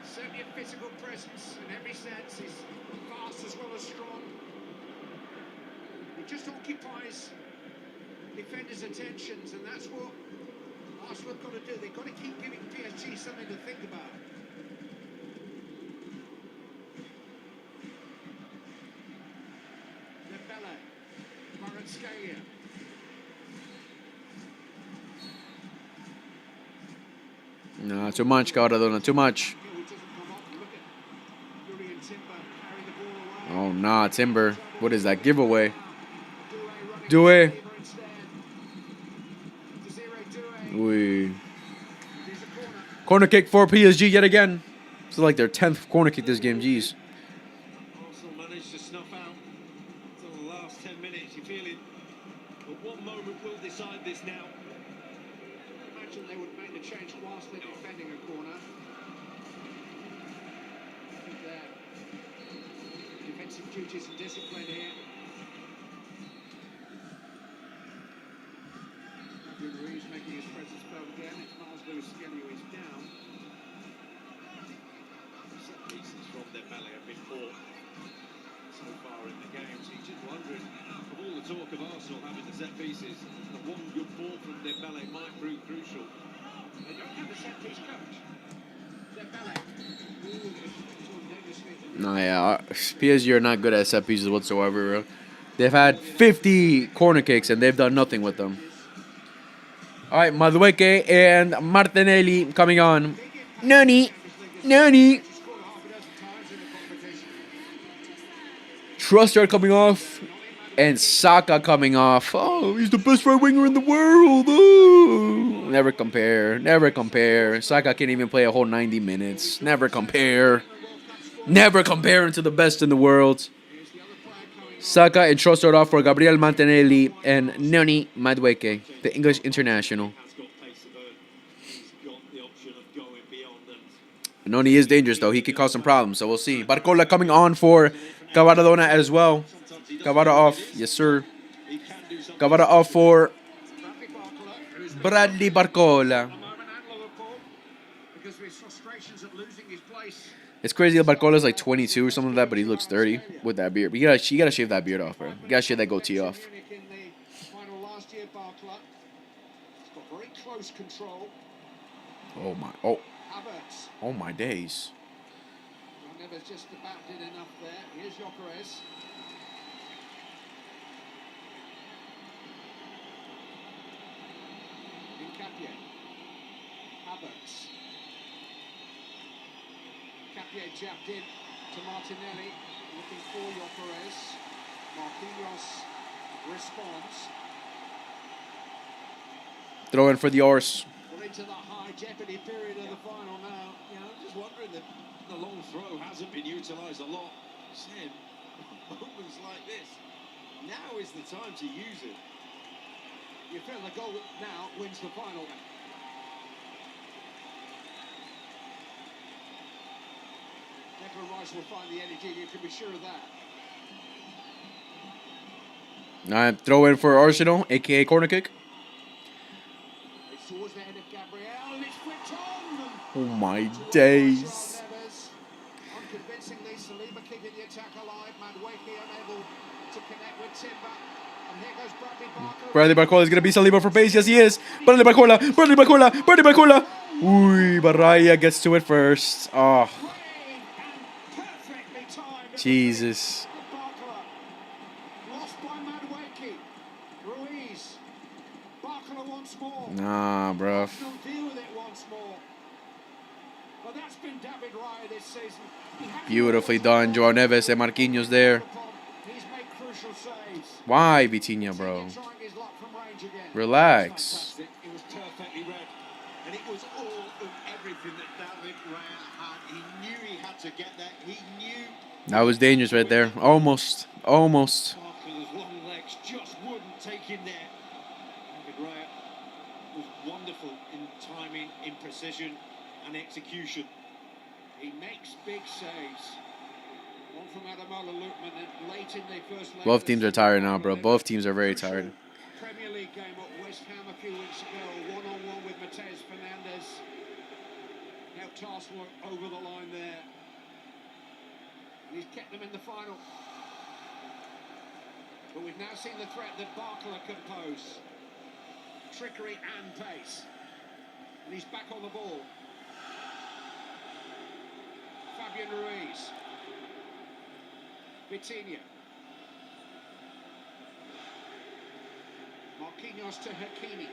C: Certainly a physical presence in every sense. He's fast as well as strong. He just occupies defenders' attentions, and that's what Arsenal have got to do. They've got to keep giving PSG something to think about. Dembele, Kvaratskhelia.
A: No, too much, Cavaradona, too much. Oh, nah, Timber. What is that giveaway? Doué. Corner kick for PSG yet again. This is like their 10th corner kick this game, jeez.
B: Arsenal managed to snuff out until the last 10 minutes. You're feeling, but one moment will decide this now.
C: Imagine they would make the change whilst they're defending a corner. I think their defensive duties and discipline here. Ruiz making his presence felt again. It's Miles Lewis Skelly who is down.
B: Set pieces from Dembele have been poor so far in the game. So you're just wondering, of all the talk of Arsenal having the set pieces, the one good ball from Dembele might prove crucial.
C: They don't have a set piece coach. Dembele.
A: No, yeah, PSG are not good at set pieces whatsoever. They've had 50 corner kicks and they've done nothing with them. All right, Madueke and Martinelli coming on. Noni. Trossard coming off. And Saka coming off. Oh, he's the best right winger in the world. Oh. Never compare. Never compare. Saka can't even play a whole 90 minutes. Never compare. Never compare him to the best in the world. Saka and Trossard off for Gabriel Martinelli and Noni Madueke, the English international. Noni is dangerous, though. He could cause some problems, so we'll see. Barcola coming on for Cavaradona as well. Cavada off. Yes, sir. Cavada off for Bradley Barcola. It's crazy that Barcola's like 22 or something like that, but he looks 30 with that beard. But you gotta shave that beard off, bro. You gotta shave that goatee off. Oh my, oh my days.
C: Never's just about did enough there. Here's Gyökeres. Capia. Havertz. Capia jabbed in to Martinelli. Looking for Gyökeres. Marquinhos responds.
A: Throw in for the Ors.
C: We're into the high jeopardy period of the final now.
B: You know, I'm just wondering that the long throw hasn't been utilised a lot. Said moments like this, now is the time to use it.
C: You feel the goal now wins the final. Declan Rice will find the energy, you can be sure of that.
A: Throw in for Arsenal, aka corner kick.
C: It's towards the head of Gabriel, and it's flicked on.
A: Oh my days.
C: Unconvincingly, Saliba keeping the attack alive. Madueke unable to connect with Timber. And here goes
A: Bradley Barcola is going to be Saliba for pace. Yes, he is. Bradley Barcola. Bradley Barcola. Bradley Barcola. Uy, Baraya gets to it first. Oh. Jesus.
C: Lost by Madueke. Ruiz. Barcola once more.
A: Nah, bruv.
C: Deal with it once more. But that's been David Raya this season.
A: Beautifully done. Joao Neves and Marquinhos there.
C: He's made crucial saves.
A: Why, Vitinha, bro?
C: Trying his luck from range again.
A: Relax.
B: Fantastic. It was perfectly read. And it was all of everything that David Raya had. He knew he had to get there. He knew.
A: That was dangerous right there. Almost. Almost.
B: Barcla's long legs just wouldn't take him there. David Raya was wonderful in timing, in precision and execution.
C: He makes big saves. One from Adamola Lookman and late in the first leg.
A: Both teams are tired now, bro. Both teams are very tired.
C: Premier League game at West Ham a few weeks ago. One-on-one with Mateus Fernandes. Helped Arsenal over the line there. And he's kept them in the final. But we've now seen the threat that Barca can pose. Trickery and pace. And he's back on the ball. Fabian Ruiz. Vitinha. Marquinhos to Hakimi.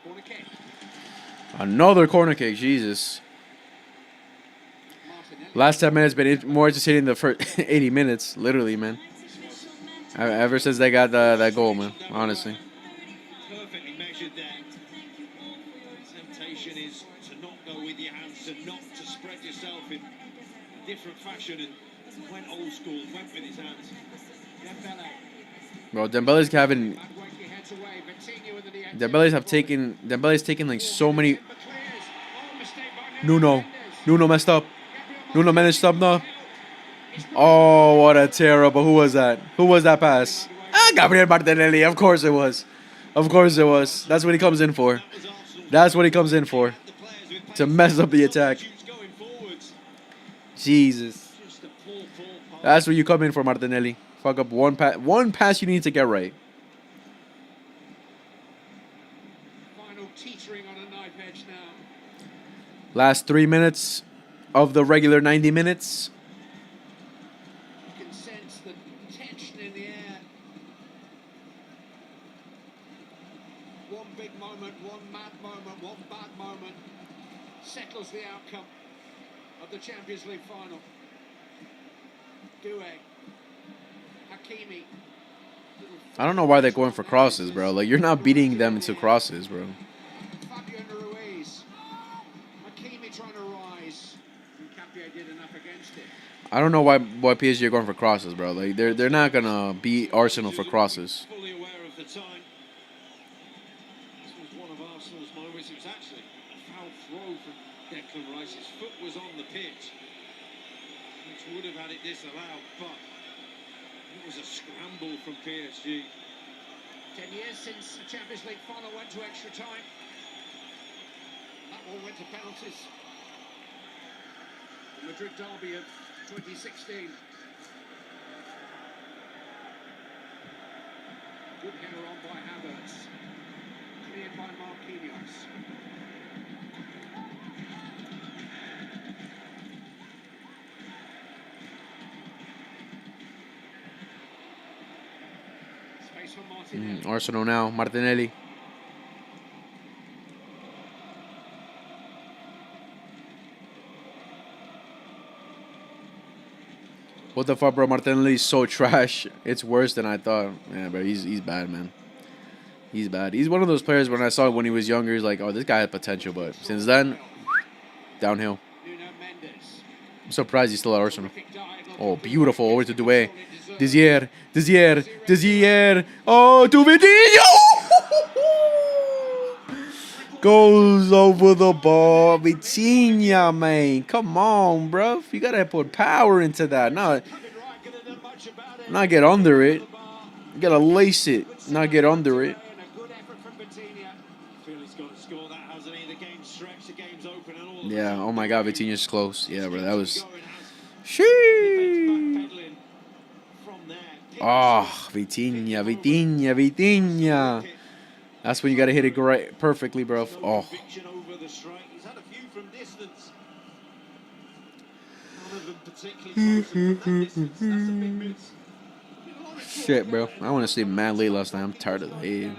C: Corner kick.
A: Another corner kick. Jesus. Last 10 minutes been more entertaining than the first 80 minutes. Literally, man. Ever since they got that goal, man. Honestly.
B: Perfectly measured there. Temptation is to not go with your hands, to not to spread yourself in a different fashion, and went old school, went with his hands.
A: Bro, Dembele's taken like so many. Nuno messed up. Nuno messed up now. Oh, what a terrible. Who was that? Who was that pass? Gabriel Martinelli. Of course it was. Of course it was. That's what he comes in for. That's what he comes in for. To mess up the attack. Jesus. That's what you come in for, Martinelli. Fuck up one pass. One pass you need to get right.
C: Final teetering on a knife edge now.
A: Last 3 minutes of the regular 90 minutes.
C: You can sense the tension in the air. One big moment, one mad moment, one bad moment settles the outcome of the Champions League final. Doué. Hakimi.
A: I don't know why they're going for crosses, bro. Like, you're not beating them into crosses, bro.
C: Fabian Ruiz. Hakimi trying to rise. And Capia did enough against it.
A: I don't know why PSG are going for crosses, bro. Like, they're not gonna beat Arsenal for crosses.
B: Fully aware of the time. This was one of Arsenal's moments. It was actually a foul throw from Declan Rice. His foot was on the pitch, which would have had it disallowed, but it was a scramble from PSG.
C: 10 years since the Champions League final went to extra time. That one went to penalties. The Madrid derby of 2016. Good header on by Havertz. Cleared by Marquinhos. Space for Martinelli.
A: Arsenal now, Martinelli. What the fuck, bro? Martinelli's so trash. It's worse than I thought. Yeah, bro, he's bad, man. He's bad. He's one of those players when I saw him when he was younger, he's like, oh, this guy had potential. But since then, downhill. I'm surprised he's still at Arsenal. Oh, beautiful. Over to Doué. Desir. Oh, to Vitinho! Goes over the ball. Vitinha, man. Come on, bro. You got to put power into that. Not get under it. You got to lace it, not get under it. Yeah, oh my God, Vitinha's close. Yeah, bro, that was... Sheesh. Oh, Vitinha. That's when you got to hit it great, perfectly, bro. Oh. Shit, bro. I want to sleep mad late last night. I'm tired of that.
C: In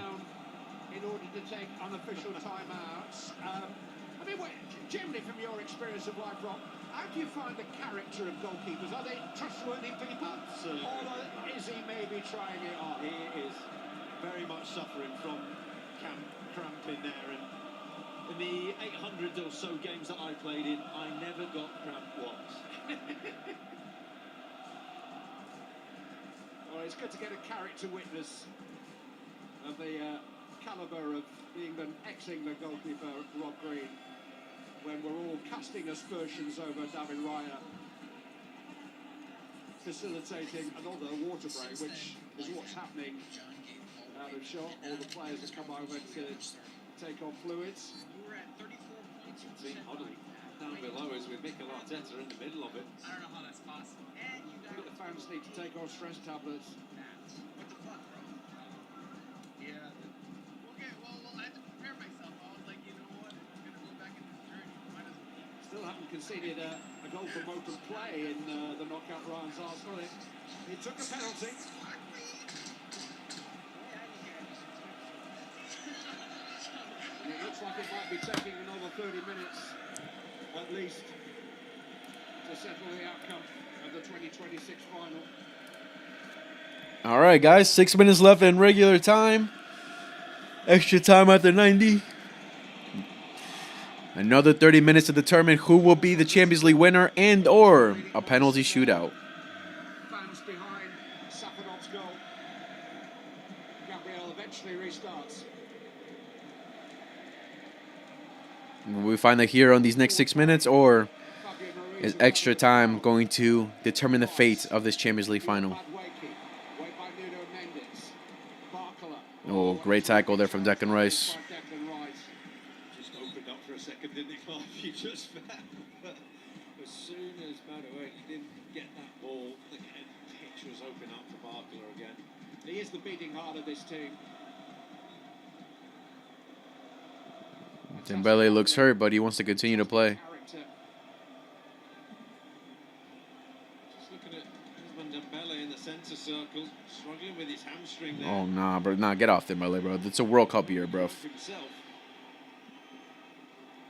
C: order to take unofficial timeouts. Generally, from your experience of life, Rob, how do you find the character of goalkeepers? Are they trustworthy people? Or is he maybe trying it on?
B: He is very much suffering from cramp in there. And in the 800 or so games that I played in, I never got cramp once.
C: Well, it's good to get a character witness of the calibre of being the ex-England goalkeeper, Rob Green, when we're all casting aspersions over David Raya facilitating another water break, which is what's happening out of shot. All the players have come over to take on fluids.
B: Down below us with Mikel Arteta in the middle of it.
D: I don't know how that's possible. And you
C: I think the fans need to take on stress tablets.
D: what the fuck, bro? Yeah. Okay, well, I had to prepare myself. I was like, you know what? I'm gonna go back in this journey. Might as well.
C: Still haven't conceded a goal from open play in the knockout rounds. Arsenal. He took a penalty. And it looks like it might be taking another 30 minutes at least to settle the outcome of the 2026 final.
A: All right, guys. 6 minutes left in regular time. Extra time after 90. Another 30 minutes to determine who will be the Champions League winner and or a penalty shootout.
C: Fans behind Safanov's goal. Gabriel eventually restarts.
A: Will we find that here on these next 6 minutes, or is extra time going to determine the fate of this Champions League final? Oh, great tackle there from Declan Rice.
B: Just opened up for a second, didn't he, Clive? You just found that as soon as Madueke didn't get that ball, the pitch was open up for BARCA again.
C: He is the beating heart of this team.
A: Dembele looks hurt, but he wants to continue to play.
B: Just looking at Dembele in the centre circle, struggling with his hamstring there.
A: Oh, nah, bro. Nah, get off Dembele, bro. It's a World Cup year, bro.
B: Himself.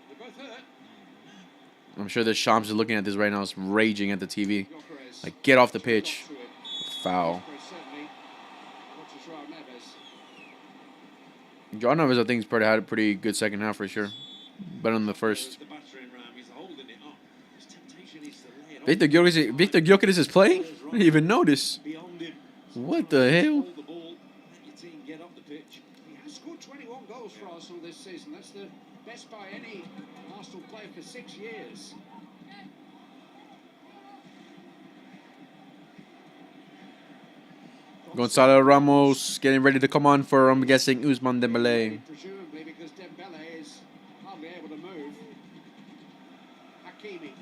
C: They're both hurt.
A: I'm sure the Shams is looking at this right now. It's raging at the TV. Like, get off the pitch. Foul. John Neves, I think, had a pretty good second half for sure. Better than the first. Victor Gyökeres is playing? I didn't even notice. What the hell?
C: He has scored 21 goals for Arsenal this season. That's the best by any Arsenal player for 6 years.
A: Gonzalo Ramos getting ready to come on for, I'm guessing, Ousmane Dembélé.
C: Presumably because Dembele is hardly able to move. Hakimi.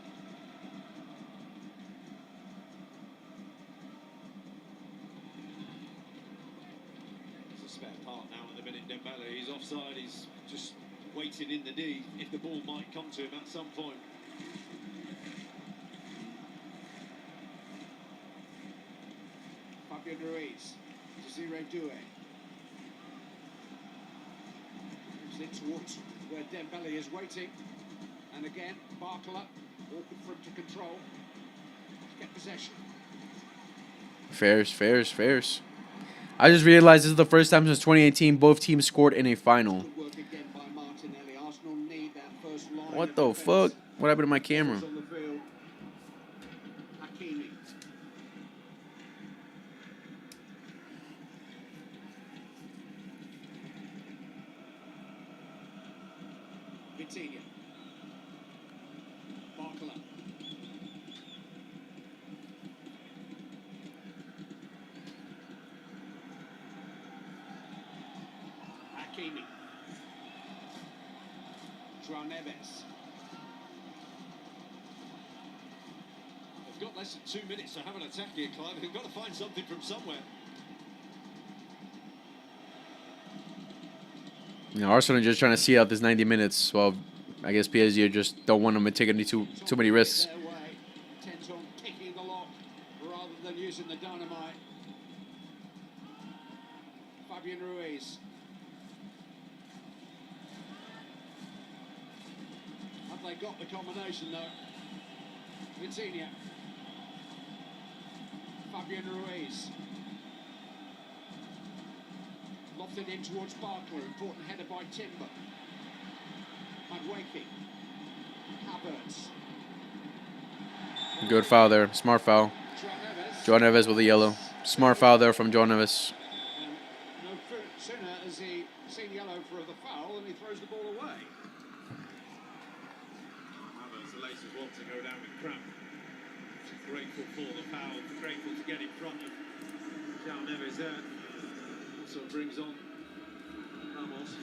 B: It's a spare part now in the minute. Dembele, he's offside. He's just waiting in the D if the ball might come to him at some point.
C: Fabian Ruiz. Desiree Doué. Moves it towards where Dembele is waiting. And again, BARCA. Awkward for him to control. To get possession.
A: Fairs. I just realized this is the first time since 2018 both teams scored in a final.
C: Good work again by Martinelli. Arsenal need that first line.
A: What the fuck? What happened to my camera?
C: On the field. Hakimi. Vitinha. BARCA. Hakimi. João Neves.
B: They've got less than 2 minutes to have an attack here, Clive. They've got to find something from somewhere.
A: You know, Arsenal are just trying to see out this 90 minutes. Well, I guess PSG just don't want them to take any too many risks.
C: Their way. Intent on kicking the lock rather than using the dynamite. Fabian Ruiz. Have they got the combination though? Vitinha. Fabian Ruiz. Lofted in towards BARCA. Important header by Timber. Madwaki. Havertz.
A: Good foul there. Smart foul. João Neves with a yellow. Smart foul there from João Neves.
C: And no sooner has he seen yellow for the foul than he throws the ball away.
B: Havertz, the latest one to go down with cramp. Grateful for the foul, grateful to get in front of João Neves there. Also brings on Ramos.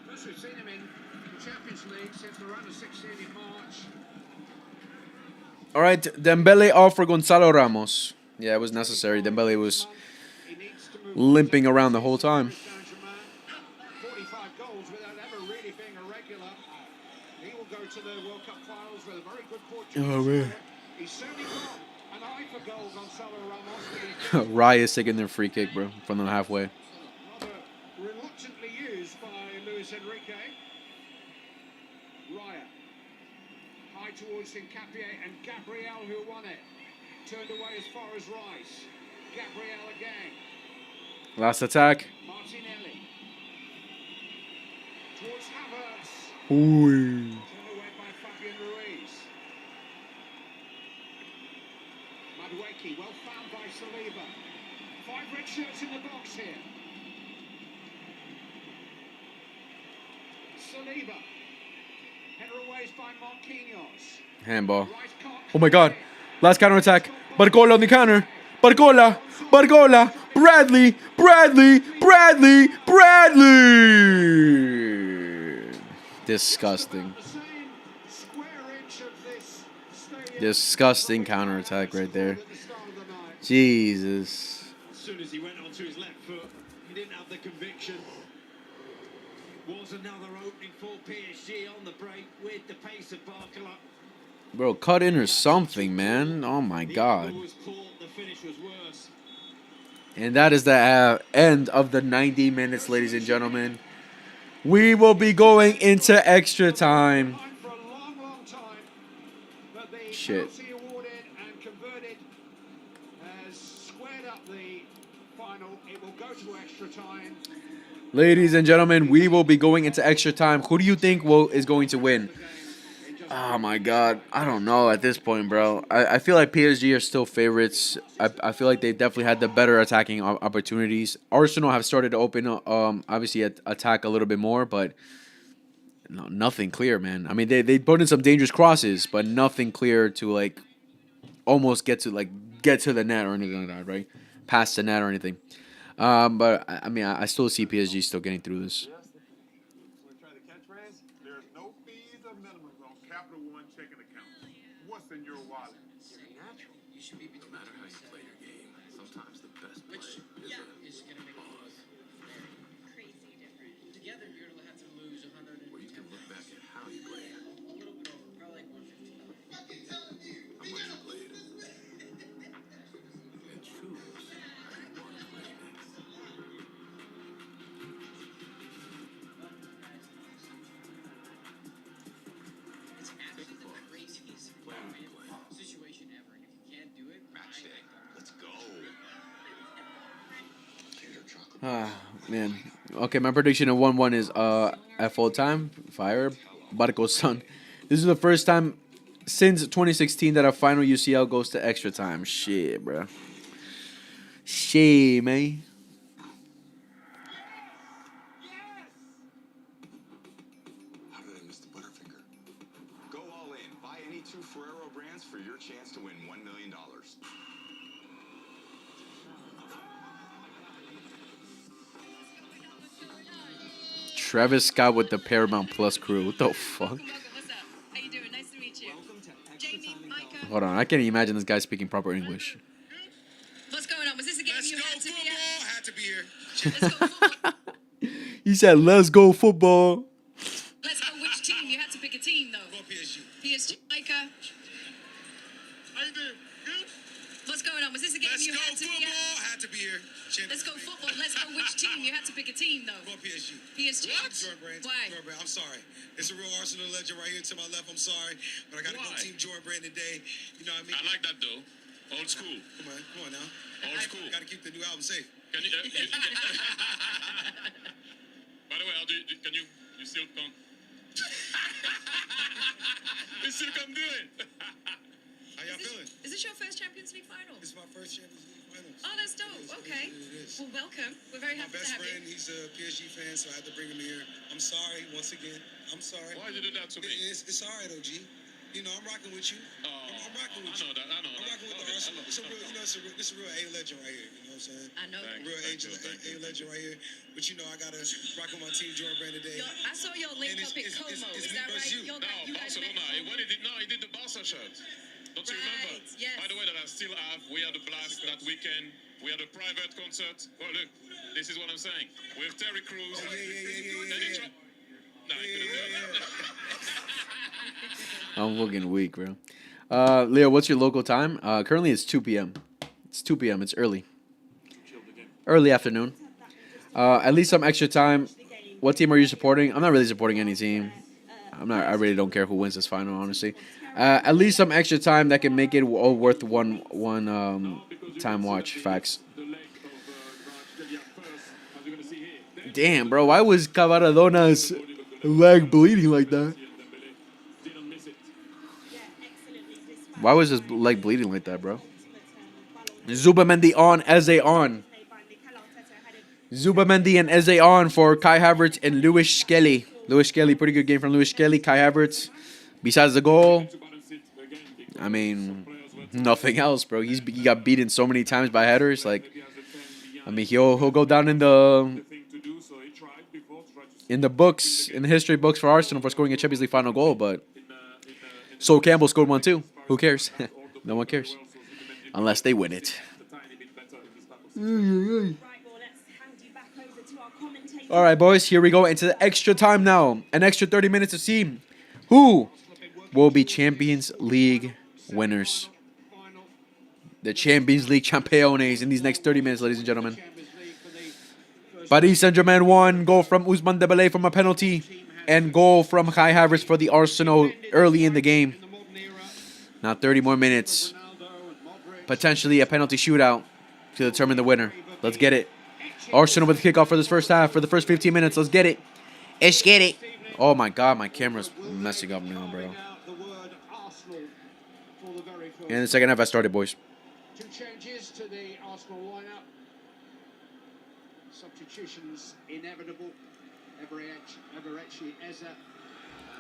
C: First we've seen him in the Champions League since the round of 16 in March.
A: All right, Dembele off for Gonzalo Ramos. Yeah, it was necessary. Dembele was
C: He needs to move
A: limping around the whole time.
C: 45 goals without ever really being a regular. He will go to the World Cup finals with a very good Portuguese player. He's certainly got an eye for goal, Gonzalo Ramos.
A: Raya is taking their free kick, bro, from the halfway.
C: Rather reluctantly used by Luis Enrique. Raya. High towards Hincapié and Gabriel who won it. Turned away as far as Rice. Gabriel again.
A: Last attack.
C: Martinelli. Towards Havertz.
A: Ooh.
C: Turned away by Fabian Ruiz. Madwaki, well found by Saliba. 5 red shirts in the box here. Saliba. Header away by Marquinhos.
A: Handball.
C: Rice caught.
A: Oh my God. Last counter attack. Barcola on the counter. Barcola. Bradley. Disgusting.
C: The same square inch of this stadium.
A: Disgusting counter attack right there.
C: At the start of the night.
A: Jesus.
B: As soon as he went onto his left foot, he didn't have the conviction. It was another opening for PSG on the break with the pace of BARCA.
A: Bro, cut in or something, man. Oh my God.
B: The was caught, the finish was worse.
A: And that is the end of the 90 minutes, ladies and gentlemen. We will be going into extra time.
C: For a long, long time.
A: Shit.
C: Penalty awarded and converted has squared up the final. It will go to extra time.
A: Ladies and gentlemen, we will be going into extra time. Who do you think is going to win? Oh my God, I don't know at this point, bro. I feel like PSG are still favorites. I feel like they definitely had the better attacking opportunities. Arsenal have started to open obviously attack a little bit more, but no, nothing clear, man. I mean, they put in some dangerous crosses, but nothing clear to like almost get to the net or anything like that, right? Past the net or anything. But I mean, I still see PSG still getting through this.
F: There's no fees or minimums on Capital One checking account. What's in your wallet?
G: You should be no matter how you play your game. Sometimes the best play is gonna make
H: Crazy different.
G: together you're gonna have to lose 100. Or you can look back at how you played.
H: A little bit over, probably like 115.
G: How much you played. And choose how you want to play next.
H: It's actually the craziest situation ever. And if you can't do it,
G: Match day. Let's go.
A: Man. Okay, my prediction of 1-1 is at full time. Fire. Barco's son. This is the first time since 2016 that a final UCL goes to extra time. Shit, bro. Shit, man.
G: How did I miss the Butterfinger? Go all in. Buy any 2 Ferrero brands for your chance to win $1 million.
A: Travis Scott with the Paramount Plus crew. What the fuck?
H: What's up? How you doing? Nice to meet you. Jamie, Micah.
A: Hold on, I can't imagine this guy speaking proper English.
H: What's going on? Was this a game you had to be at?
G: Had to be here.
H: Let's go football.
A: He said, "Let's go football."
H: Let's go which team? You had to pick a team though.
G: Go PSG.
H: PSG, Micah.
G: How you doing? Good.
H: What's going on? Was this a game you had to be at?
G: Had to be here.
H: Let's go football. Let's go which team? You had to pick a team though.
G: Go PSG.
H: PSG.
G: Jordan Brand.
H: Why?
G: Jordan Brand. I'm sorry. It's a real Arsenal legend right here to my left. I'm sorry. But I got to go Team Jordan Brand today. You know what I mean?
I: I like that though. Old school.
G: Come on now.
I: Old school.
G: Got to keep the new album safe.
I: Can you, by the way, can you still come? You still come do it.
G: How y'all feeling?
H: Is this your first Champions League final?
G: It's my first Champions League final.
H: Oh, that's dope. Okay.
G: It is.
H: Well, welcome. We're very
G: My
H: happy to
G: best
H: have
G: friend,
H: you.
G: he's a PSG fan, so I had to bring him here. I'm sorry, once again. I'm sorry.
I: Why you do that to me?
G: It's all right, OG. You know, I'm rocking with you.
I: Oh,
G: I'm rocking with
I: I know
G: you.
I: that. I know
G: I'm
I: that.
G: rocking with the
I: Okay,
G: Arsenal.
I: I
G: It's a
I: know.
G: real, you know, it's a real A legend right here. You know what I'm saying?
H: I know.
I: Thank
G: A real
I: Thank you,
G: A
I: thank you.
G: legend right here. But you know, I gotta rock with my team, Jordan Brand today.
H: I saw y'all link
G: And
H: up at Como.
G: it's
H: Is
G: me
H: that
G: versus
H: right?
G: you.
H: Y'all
I: No,
H: you guys met
I: Barcelona.
H: at Como?
I: He did the Barca shirt. Don't you remember?
H: Right, yes.
I: By the way, that I still have. We had a blast that weekend. We had a private concert. Oh, look. This is what I'm saying. With Terry Crews.
G: Yeah.
I: Then he tried- No, he couldn't do it.
A: I'm fucking weak, bro. Leo, what's your local time? Currently, it's 2 p.m. It's 2 p.m. It's early. Early afternoon. At least some extra time. What team are you supporting? I'm not really supporting any team. I really don't care who wins this final, honestly. At least some extra time that can make it all worth one time watch. Facts. Damn, bro. Why was Cavaradona's leg bleeding like that? Why was his leg bleeding like that, bro? Zubamendi on, Eze on. Zubamendi and Eze on for Kai Havertz and Lewis Skelly. Lewis Skelly, pretty good game from Lewis Skelly. Kai Havertz, besides the goal, I mean, nothing else, bro. He got beaten so many times by headers. Like, I mean, he'll go down in the books, in the history books for Arsenal for scoring a Champions League final goal. But Sol Campbell scored one too. Who cares? No one cares, unless they win it. All right, boys, here we go into the extra time now. An extra 30 minutes to see who will be Champions League winners. The Champions League Champions in these next 30 minutes, ladies and gentlemen. Paris Saint-Germain won. Goal from Ousmane Dembélé from a penalty. And goal from Kai Havertz for the Arsenal early in the game. Now 30 more minutes.
C: Ronaldo and Modric.
A: Potentially a penalty shootout to determine the winner. Let's get it. Arsenal with the kickoff for this first half, for the first 15 minutes. Let's get it. Let's get it. Oh my God, my camera's messing up now, bro.
C: The word Arsenal for the very first.
A: And in the second half, I started, boys.
C: 2 changes to the Arsenal lineup. Substitutions inevitable. Eberechi, Eza,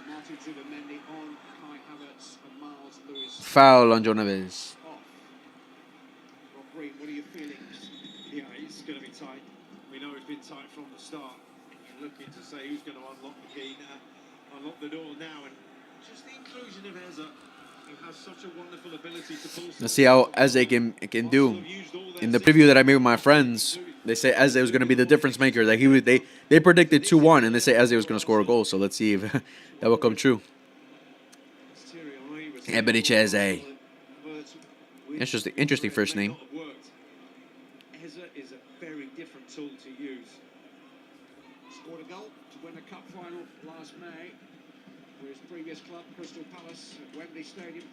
C: Martin Zubimendi on, Kai Havertz and Miles Lewis
A: Foul on Joe Neves.
C: off. Rob Green, what are your feelings?
B: Yeah, it's going to be tight. We know it's been tight from the start. You're looking to say who's going to unlock the key now, unlock the door now, and just the inclusion of Eza, who has such a wonderful ability to pull.
A: Let's see how Eze can do. In the preview that I made with my friends, they say Eze was going to be the difference maker. Like they predicted 2-1, and they say Eze was going to score a goal. So let's see if that will come true. Eberechi Eze. Interesting first name.
B: Eza is a very different tool to use.
C: Scored a goal to win the cup final last May for his previous club, Crystal Palace, at Wembley Stadium.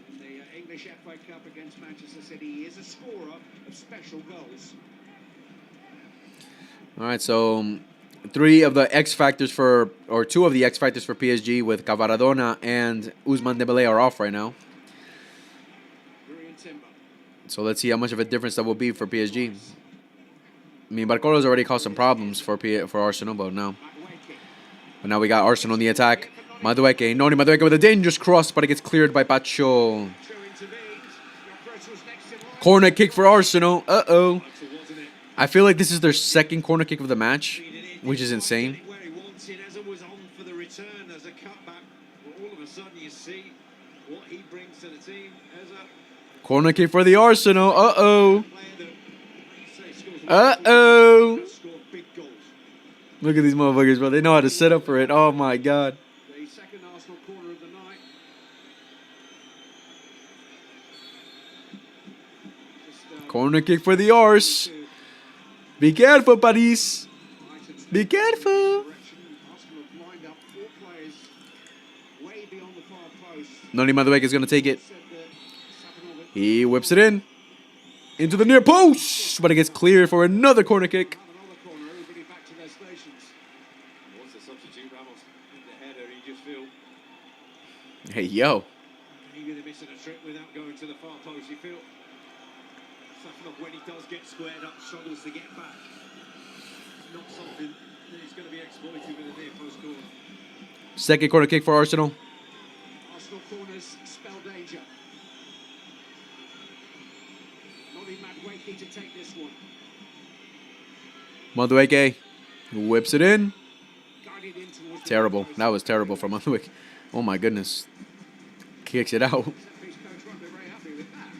C: In the English FA Cup against Manchester City, he is a scorer of special goals.
A: All right, so 2 of the X factors for PSG with Cavaradona and Ousmane Dembélé are off right now. So let's see how much of a difference that will be for PSG. I mean, Barcola's already caused some problems for Arsenal, but now we got Arsenal in the attack. Madueke, Noni Madueke with a dangerous cross, but it gets cleared by Pacho. Corner kick for Arsenal. Uh-oh. I feel like this is their second corner kick of the match, which is insane.
B: Where he wanted, Eza was on for the return as a cutback. But all of a sudden, you see what he brings to the team. Eza,
A: Corner kick for the Arsenal. Uh-oh. Uh-oh.
B: scored big goals.
A: Look at these motherfuckers, bro. They know how to set up for it. Oh, my God.
C: The second Arsenal corner of the night.
A: Corner kick for the Ars. Be careful, Paris. Be careful.
C: Arsenal lined up 4 players way beyond the far post.
A: Noni Madueke is going to take it.
C: Said that
A: He whips it in. Into the near post. But it gets cleared for another corner kick.
C: another corner, everybody back to their stations.
B: What's the substitute, Ramos? In the header, you just feel
A: Hey, yo.
B: maybe they're missing a trick without going to the far post. You feel Safanov, when he does get squared up, struggles to get back. It's not something that he's going to be exploited with a near post corner.
A: Second corner kick for Arsenal.
C: Arsenal corners spell danger. Noni Madueke to take this one.
A: Madueke whips it in.
C: Guided in towards the
A: Terrible.
C: post.
A: That was terrible from Madueke. Oh, my goodness. Kicks it out.
C: Set piece coach won't be very happy with that.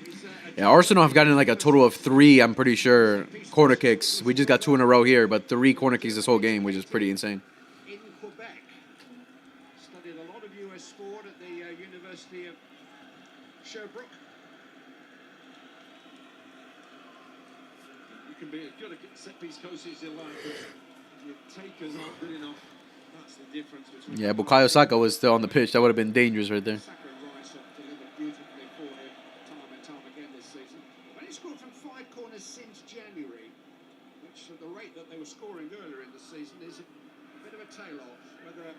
C: He's,
A: Yeah, Arsenal have gotten like a total of 3, I'm pretty sure, corner kicks. We just got 2 in a row here, but 3 corner kicks this whole game, which is pretty insane.
C: in Quebec. Studied a lot of US sport at the University of Sherbrooke.
B: You can be as good a set piece coach as you like, but your takers aren't good enough. That's the difference between.
A: Yeah, Bukayo Saka was still on the pitch. That would have been dangerous right there.
C: Saka and Rice have delivered beautifully for him time and time again this season. But he scored from 5 corners since January, which at the rate that they were scoring earlier in the season is a bit of a tale of whether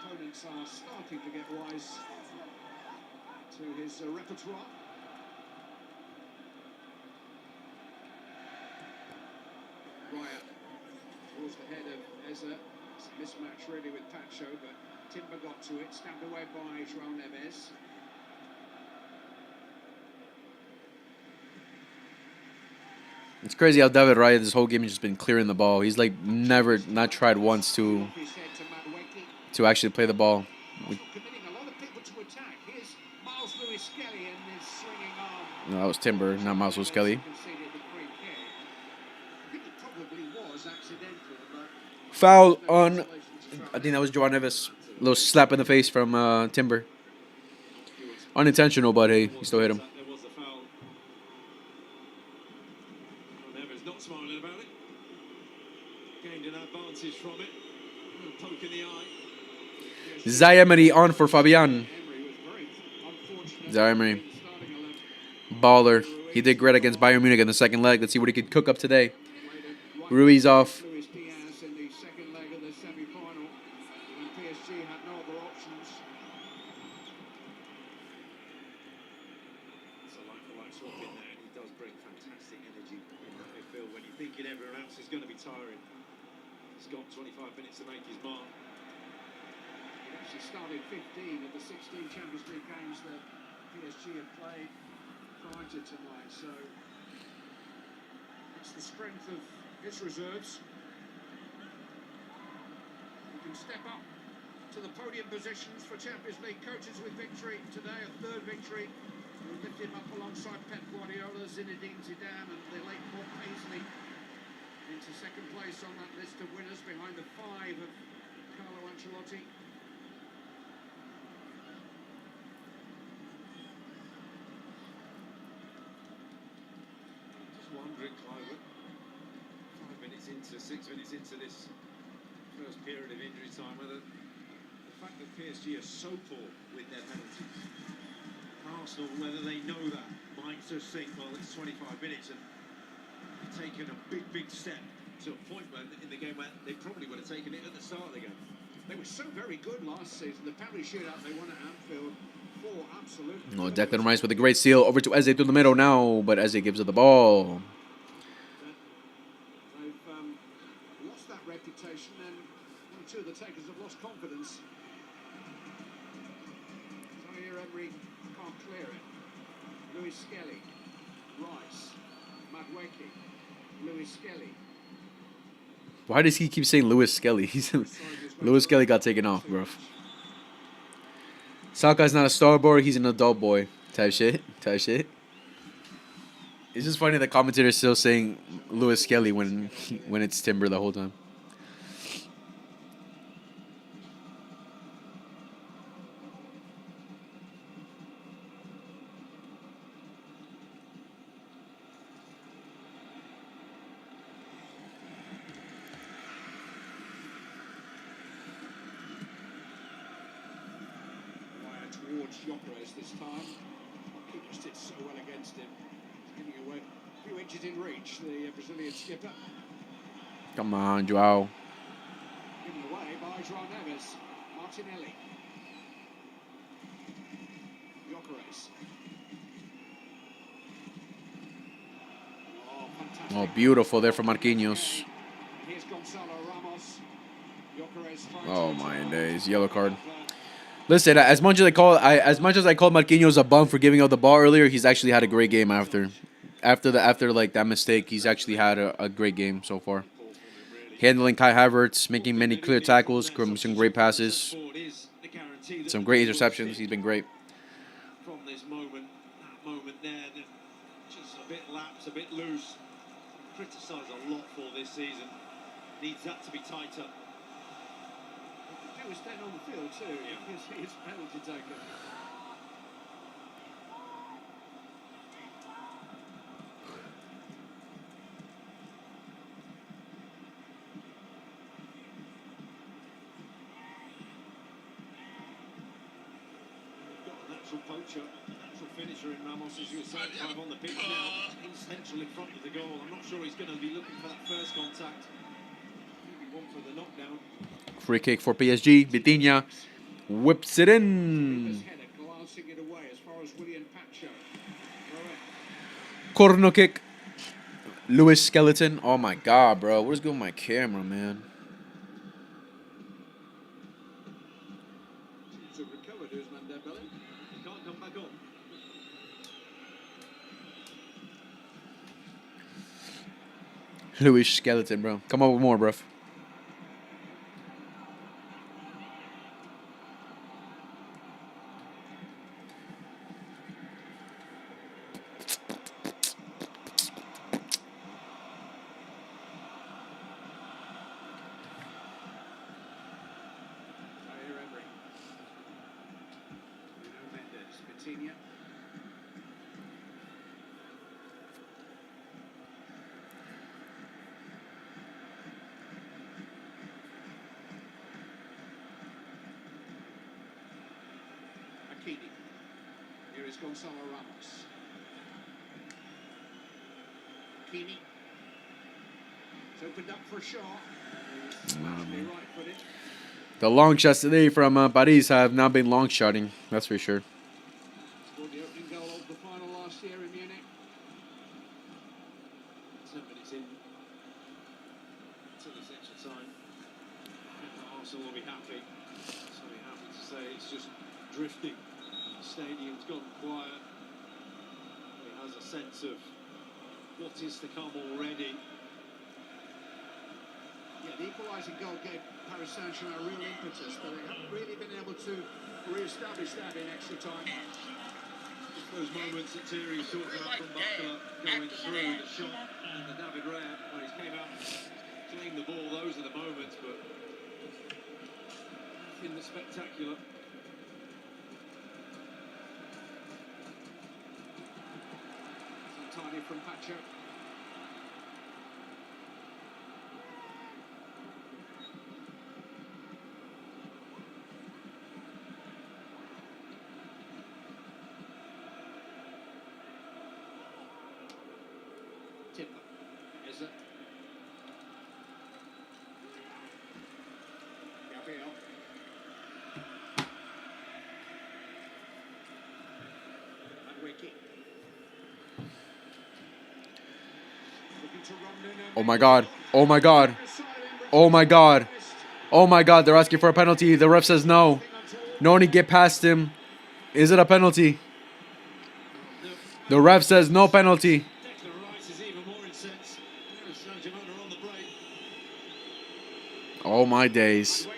C: opponents are starting to get wise to his repertoire. Ryan towards the head of Eza. It's a mismatch really with Pacho, but Timber got to it, stabbed away by Joao Neves.
A: It's crazy how David Raya this whole game has just been clearing the ball. He's like not tried once to
C: Off his head to Madueke.
A: actually play the ball.
C: Committing a lot of people to attack. Here's Miles Lewis Skelly and his swinging arm.
A: No, that was Timber, not Miles Skelly.
C: Conceded the free kick. I think it probably was accidental, but
A: Foul on, I think that was Joao Neves. A little slap in the face from Timber. Unintentional, but hey, he still hit him.
B: There was a foul. Neves not smiling about it. Gained an advantage from it. A poke in the eye.
A: Zaire on for Fabian.
C: Emery was very unfortunate.
A: Zaire
C: in the starting 11.
A: baller. He did great against Bayern Munich in the second leg. Let's see what he could cook up today.
C: Played it right
A: Ruiz off.
C: Luis Diaz in the second leg of the semi-final, and PSG had no other options.
B: It's a like-for-like swap in there, and he does bring fantastic energy in that midfield when you're thinking everyone else is going to be tiring. He's got 25 minutes to make his mark.
C: He actually started 15 of the 16 Champions League games that PSG had played prior to tonight, so that's the strength of his reserves. He can step up to the podium positions for Champions League coaches with victory today, a third victory. We'll lift him up alongside Pep Guardiola, Zinedine Zidane and the late Bob Paisley into second place on that list of winners behind the 5 of Carlo Ancelotti.
B: Wondering, Clive, 5 minutes into, 6 minutes into this first period of injury time, whether the fact that PSG are so poor with their penalties, Arsenal, whether they know that, might just think, well, it's 25 minutes and they've taken a big step to a point where in the game where they probably would have taken it at the start of the game.
C: They were so very good last season. The penalty shootout they won at Anfield, 4 absolute.
A: Oh, Declan Rice with a great seal over to Eze through the middle now, but Eze gives her the ball.
C: They've lost that reputation, and 1 or 2 of the takers have lost confidence. Zaire Emery can't clear it. Louis Skelly, Rice, Madweki, Louis Skelly.
A: Why does he keep saying Lewis Skelly? Lewis Skelly got taken off, bro. Saka's not a star boy, he's an adult boy. Type shit. It's just funny the commentator's still saying Lewis Skelly when it's Timber the whole time.
C: Towards Gyökeres this time. Keepers did so well against him. He's giving away a few inches in reach, the Brazilian skipper.
A: Come on, Joao.
C: Given away by João Neves. Martinelli. Gyökeres. Oh, fantastic.
A: Oh, beautiful there for Marquinhos.
C: Here's Gonzalo Ramos. Gyökeres trying
A: Oh
C: to
A: my
C: turn
A: days,
C: around.
A: yellow card. Listen, as much as I called Marquinhos a bum for giving up the ball earlier, he's actually had a great game after like that mistake. He's actually had a great game so far. Handling Kai Havertz, making many clear tackles, some great passes, some great interceptions. He's been great.
B: From this moment, that moment there, just a bit lax, a bit loose. Criticised a lot for this season. Needs that to be tighter.
C: He was staying on the field too. His penalty taken.
B: Got a natural poacher, natural finisher in Ramos, as you were saying, Clive, on the pitch now, in central in front of the goal. I'm not sure he's going to be looking for that first contact. Maybe one for the knockdown.
A: Free kick for PSG. Vitinha whips it in.
C: Header glancing it away as far as William Pacho.
A: Corner kick. Lewis Skeleton. Oh my god, bro. What is going on with my camera, man?
C: Seems to have recovered Ousmane Dembele.
B: He can't come back on.
A: Lewis Skeleton, bro. Come up with more, bro.
C: Zaire Emery. Nuno Mendes. Vitinha. is Gonzalo Ramos. Kini. It's opened up for a shot. Actually right-footed.
A: The long shots today from Paris have not been long shotting. That's for sure.
C: Scored the opening goal of the final last year in Munich.
B: 10 minutes in to this extra time. Arsenal will be happy. So be happy to say it's just drifting. The stadium's gone quiet. He has a sense of what is to come already.
C: Yeah, the equalising goal gave Paris Saint-Germain a real impetus, but they haven't really been able to re-establish that in extra time.
B: Just those moments that Thierry was talking about from BARCA going through the shot and the David Raya when he came out playing the ball. Those are the moments, but nothing that's spectacular.
C: Tiny from Pacho. Timber. Is it? Gabriel. And Wiki.
A: Oh my god. Oh my god. Oh my god. Oh my god. They're asking for a penalty. The ref says no. No one get past him. Is it a penalty? The ref says no penalty. Oh my days.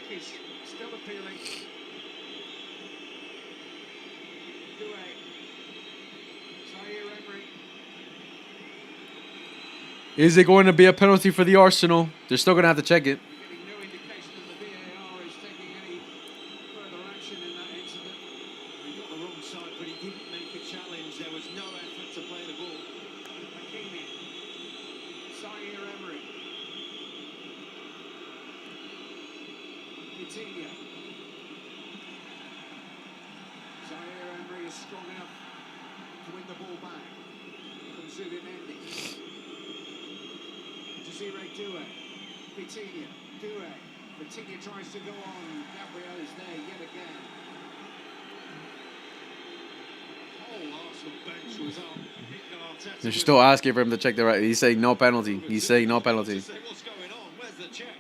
A: Is it going to be a penalty for the Arsenal? They're still going to have to check it.
C: Getting no indication that the VAR is taking any further action in that incident.
B: He got the wrong side, but he didn't make a challenge. There was no effort to play the ball.
C: Hakimi. Zaire Emery. Coutinho. Zaire Emery is strong enough to win the ball back from Zubimendi. Desiree Doué. Coutinho. Doué. Coutinho tries to go on. Gabriel is there yet again.
B: The whole Arsenal bench was up. Mikel Arteta
A: They're
B: was
A: still asking for him to check the right. He's saying no penalty. He's saying no penalty.
B: say, what's going on? Where's the check?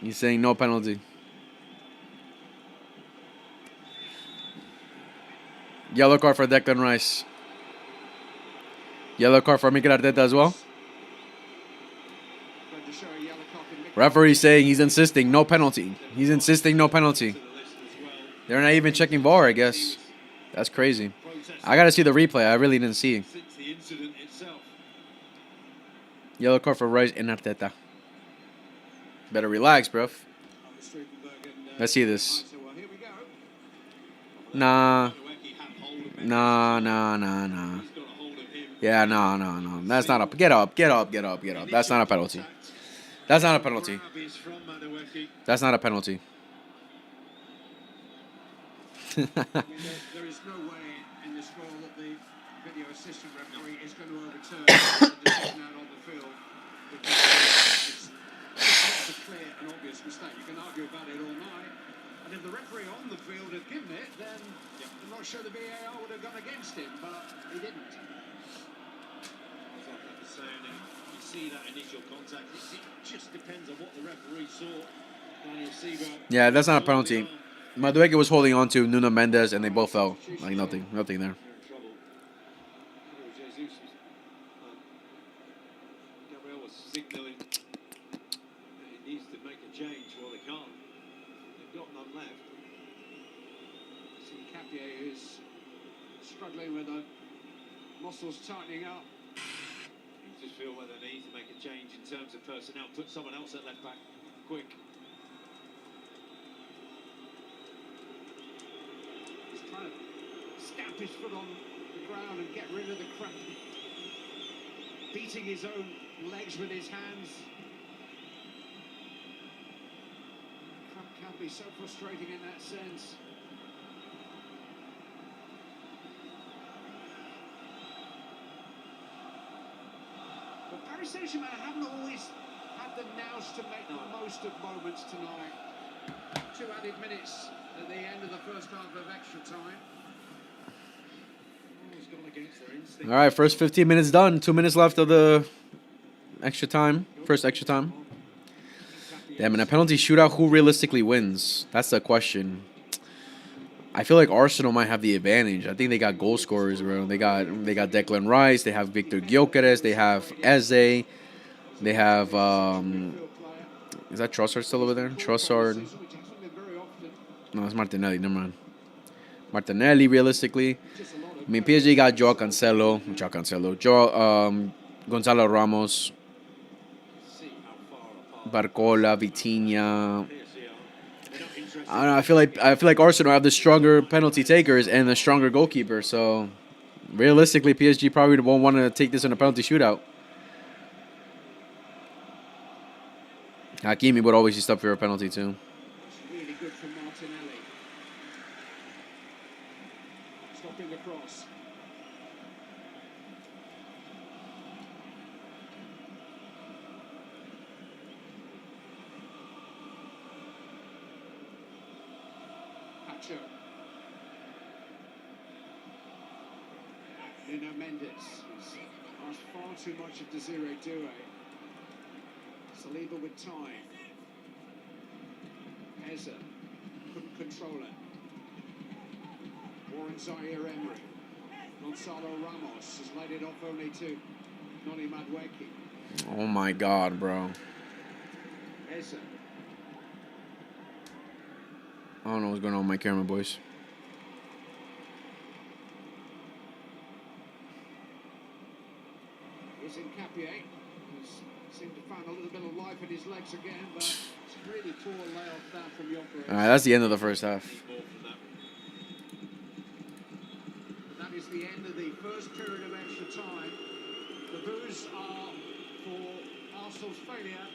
A: He's saying no penalty. Yellow card for Declan Rice. Yellow card for Mikel Arteta as well.
C: Going to show a yellow card in Mikel.
A: Referee saying he's insisting no penalty. He's insisting no penalty.
B: To the list as well.
A: They're not even checking VAR, I guess. That's crazy. I gotta see the replay. I really didn't see.
B: Since the incident itself.
A: Yellow card for Rice and Arteta. Better relax, bruv. Let's see this.
C: So, well, here we go.
A: Nah.
B: Madueke had hold of him.
A: Nah.
B: He's got a hold of him.
A: Yeah, no. That's not a... Get up. That's not a penalty. That's not a penalty.
B: Grab is from Madueke.
A: That's not a penalty.
C: I mean, there is no way in this goal that the video assistant referee is going to overturn the decision out on the field. Because it's not a clear and obvious mistake. You can argue about it all night. And if the referee on the field had given it, then I'm not sure the VAR would have gone against him, but he didn't.
B: As I was saying, you see that initial contact. It just depends on what the referee saw. Daniel Seaver.
A: Yeah, that's not a penalty. Madueke was holding on to Nuno Mendes, and they both fell. Like nothing there.
B: They're in trouble. Gabriel Jesus was, Gabriel was signalling that he needs to make a change. Well, they can't. They've got none left.
C: See Capier is struggling with the muscles tightening up.
B: You just feel whether they need to make a change in terms of personnel. Put someone else at left back quick.
C: He's trying to stamp his foot on the ground and get rid of the cramp. Beating his own legs with his hands. Cramp can be so frustrating in that sense. Paris Saint-Germain haven't always had the nous to make the most of moments tonight. 2 added minutes at the end of the first half of extra time. Oh, it's gone against their instinct.
A: All right, first 15 minutes done. 2 minutes left of the extra time. First extra time. Damn, in a penalty shootout, who realistically wins? That's the question. I feel like Arsenal might have the advantage. I think they got goal scorers, bro. They got Declan Rice. They have Victor Gyökeres. They have Eze. They have is that Trossard still over there? Trossard. No, it's Martinelli. Never mind. Martinelli, realistically. I mean, PSG got Gonzalo Ramos, Barcola, Vitinha. I don't know. I feel like Arsenal have the stronger penalty takers and the stronger goalkeeper. So, realistically, PSG probably won't want to take this in a penalty shootout. Hakimi would always be stuck for a penalty too.
C: Really good from Martinelli. Stopping the cross. Pacho. Nuno Mendes asked far too much of Desiree Doué. Saliba with time. Eza couldn't control it. Warren Zaire-Emery. Gonzalo Ramos has laid it off only to Noni Madueke.
A: Oh my God, bro.
C: Eza.
A: I don't know what's going on with my camera, boys.
C: Here's Nkapie, who's seemed to find a little bit of life in his legs again, but it's really poor layoff that from Gyökeres.
A: All right, that's the end of the first half.
C: That is the end of the first period of extra time. The boos are for Arsenal's failure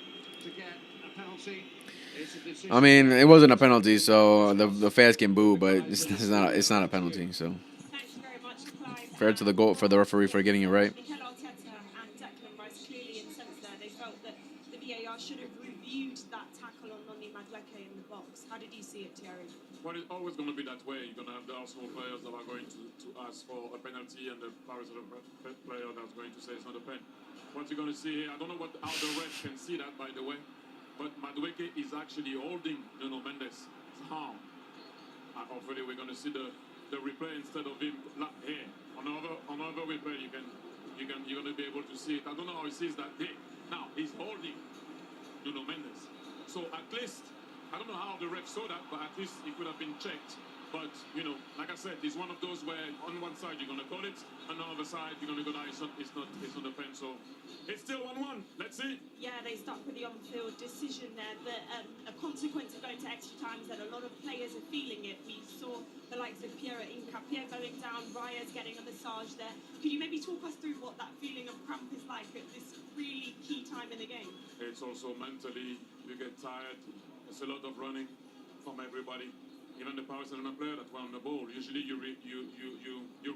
C: to get a penalty. It's a decision.
A: I mean, it wasn't a penalty, so the fans can boo, but it's not a penalty. So
E: Thank you very much, Clive.
A: fair to the goal for the referee for getting it right.
E: Mikel Arteta and Declan Rice clearly incensed there. They felt that the VAR should have reviewed that tackle on Noni Madueke in the box. How did you see it, Thierry?
I: Well, it's always going to be that way. You're going to have the Arsenal players that are going to ask for a penalty, and the Paris player that's going to say it's not a pen. What you're going to see here, I don't know how the ref can see that, by the way, but Madueke is actually holding Nuno Mendes' arm. Hopefully, we're going to see the replay instead of him here. On another replay, you're going to be able to see it. I don't know how he sees that here. Now he's holding Nuno Mendes, so at least. I don't know how the ref saw that, but at least it could have been checked. But, you know, like I said, it's one of those where on one side you're going to call it, on the other side you're going to go, no, it's not a pen. So it's still 1-1. Let's see.
E: Yeah, they stuck with the on-field decision there, but a consequence of going to extra time is that a lot of players are feeling it. We saw the likes of Pierre Nkapie going down, Raya's getting a massage there. Could you maybe talk us through what that feeling of cramp is like at this really key time in the game?
I: It's also mentally, you get tired. There's a lot of running from everybody. Even the Paris Saint-Germain player that were on the ball, usually you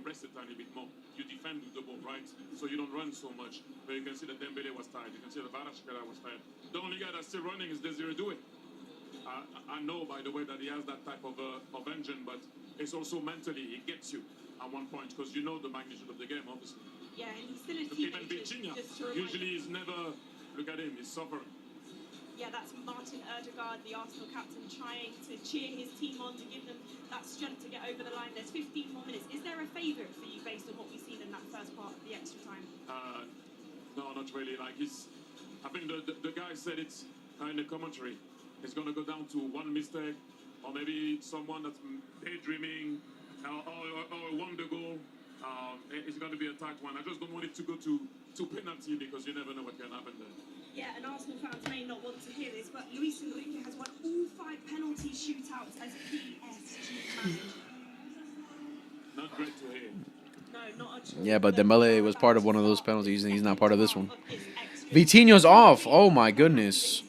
I: rest a tiny bit more. You defend with the ball, right? So you don't run so much. But you can see that Dembele was tired. You can see that BARCA was tired. The only guy that's still running is Desiree Doué. I know, by the way, that he has that type of engine, but it's also mentally, it gets you at one point, because you know the magnitude of the game, obviously.
E: Yeah, and he's still a
I: Even
E: teenager.
I: Vitinha, usually he's never, look at him, he's suffering.
E: Yeah, that's Martin Ødegaard, the Arsenal captain, trying to cheer his team on, to give them that strength to get over the line. There's 15 more minutes. Is there a favourite for you based on what we've seen in that first part of the extra time?
I: No, not really. Like I think the guy said it in the commentary. It's going to go down to one mistake, or maybe someone that's daydreaming, or won the goal. It's going to be a tight one. I just don't want it to go to penalty, because you never know what can happen there.
E: Yeah, and Arsenal fans may not want to hear this, but Luis Enrique has won all 5 penalty shootouts as PSG manager.
I: Not great to hear.
E: No, not at all.
A: Yeah, but Dembele was part of one of those penalties, and he's not part of this one. Vitinha's off. Oh my goodness.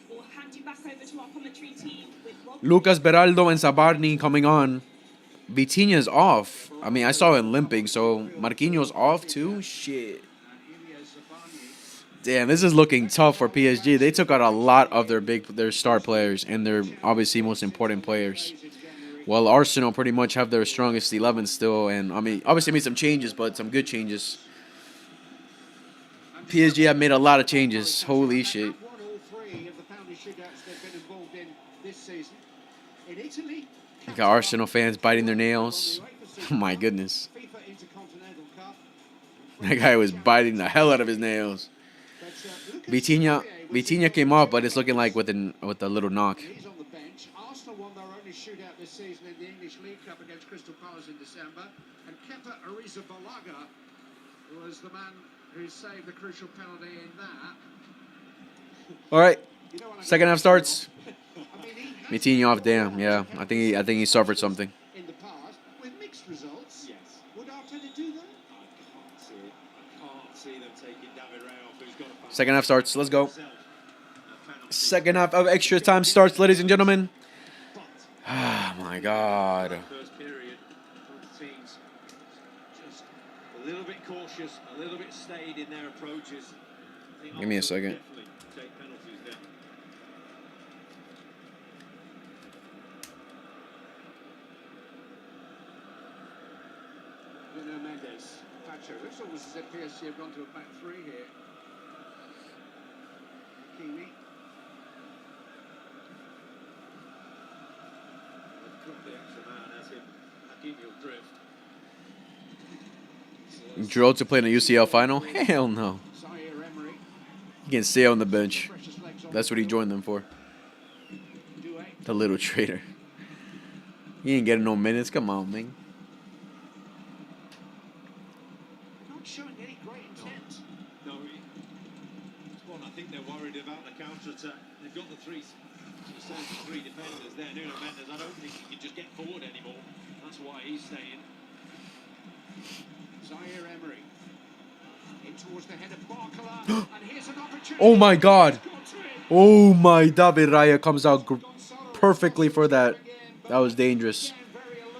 E: We'll hand you back over to our commentary team with
A: Lucas Beraldo and Sabarni coming on. Vitinha's off. I mean, I saw him limping, so Marquinhos off too? Shit.
C: Ilias Zabani
A: Damn, this is looking tough for PSG. They took out a lot of their star players and their obviously most important players. While Arsenal pretty much have their strongest 11 still, and I mean, obviously made some changes, but some good changes. PSG have made a lot of changes. Holy shit.
C: Won all three of the penalty shootouts they've been involved in this season. In Italy,
A: You got Arsenal fans biting their nails. Oh my goodness.
C: FIFA Intercontinental Cup.
A: That guy was biting the hell out of his nails. Vitinha came off, but it's looking like with a little knock.
C: He's on the bench. Arsenal won their only shootout this season in the English League Cup against Crystal Palace in December. And Kepa Arrizabalaga was the man who saved the crucial penalty in that.
A: All right,
C: You know what I
A: second
C: mean?
A: half starts.
C: I mean, he has
A: Vitinha off. Damn, yeah. I think he suffered something.
C: in the past with mixed results.
B: Yes.
C: Would Arteta do that?
B: I can't see it. I can't see them taking David Ray off, who's got a fantastic
A: Second half starts. Let's go.
B: himself. A penalty.
A: Second half of extra time starts, ladies and gentlemen.
B: But
A: Oh my God.
B: first period, both teams just a little bit cautious, a little bit staid in their approaches. I think
A: Give me a
B: Arsenal
A: second.
B: definitely take penalties there.
C: Nuno Mendes. Pacho. Looks almost as if PSG have gone to a back three here. Hakimi.
B: They've got the extra man as him. Hakimi will drift.
A: Drilled to play in a UCL final? Hell no.
C: Zaire Emery.
A: He can stay on the bench.
C: Precious legs on
A: That's what he joined them for.
C: Doué.
A: The little traitor. He ain't getting no minutes. Come on, man.
C: Not showing any great intent.
B: No, it's one I think they're worried about the counter-attack. They've got the three defenders there. Nuno Mendes, I don't think he can just get forward anymore. That's why he's staying.
C: Zaire Emery. In towards the head of BARCA. And here's an opportunity.
A: Oh my God.
C: Got to it.
A: Oh my, David Raya comes out
C: Gonzalo
A: perfectly for that.
C: again, but
A: That was dangerous.
C: again, very alert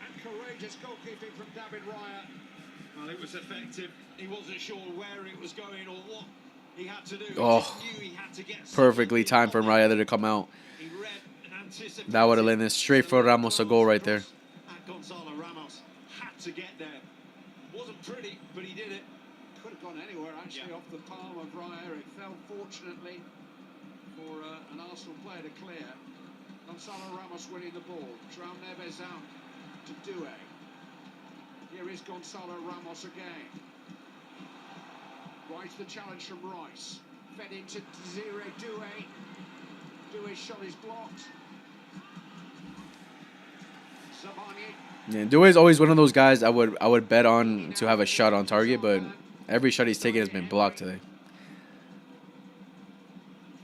C: and courageous goalkeeping from David Raya.
B: Well, it was effective. He wasn't sure where it was going or what he had to do. He
A: Oh,
B: just knew he had to get
A: Perfectly
B: something
A: timed from
B: on there.
A: Raya to come out.
B: He read and anticipated.
A: That would have landed straight for Ramos, a goal right there.
B: And Gonzalo Ramos had to get there. Wasn't pretty, but he did it.
C: Could have gone anywhere actually
B: Yeah.
C: off the palm of Raya. It fell fortunately for an Arsenal player to clear. Gonzalo Ramos winning the ball. João Neves out to Doué. Here is Gonzalo Ramos again. Rice the challenge from Rice. Fed into Desiree Doué. Doué's shot is blocked. Zabani.
A: Yeah, Doué is always one of those guys I would bet on to have a shot on target, but every shot he's taken has been blocked today.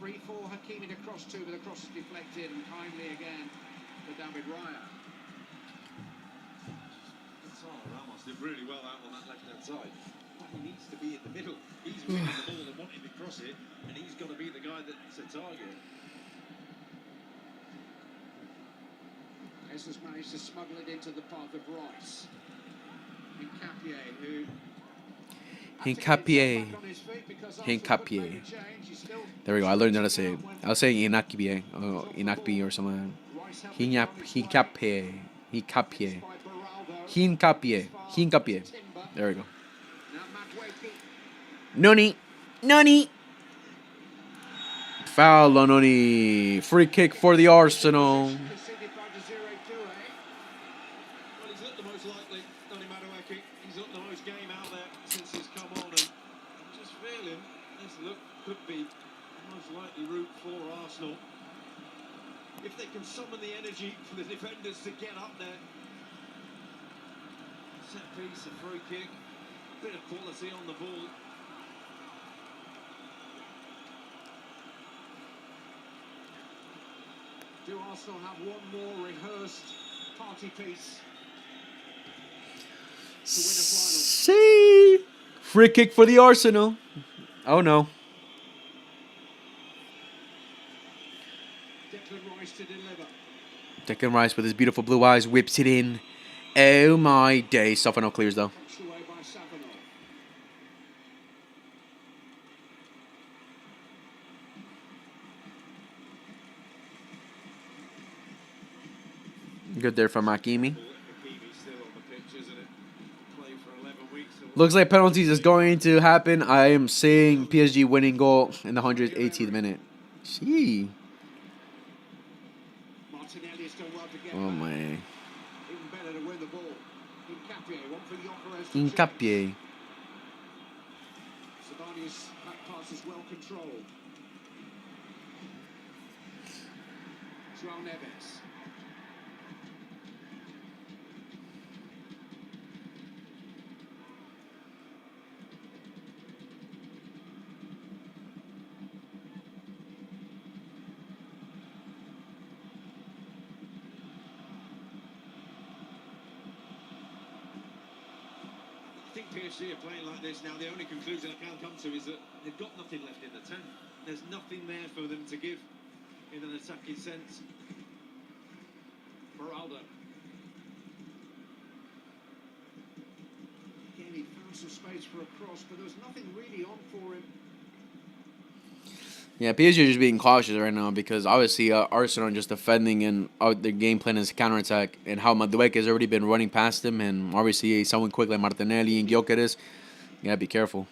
C: 3-4 Hakimi to cross two, but the cross is deflected and kindly again for David Raya.
B: Gonzalo Ramos did really well out on that left-hand side. But he needs to be in the middle. He's winning the ball and wanting to cross it, and he's got to be the guy that's a target.
C: Has managed to smuggle it into the path of Rice. Hincapié, who...
A: Hincapié. Hincapié. There we go. I learned how to say it. I was saying Hincapié. Oh, Hincapié or something. Hincapié. Hincapié. Hincapié. Hincapié. There we go. Noni. Noni. Foul on Noni. Free kick for the Arsenal.
B: Well, he's looked the most likely, Noni Madueke. He's looked the most game out there since he's come on, and I'm just feeling this could be the most likely route for Arsenal. If they can summon the energy for the defenders to get up there. Set piece, a free kick, bit of quality on the ball.
C: Do Arsenal have one more rehearsed party piece to win a final?
A: See, free kick for the Arsenal. Oh no.
C: Declan Rice to deliver.
A: Declan Rice with his beautiful blue eyes whips it in. Oh my days. Stefano clears though.
C: Punched away by Savano.
A: Good there from Hakimi.
B: Hakimi's still on the pitch, isn't it? Played for 11 weeks.
A: Looks like penalties is going to happen. I am seeing PSG winning goal in the 118th minute. Gee.
C: Martinelli's done well to get
A: Oh
C: back.
A: my.
C: Even better to win the ball. Incapie, one for Jokeres to chase.
A: Incapie.
C: Savani's back pass is well controlled. João Neves.
B: I think PSG are playing like this now. The only conclusion I can come to is that they've got nothing left in the tank. There's nothing there for them to give in an attacking sense.
C: Beraldo. Again, he found some space for a cross, but there was nothing really on for him.
A: Yeah, PSG are just being cautious right now because obviously Arsenal are just defending and their game plan is counterattack. And how Madueke has already been running past them, and obviously someone quick like Martinelli and Gyökeres, you gotta be careful.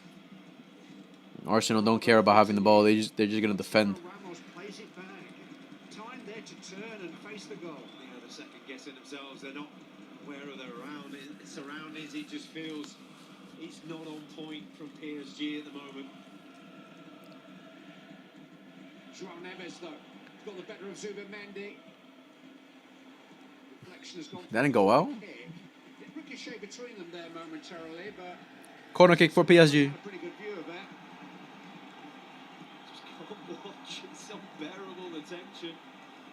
A: Arsenal don't care about having the ball; they're just gonna defend.
C: Ramos plays it back. Time there to turn and face the goal.
B: You know, they're second guessing themselves. They're not aware of their surroundings. He just feels he's not on point from PSG at the moment.
C: João Neves, though, got the better of Zubimendi. Deflection has gone.
A: That didn't go well.
C: It ricocheted between them there momentarily, but
A: Corner kick for PSG.
C: a pretty good view of that.
B: Just can't watch. It's unbearable, the tension.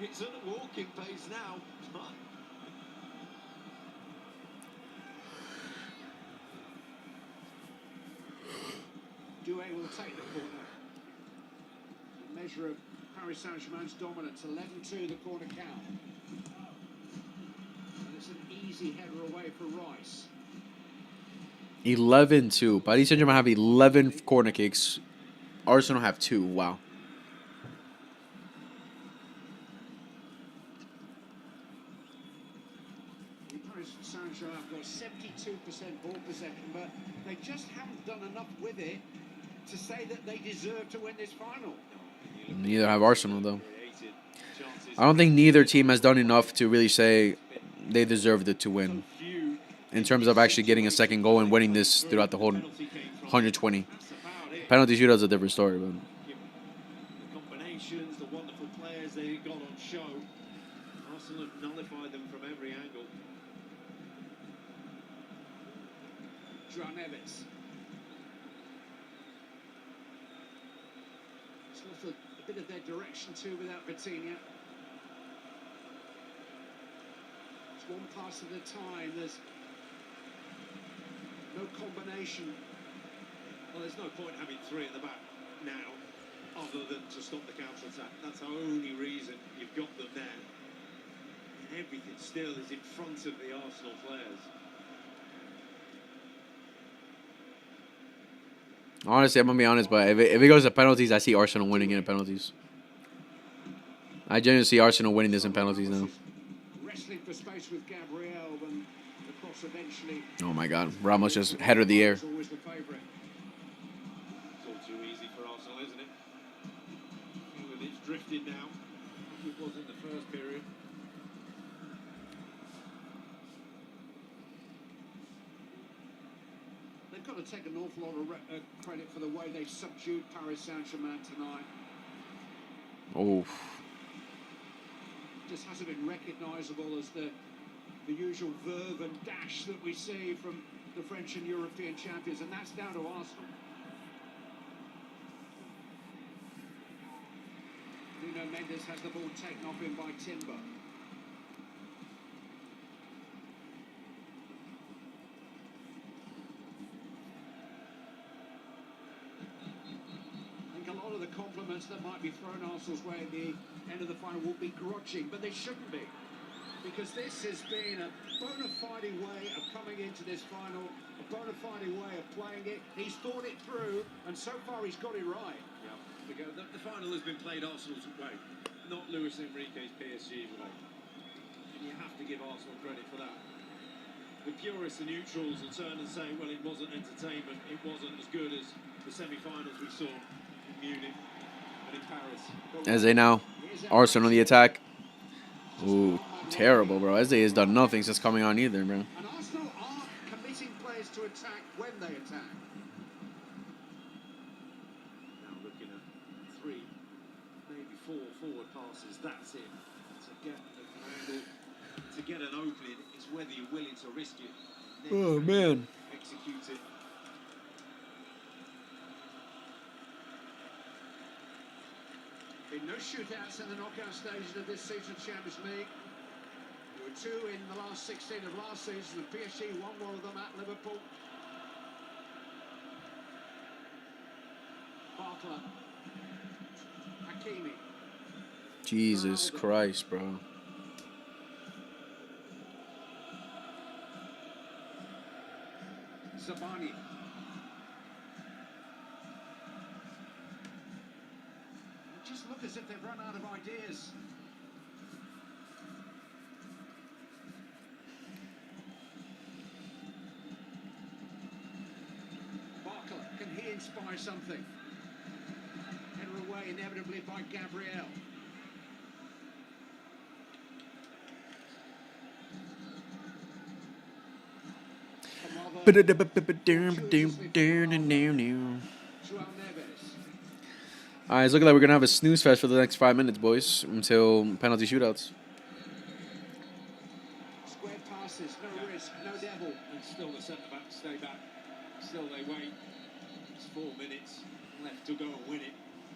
B: It's at a walking pace now.
C: Doué will take the corner. A measure of Paris Saint-Germain's dominance, 11-2 the corner count. And it's an easy header away for Rice.
A: 11-2. Paris Saint-Germain have 11 corner kicks. Arsenal have 2. Wow.
C: Paris Saint-Germain have got 72% ball possession, but they just haven't done enough with it to say that they deserve to win this final.
A: Neither have Arsenal, though. I don't think neither team has done enough to really say they deserved it to win. In terms of actually getting a second goal and winning this throughout the whole 120. Penalty shootout is a different story, but
B: The combinations, the wonderful players they got on show, Arsenal have nullified them from every angle.
C: João Neves. It's lost a bit of their direction too without Vitinha. It's one pass at a time. There's no combination.
B: Well, there's no point having 3 at the back now, other than to stop the counter-attack. That's the only reason you've got them there. And everything still is in front of the Arsenal players.
A: honestly, I'm going to be honest, but if it goes to penalties, I see Arsenal winning it in penalties. I genuinely see Arsenal winning this in penalties now.
C: Wrestling for space with Gabriel when the cross eventually.
A: Oh my God. Ramos just headed the air.
C: Always the favourite.
B: It's all too easy for Arsenal, isn't it? Well, it's drifted now. It was in the first period.
C: They've got to take an awful lot of credit for the way they subdued Paris Saint-Germain tonight.
A: Oh.
C: Just hasn't been recognisable as the usual verve and dash that we see from the French and European champions, and that's down to Arsenal. Nuno Mendes has the ball taken off him by Timber. I think a lot of the compliments that might be thrown Arsenal's way at the end of the final will be grudging, but they shouldn't be. Because this has been a bona fide way of coming into this final, a bona fide way of playing it. He's thought it through, and so far he's got it right.
B: Yeah, because the final has been played Arsenal's way, not Luis Enrique's PSG's way. And you have to give Arsenal credit for that. The purists and neutrals will turn and say, well, it wasn't entertainment, it wasn't as good as the semi-finals we saw in Munich and in Paris.
A: Eze now. Arsenal on the attack. Ooh, terrible, bro. Eze has done nothing since coming on either, bro.
C: And Arsenal are committing players to attack when they attack.
B: Now looking at 3, maybe 4 forward passes, that's it. To get an angle, to get an opening, it's whether you're willing to risk it.
A: Oh, man.
B: Execute it.
C: Been no shootouts in the knockout stages of this season's Champions League. There were 2 in the last 16 of last season. The PSG won one of them at Liverpool. BARCA. Hakimi.
A: Jesus Christ, bro.
C: Zabani. Just look as if they've run out of ideas. BARCA, can he inspire something? Headed away inevitably by Gabriel.
A: Alright, it's looking like we're gonna have a snooze fest for the next 5 minutes, boys, until penalty shootouts.
C: Square passes, no risk, no devil.
B: And still the centre back stay back. Still they wait. It's 4 minutes left to go and win it.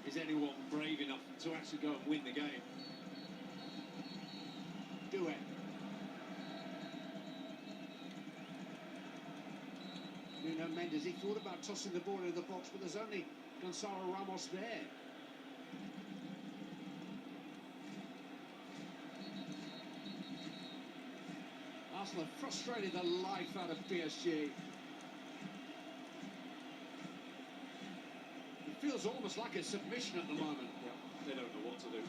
B: Is anyone brave enough to actually go and win the game?
C: Do it. Nuno Mendes, he thought about tossing the ball into the box, but there's only Gonzalo Ramos there. Arsenal have frustrated the life out of PSG. It feels almost like a submission at the moment.
B: Yeah, they don't know what to do.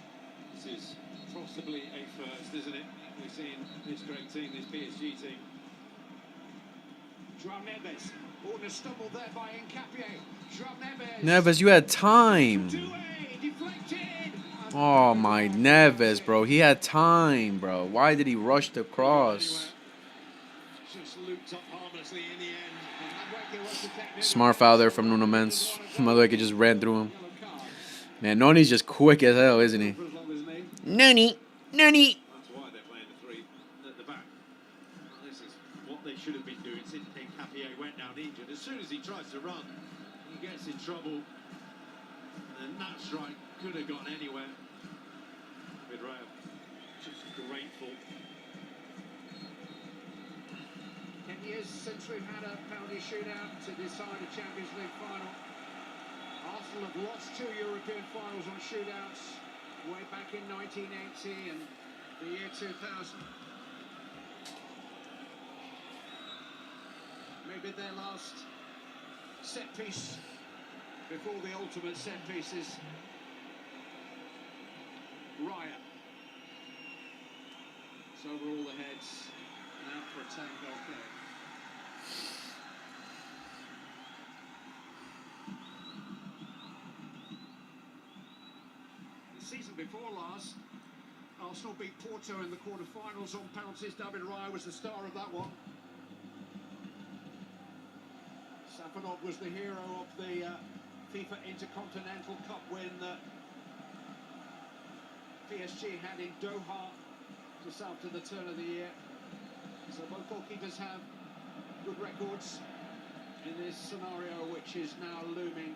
B: This is possibly a first, isn't it? We've seen this great team, this PSG team.
C: João Neves. Oh, and a stumble there by Nkapie. João Neves.
A: Neves, you had time.
C: Deflected.
A: Oh, my Neves, bro. He had time, bro. Why did he rush the cross?
B: Just looped up harmlessly in the end.
A: Smart foul there from Nuno Mendes. Madueke just ran through him. Man, Noni's just quick as hell, isn't he? Noni. Noni.
B: That's why they're playing the 3 at the back. Well, this is what they should have been doing since Nkapie went down injured. As soon as he tries to run, he gets in trouble. And that strike could have gone anywhere. Vidal, just grateful.
C: 10 years since we've had a penalty shootout to decide a Champions League final. Arsenal have lost 2 European finals on shootouts way back in 1980 and the year 2000. Maybe their last set piece before the ultimate set pieces. Raya. It's over all the heads and out for a tango kick. The season before last, Arsenal beat Porto in the quarter-finals on penalties. David Raya was the star of that one. Safanov was the hero of the FIFA Intercontinental Cup win that PSG had in Doha just after the turn of the year. So both goalkeepers have good records in this scenario, which is now looming.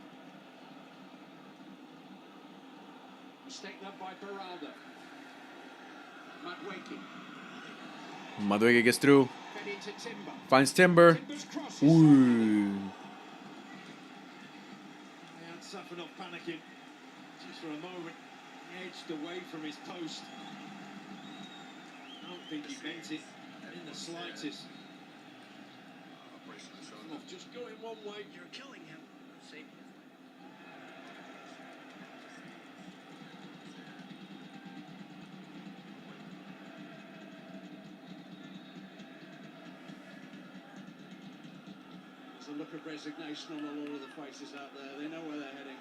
C: Mistake up by Beraldo.
A: Madueke gets through.
C: Fed into Timber.
A: Finds Timber.
C: Timber's cross is
A: Ooh.
B: And Safanov panicking just for a moment, edged away from his post. I don't think he meant it in the slightest. Safanov just going one way.
H: You're killing him. Save him.
C: There's a look of resignation on a lot of the faces out there. They know where they're heading.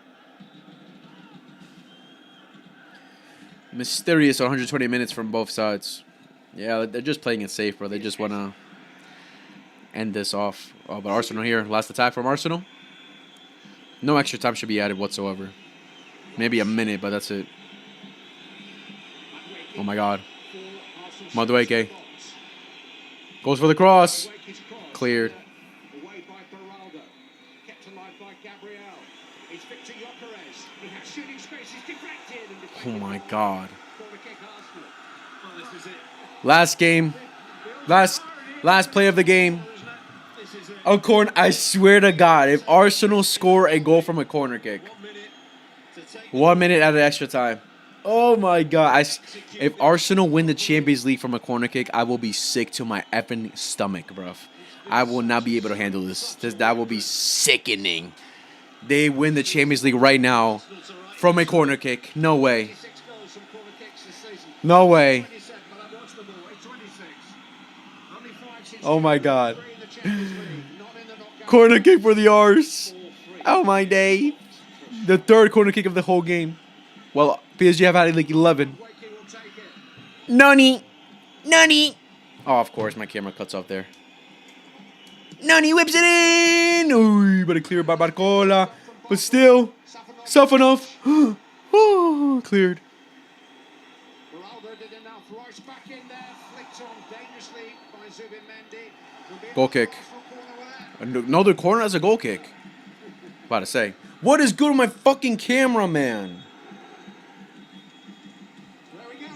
A: Mysterious 120 minutes from both sides. Yeah, they're just playing it safe, bro. They just want to end this off. Oh, but Arsenal here. Last attack from Arsenal. No extra time should be added whatsoever. Maybe a minute, but that's it. Oh, my God. Madueke. Goes for the cross. Cleared.
C: Away by Beraldo. Kept alive by Gabriel. It's Victor Gyökeres. He has shooting space. He's deflected.
A: Oh, my God.
C: Corner kick Arsenal.
B: Oh, this is it.
A: Last game. Last play of the game.
B: This is it.
A: A corner. I swear to God, if Arsenal score a goal from a corner kick,
B: 1 minute to take
A: 1 minute out of extra time. Oh my God! If Arsenal win the Champions League from a corner kick, I will be sick to my effing stomach, bruv. I will not be able to handle this. That will be sickening. They win the Champions League right now from a corner kick. No way.
C: 6 goals from corner kicks this season.
A: No way.
C: 27, but I've watched them all. It's 26. Only 5 since
A: Oh my God.
C: 3 in the Champions League, not in the knockout.
A: Corner kick for the Ars.
C: 4-3.
A: Oh my day. The third corner kick of the whole game. Well, PSG have had like 11.
C: Wakey will take it.
A: Nani. Nani. Oh, of course, my camera cuts off there. Nani whips it in. Ooh, but it cleared by Barcola. But still, Safanov. Oh, cleared.
C: Beraldo did enough. Rice back in there. Flicked on dangerously by Zubimendi.
A: Goal kick. Another corner as a goal kick. About to say. What is good with my fucking camera, man?
C: There we go.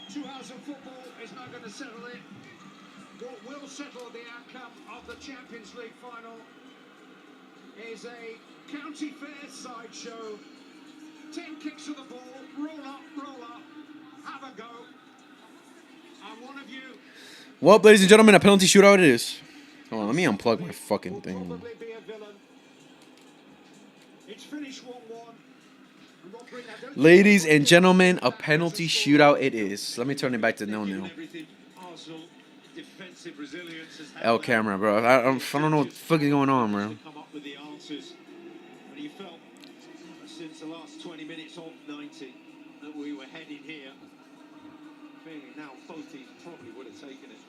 C: 2 hours of football is not going to settle it. What will settle the outcome of the Champions League final is a county fair sideshow. 10 kicks of the ball, roll up, have a go. And one of you
A: Well, ladies and gentlemen, a penalty shootout it is. Hold on, let me unplug my fucking
C: will
A: thing.
C: probably be a villain. It's finished 1-1. And Rodri, I don't
A: Ladies
C: think-
A: and gentlemen, a penalty shootout it is. Let me turn it back to 0-0.
B: everything. Arsenal defensive resilience has
A: L camera, bro. I don't know what the fuck is going on, bro.
B: to come up with the answers. But you felt since the last 20 minutes of 90 that we were heading here. Feeling now both teams probably would have taken it.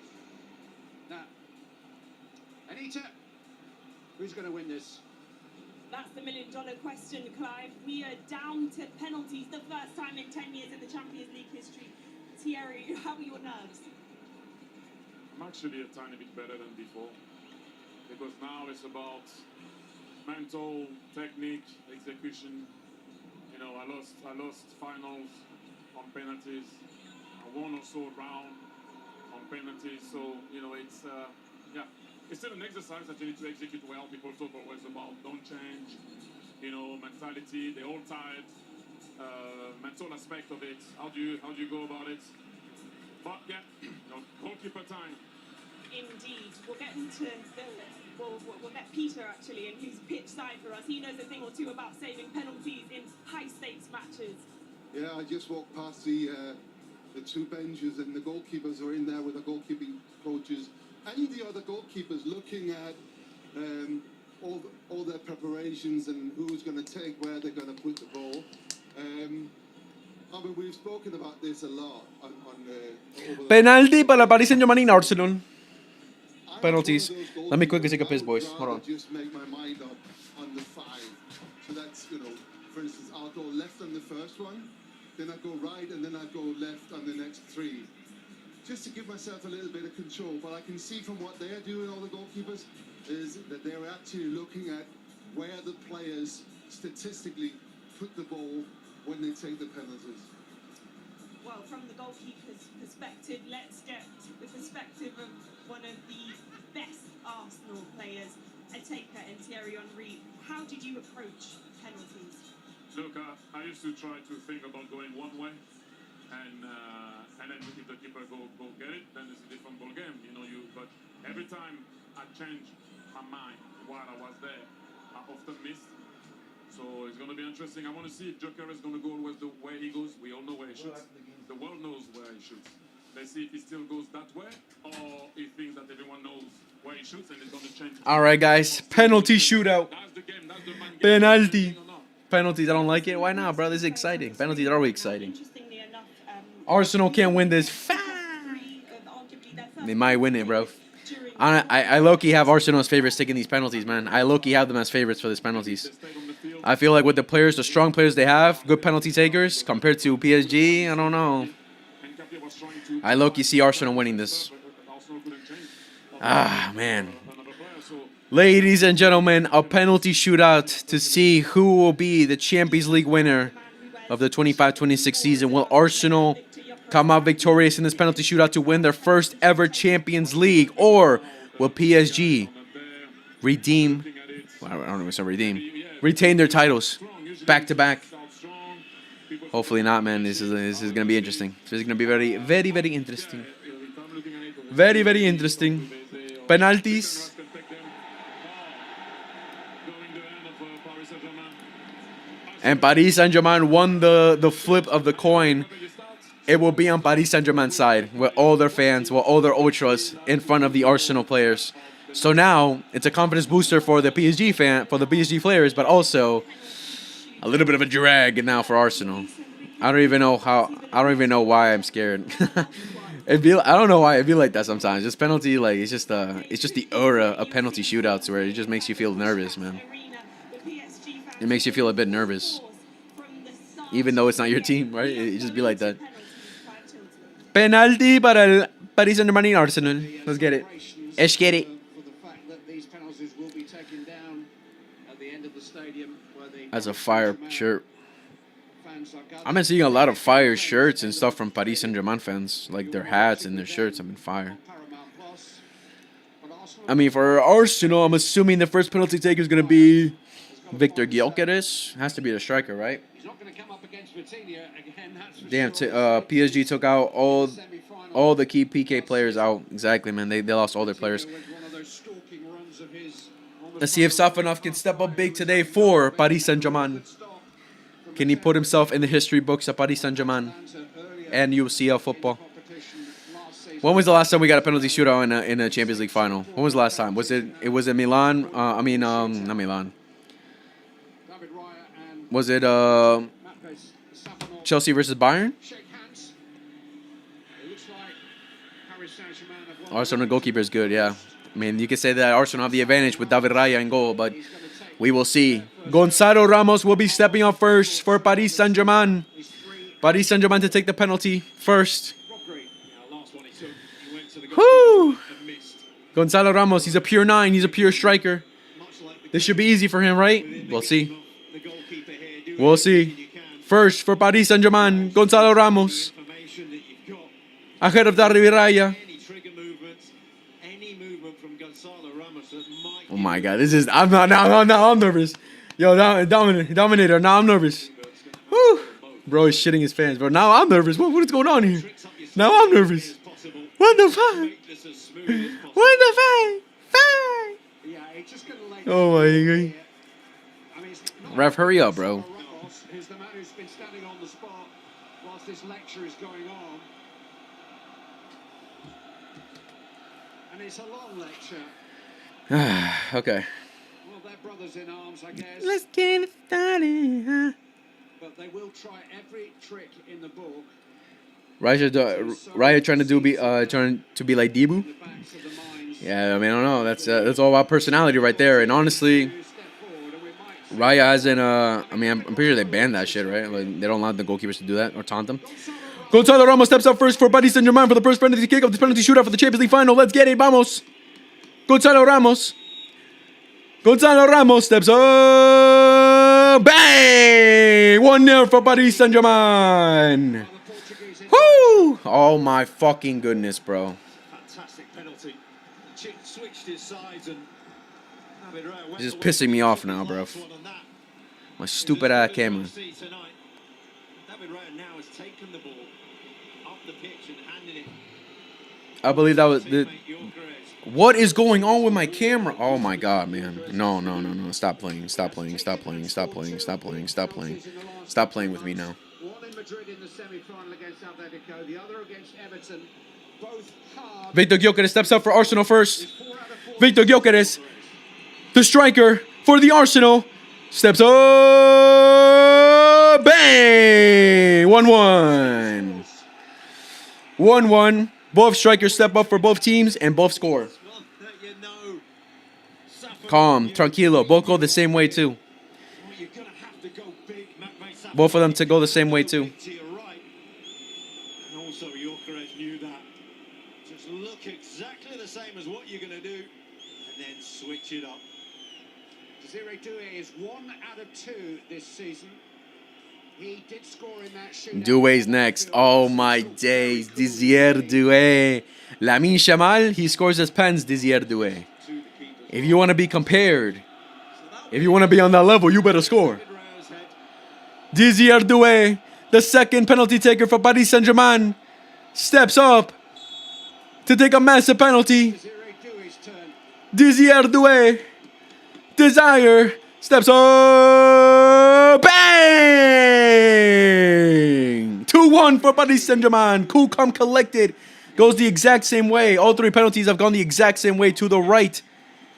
C: Now, Anita, who's going to win this?
E: That's the million-dollar question, Clive. We are down to penalties, the first time in 10 years in the Champions League history. Thierry, how are your nerves?
I: I'm actually a tiny bit better than before because now it's about mental, technique, execution. You know, I lost finals on penalties. I won also round on penalties. So you know, it's it's still an exercise that you need to execute well. People talk always about don't change. You know, mentality. They're all tired. Mental aspect of it. How do you go about it? But yeah, you know, goalkeeper time.
E: Indeed. We'll get into we'll get Peter actually, and who's pitch side for us. He knows a thing or two about saving penalties in high stakes matches.
J: Yeah, I just walked past the 2 benches, and the goalkeepers are in there with the goalkeeping coaches and the other goalkeepers looking at all their preparations and who's going to take where they're going to put the ball. I mean, we've spoken about this a lot on over the-
A: Penalty para Paris Saint-Germain in Arsenal.
J: I'm
A: penalties.
J: one of those
A: Let me quickly
J: goalkeepers,
A: take a piss,
J: I would
A: boys. Hold
J: rather
A: on.
J: Just make my mind up on the 5. So that's, you know, for instance, I'll go left on the first one, then I go right, and then I go left on the next 3. Just to give myself a little bit of control. But I can see from what they're doing, all the goalkeepers, is that they're actually looking at where the players statistically put the ball when they take the penalties.
E: Well, from the goalkeeper's perspective, let's get the perspective of one of the best Arsenal players, a taker in Thierry Henry. How did you approach penalties?
I: Look, I used to try to think about going one way, and then if the keeper go get it, then it's a different ball game, you know. But every time I change my mind while I was there, I often missed. So it's going to be interesting. I want to see if Joker is going to go always the way he goes. We all know where he shoots. The world knows where he shoots. Let's see if he still goes that way, or he thinks that everyone knows where he shoots and it's going to change.
A: All right, guys. Penalty shootout.
I: That's the game. That's the man game.
A: Penalty. Penalties. I don't like it. Why not, bro? This is exciting. Penalties are always exciting.
E: Interestingly enough,
A: Arsenal can't win this.
E: arguably their first
A: They might win it, bro.
E: during
A: I low-key have Arsenal as favorites taking these penalties, man. I low-key have them as favorites for these penalties. I feel like with the players, the strong players they have, good penalty takers, compared to PSG, I don't know. I low-key see Arsenal winning this. Ah, man. Ladies and gentlemen, a penalty shootout to see who will be the Champions League winner of the 25-26 season. Will Arsenal come out victorious in this penalty shootout to win their first ever Champions League? Or will PSG redeem, well, I don't know if it's retain their titles back to back? Hopefully not, man. This is going to be interesting. This is going to be very, very, very interesting. Very, very interesting. Penalties. And Paris Saint-Germain won the flip of the coin. It will be on Paris Saint-Germain's side with all their fans, with all their ultras in front of the Arsenal players. So now it's a confidence booster for the PSG players, but also a little bit of a drag now for Arsenal. I don't even know why I'm scared. I don't know why I feel like that sometimes. Just penalty, like it's just the aura of penalty shootouts where it just makes you feel nervous, man. It makes you feel a bit nervous, even though it's not your team, right? It just be like that. Penalty para el Paris Saint-Germain and Arsenal. Let's get it. Let's get it. That's a fire shirt. I've been seeing a lot of fire shirts and stuff from Paris Saint-Germain fans. Like their hats and their shirts have been fire. I mean, for Arsenal, I'm assuming the first penalty taker is going to be Victor Gyökeres. Has to be the striker, right? Damn, PSG took out all the key PK players out. Exactly, man. They lost all their players. Let's see if Safonov can step up big today for Paris Saint-Germain. Can he put himself in the history books of Paris Saint-Germain and UCL football? When was the last time we got a penalty shootout in a Champions League final? When was the last time? Was it Milan? Not Milan. Was it Chelsea versus Bayern? Arsenal goalkeeper is good, yeah. I mean, you could say that Arsenal have the advantage with David Raya in goal, but we will see. Gonzalo Ramos will be stepping up first for Paris Saint-Germain. Paris Saint-Germain to take the penalty first. Whoo! Gonzalo Ramos, he's a pure 9. He's a pure striker. This should be easy for him, right? We'll see. We'll see. First for Paris Saint-Germain, Gonzalo Ramos. Ahead of David Raya. Oh my God, I'm nervous. Yo, Dominator, now I'm nervous. Woo! Bro is shitting his fans, bro. Now I'm nervous. What is going on here? Now I'm nervous. What the fuck? What the fuck? Oh my God. Ref, hurry up, bro.
C: He's the man who's been standing on the spot whilst this lecture is going on. And it's a long lecture.
A: Okay.
C: Well, they're brothers in arms, I guess.
A: Let's get it started.
C: But they will try every trick in the book.
A: Raya trying to be like Debu. Yeah, I mean, I don't know. That's all about personality right there. And honestly, Raya hasn't. I mean, I'm pretty sure they banned that shit, right? Like they don't allow the goalkeepers to do that or taunt them. Gonzalo Ramos steps up first for Paris Saint-Germain for the first penalty kick of the penalty shootout for the Champions League final. Let's get it, vamos. Gonzalo Ramos. Gonzalo Ramos steps up. Bang! 1-0 for Paris Saint-Germain. Woo! Oh my fucking goodness, bro.
B: Fantastic penalty. Switched his sides and
A: This is pissing me off now, bro. My stupid ass camera.
B: David Raya now has taken the ball up the pitch and handed it.
A: I believe that was the. What is going on with my camera? Oh my God, man. No. Stop playing with me now.
C: Madrid in the semi-final against Atletico, the other against Everton. Both hard.
A: Victor Gyökeres steps up for Arsenal first. Victor Gyökeres, the striker for the Arsenal, steps up. Bang! 1-1. 1-1. Both strikers step up for both teams and both score. Calm, tranquilo. Both go the same way too. Both of them to go the same way too.
B: And also Gyökeres knew that. Just look exactly the same as what you're going to do, and then switch it up.
C: Desiree Doué is 1 out of 2 this season. He did score in that shootout.
A: Doué's next. Oh my days. Desiree Doué. Lamine Yamal, he scores his pens, Desiree Doué. If you want to be compared, if you want to be on that level, you better score. Desiree Doué, the second penalty taker for Paris Saint-Germain, steps up to take a massive penalty. Desiree Doué, Desire, steps up. Bang! 2-1 for Paris Saint-Germain. Cool, calm, collected. Goes the exact same way. All three penalties have gone the exact same way to the right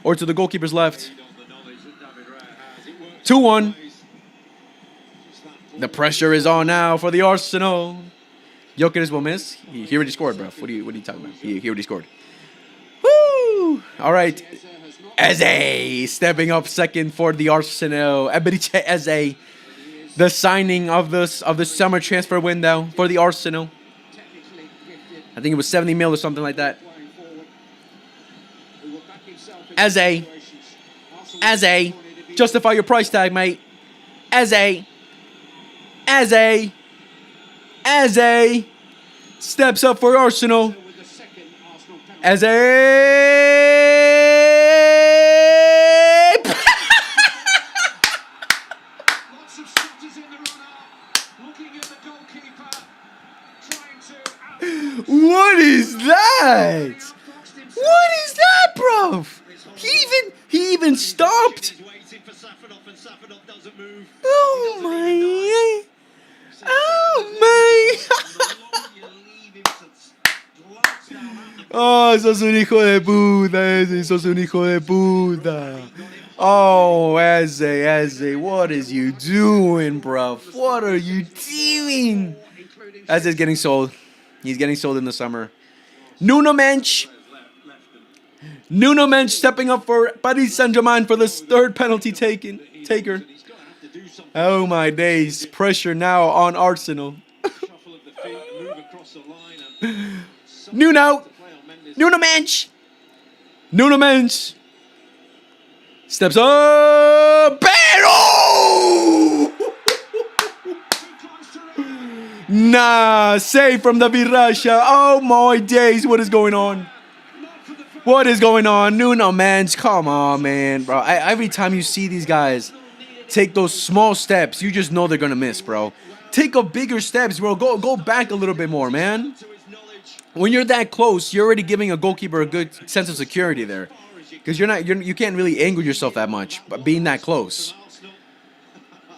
A: or to the goalkeeper's left. 2-1. The pressure is on now for the Arsenal. Gyökeres will miss. He already scored, bro. What are you talking about? He already scored. Woo! All right. Eze stepping up second for the Arsenal. Eberiche Eze, the signing of the summer transfer window for the Arsenal. I think it was 70 mil or something like that. Eze, justify your price tag, mate. Eze steps up for Arsenal. What is that? What is that, bro? He even stopped. Oh my! Oh my! Oh, sos un hijo de puta, Eze. Sos un hijo de puta. Oh, Eze, what is you doing, bro? What are you doing? Eze's getting sold. He's getting sold in the summer. Nuno Mensch stepping up for Paris Saint-Germain for this third penalty taker. Oh my days. Pressure now on Arsenal. Nuno Mensch steps up. Pero! Nah, save from the Virasha. Oh my days, what is going on? What is going on? Nuno Mensch, come on, man, bro. Every time you see these guys take those small steps, you just know they're gonna miss, bro. Take a bigger steps, bro. Go back a little bit more, man. When you're that close, you're already giving a goalkeeper a good sense of security there, because you can't really angle yourself that much, but being that close.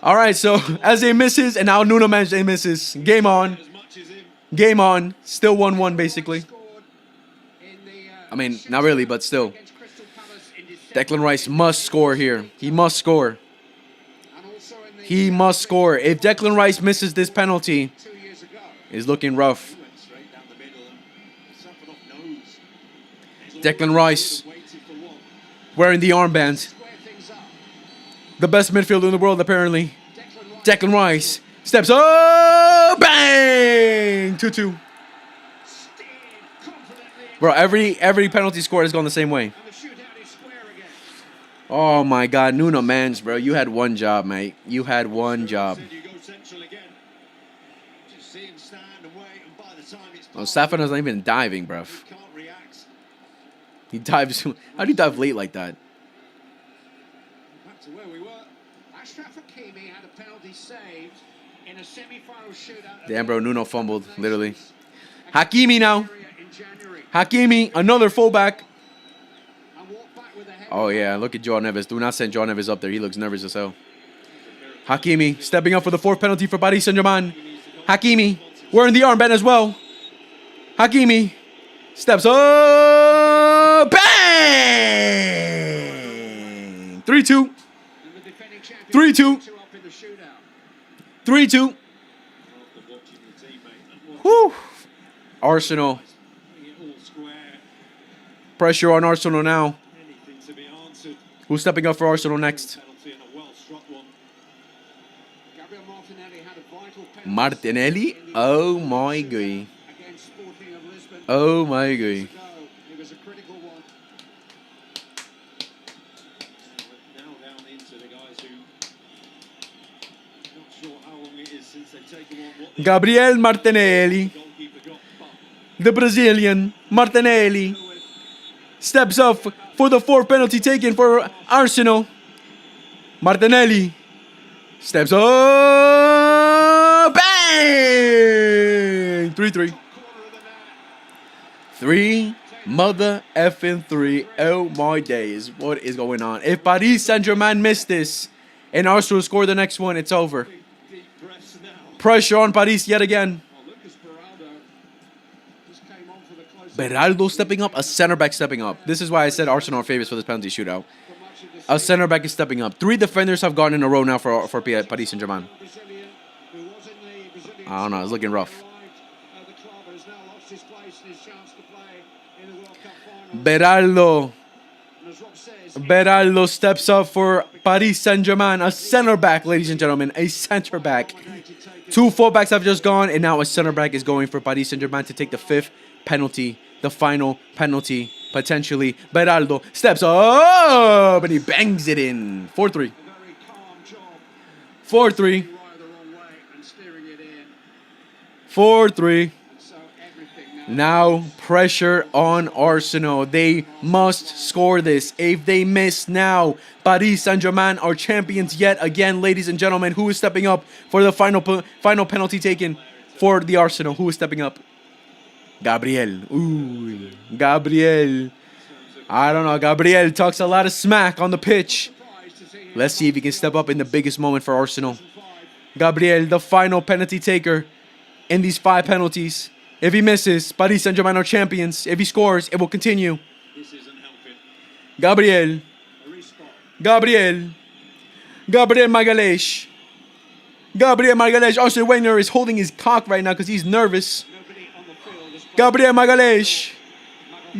A: All right, so Eze misses, and now Nuno Mensch misses. Game on. Game on. Still 1-1, basically. I mean, not really, but still. Declan Rice must score here. He must score. He must score. If Declan Rice misses this penalty, it's looking rough. Declan Rice wearing the armband. The best midfielder in the world, apparently. Declan Rice steps up. Bang! 2-2. Bro, every penalty scored has gone the same way. Oh my God, Nuno Mensch, bro. You had one job, mate. You had one job. Oh, Safano's not even diving, bro. He dives. How do you dive late like that? Damn, bro. Nuno fumbled, literally. Hakimi now. Hakimi, another fullback. Oh, yeah. Look at Joao Neves. Do not send Joao Neves up there. He looks nervous as hell. Hakimi stepping up for the fourth penalty for Paris Saint-Germain. Hakimi. We're in the armband as well. Hakimi steps up. Bang! 3-2. 3-2. 3-2. Whew. Arsenal. Pressure on Arsenal now. Who's stepping up for Arsenal next? Martinelli? Oh my god. Oh my god. Gabriel Martinelli. The Brazilian Martinelli steps up for the fourth penalty taken for Arsenal. Martinelli steps up. Bang! 3-3. 3 mother effing 3. Oh my days. What is going on? If Paris Saint-Germain missed this and Arsenal score the next one, it's over. Pressure on Paris yet again. Beraldo stepping up, a center back stepping up. This is why I said Arsenal are favorites for this penalty shootout. A center back is stepping up. 3 defenders have gone in a row now for Paris Saint-Germain. I don't know, it's looking rough. Beraldo steps up for Paris Saint-Germain. A center back, ladies and gentlemen. A center back. 2 fullbacks have just gone, and now a center back is going for Paris Saint-Germain to take the 5th penalty. The final penalty, potentially. Beraldo steps up, and he bangs it in. 4-3. 4-3. 4-3. Now pressure on Arsenal. They must score this. If they miss now, Paris Saint-Germain are champions yet again, ladies and gentlemen. Who is stepping up for the final penalty taken for the Arsenal? Who is stepping up? Gabriel. Ooh, Gabriel. I don't know. Gabriel talks a lot of smack on the pitch. Let's see if he can step up in the biggest moment for Arsenal. Gabriel, the final penalty taker in these 5 penalties. If he misses, Paris Saint-Germain are champions. If he scores, it will continue. Gabriel. Gabriel. Gabriel Magalhaes. Gabriel Magalhaes. Arsene Wenger is holding his cock right now because he's nervous. Gabriel Magalhaes.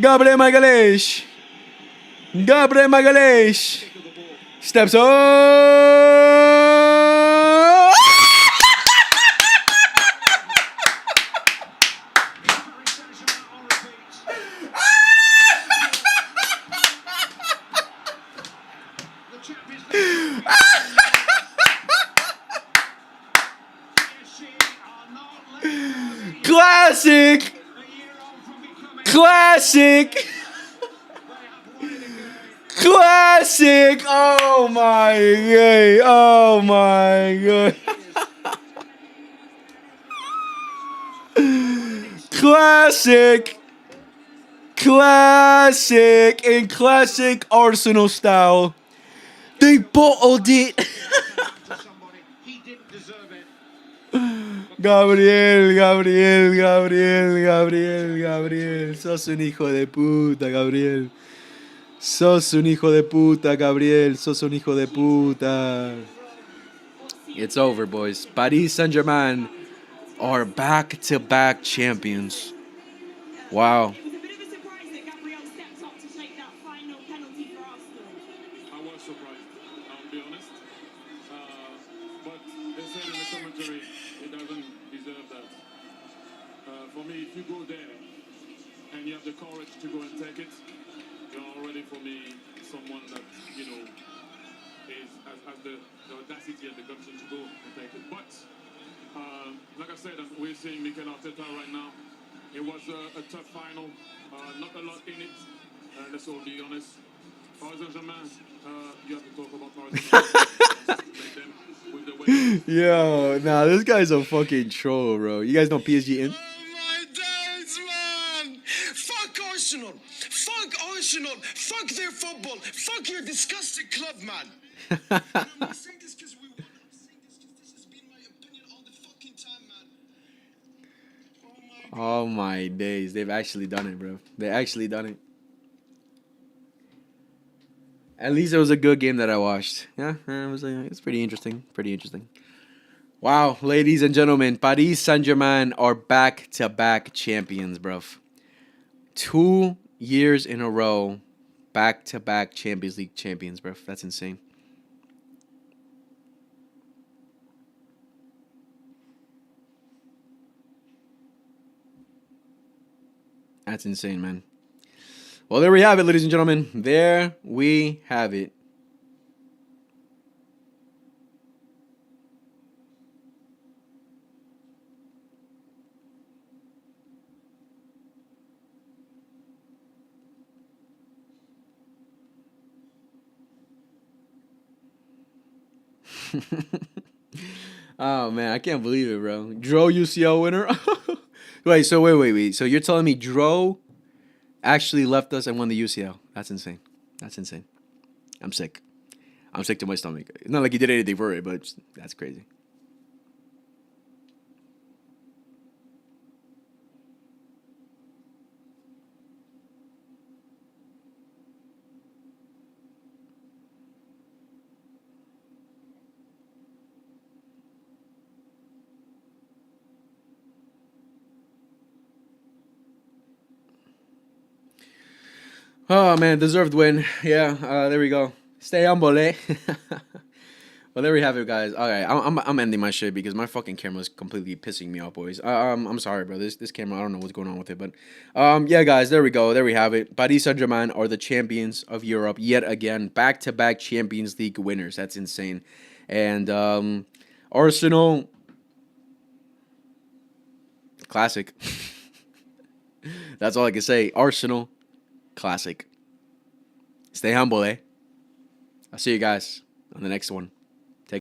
A: Gabriel Magalhaes. Gabriel Magalhaes. Steps up. Classic! Classic! Classic! Oh my god! Oh my god! Classic! Classic! In classic Arsenal style. They bottled it! Gabriel, Gabriel, Gabriel, Gabriel, Gabriel. Sos un hijo de puta, Gabriel. Sos un hijo de puta, Gabriel. Sos un hijo de puta. It's over, boys. Paris Saint-Germain are back-to-back champions. Wow.
E: It was a bit of a surprise that Gabriel stepped up to take that final penalty for Arsenal.
I: I was surprised, I'll be honest. But they said in the commentary, it doesn't deserve that. For me, if you go there and you have the courage to go and take it, you're already, for me, someone that, you know, has the audacity and the gumption to go and take it. But, like I said, we're seeing Mikel Arteta right now. It was a tough final, not a lot in it, let's all be honest. Paris Saint-Germain, you have to talk about Paris Saint-Germain.
A: Yo, nah, this guy's a fucking troll, bro. You guys know PSG in?
K: Oh my days, man! Fuck Arsenal! Fuck Arsenal! Fuck their football! Fuck your disgusting club, man! I'm saying this because we won. I'm saying this because this has been my opinion all the fucking time, man.
A: Oh my days. They've actually done it, bro. They actually done it. At least it was a good game that I watched. Yeah, it's pretty interesting. Pretty interesting. Wow, ladies and gentlemen, Paris Saint-Germain are back-to-back champions, bro. 2 years in a row, back-to-back Champions League champions, bro. That's insane. That's insane, man. Well, there we have it, ladies and gentlemen. There we have it. Oh man, I can't believe it, bro. Dro UCL winner. wait. So you're telling me Dro actually left us and won the UCL? That's insane. That's insane. I'm sick. I'm sick to my stomach. It's not like he did anything for it, but that's crazy. Oh man, deserved win. Yeah, there we go. Stay humble, eh? Well, there we have it, guys. All right, I'm ending my shit because my fucking camera's completely pissing me off, boys. I'm sorry, bro. This camera, I don't know what's going on with it, but yeah, guys, there we go. There we have it. Paris Saint-Germain are the champions of Europe yet again, back-to-back Champions League winners. That's insane. And Arsenal, classic. That's all I can say. Arsenal, classic. Stay humble, eh? I'll see you guys on the next one.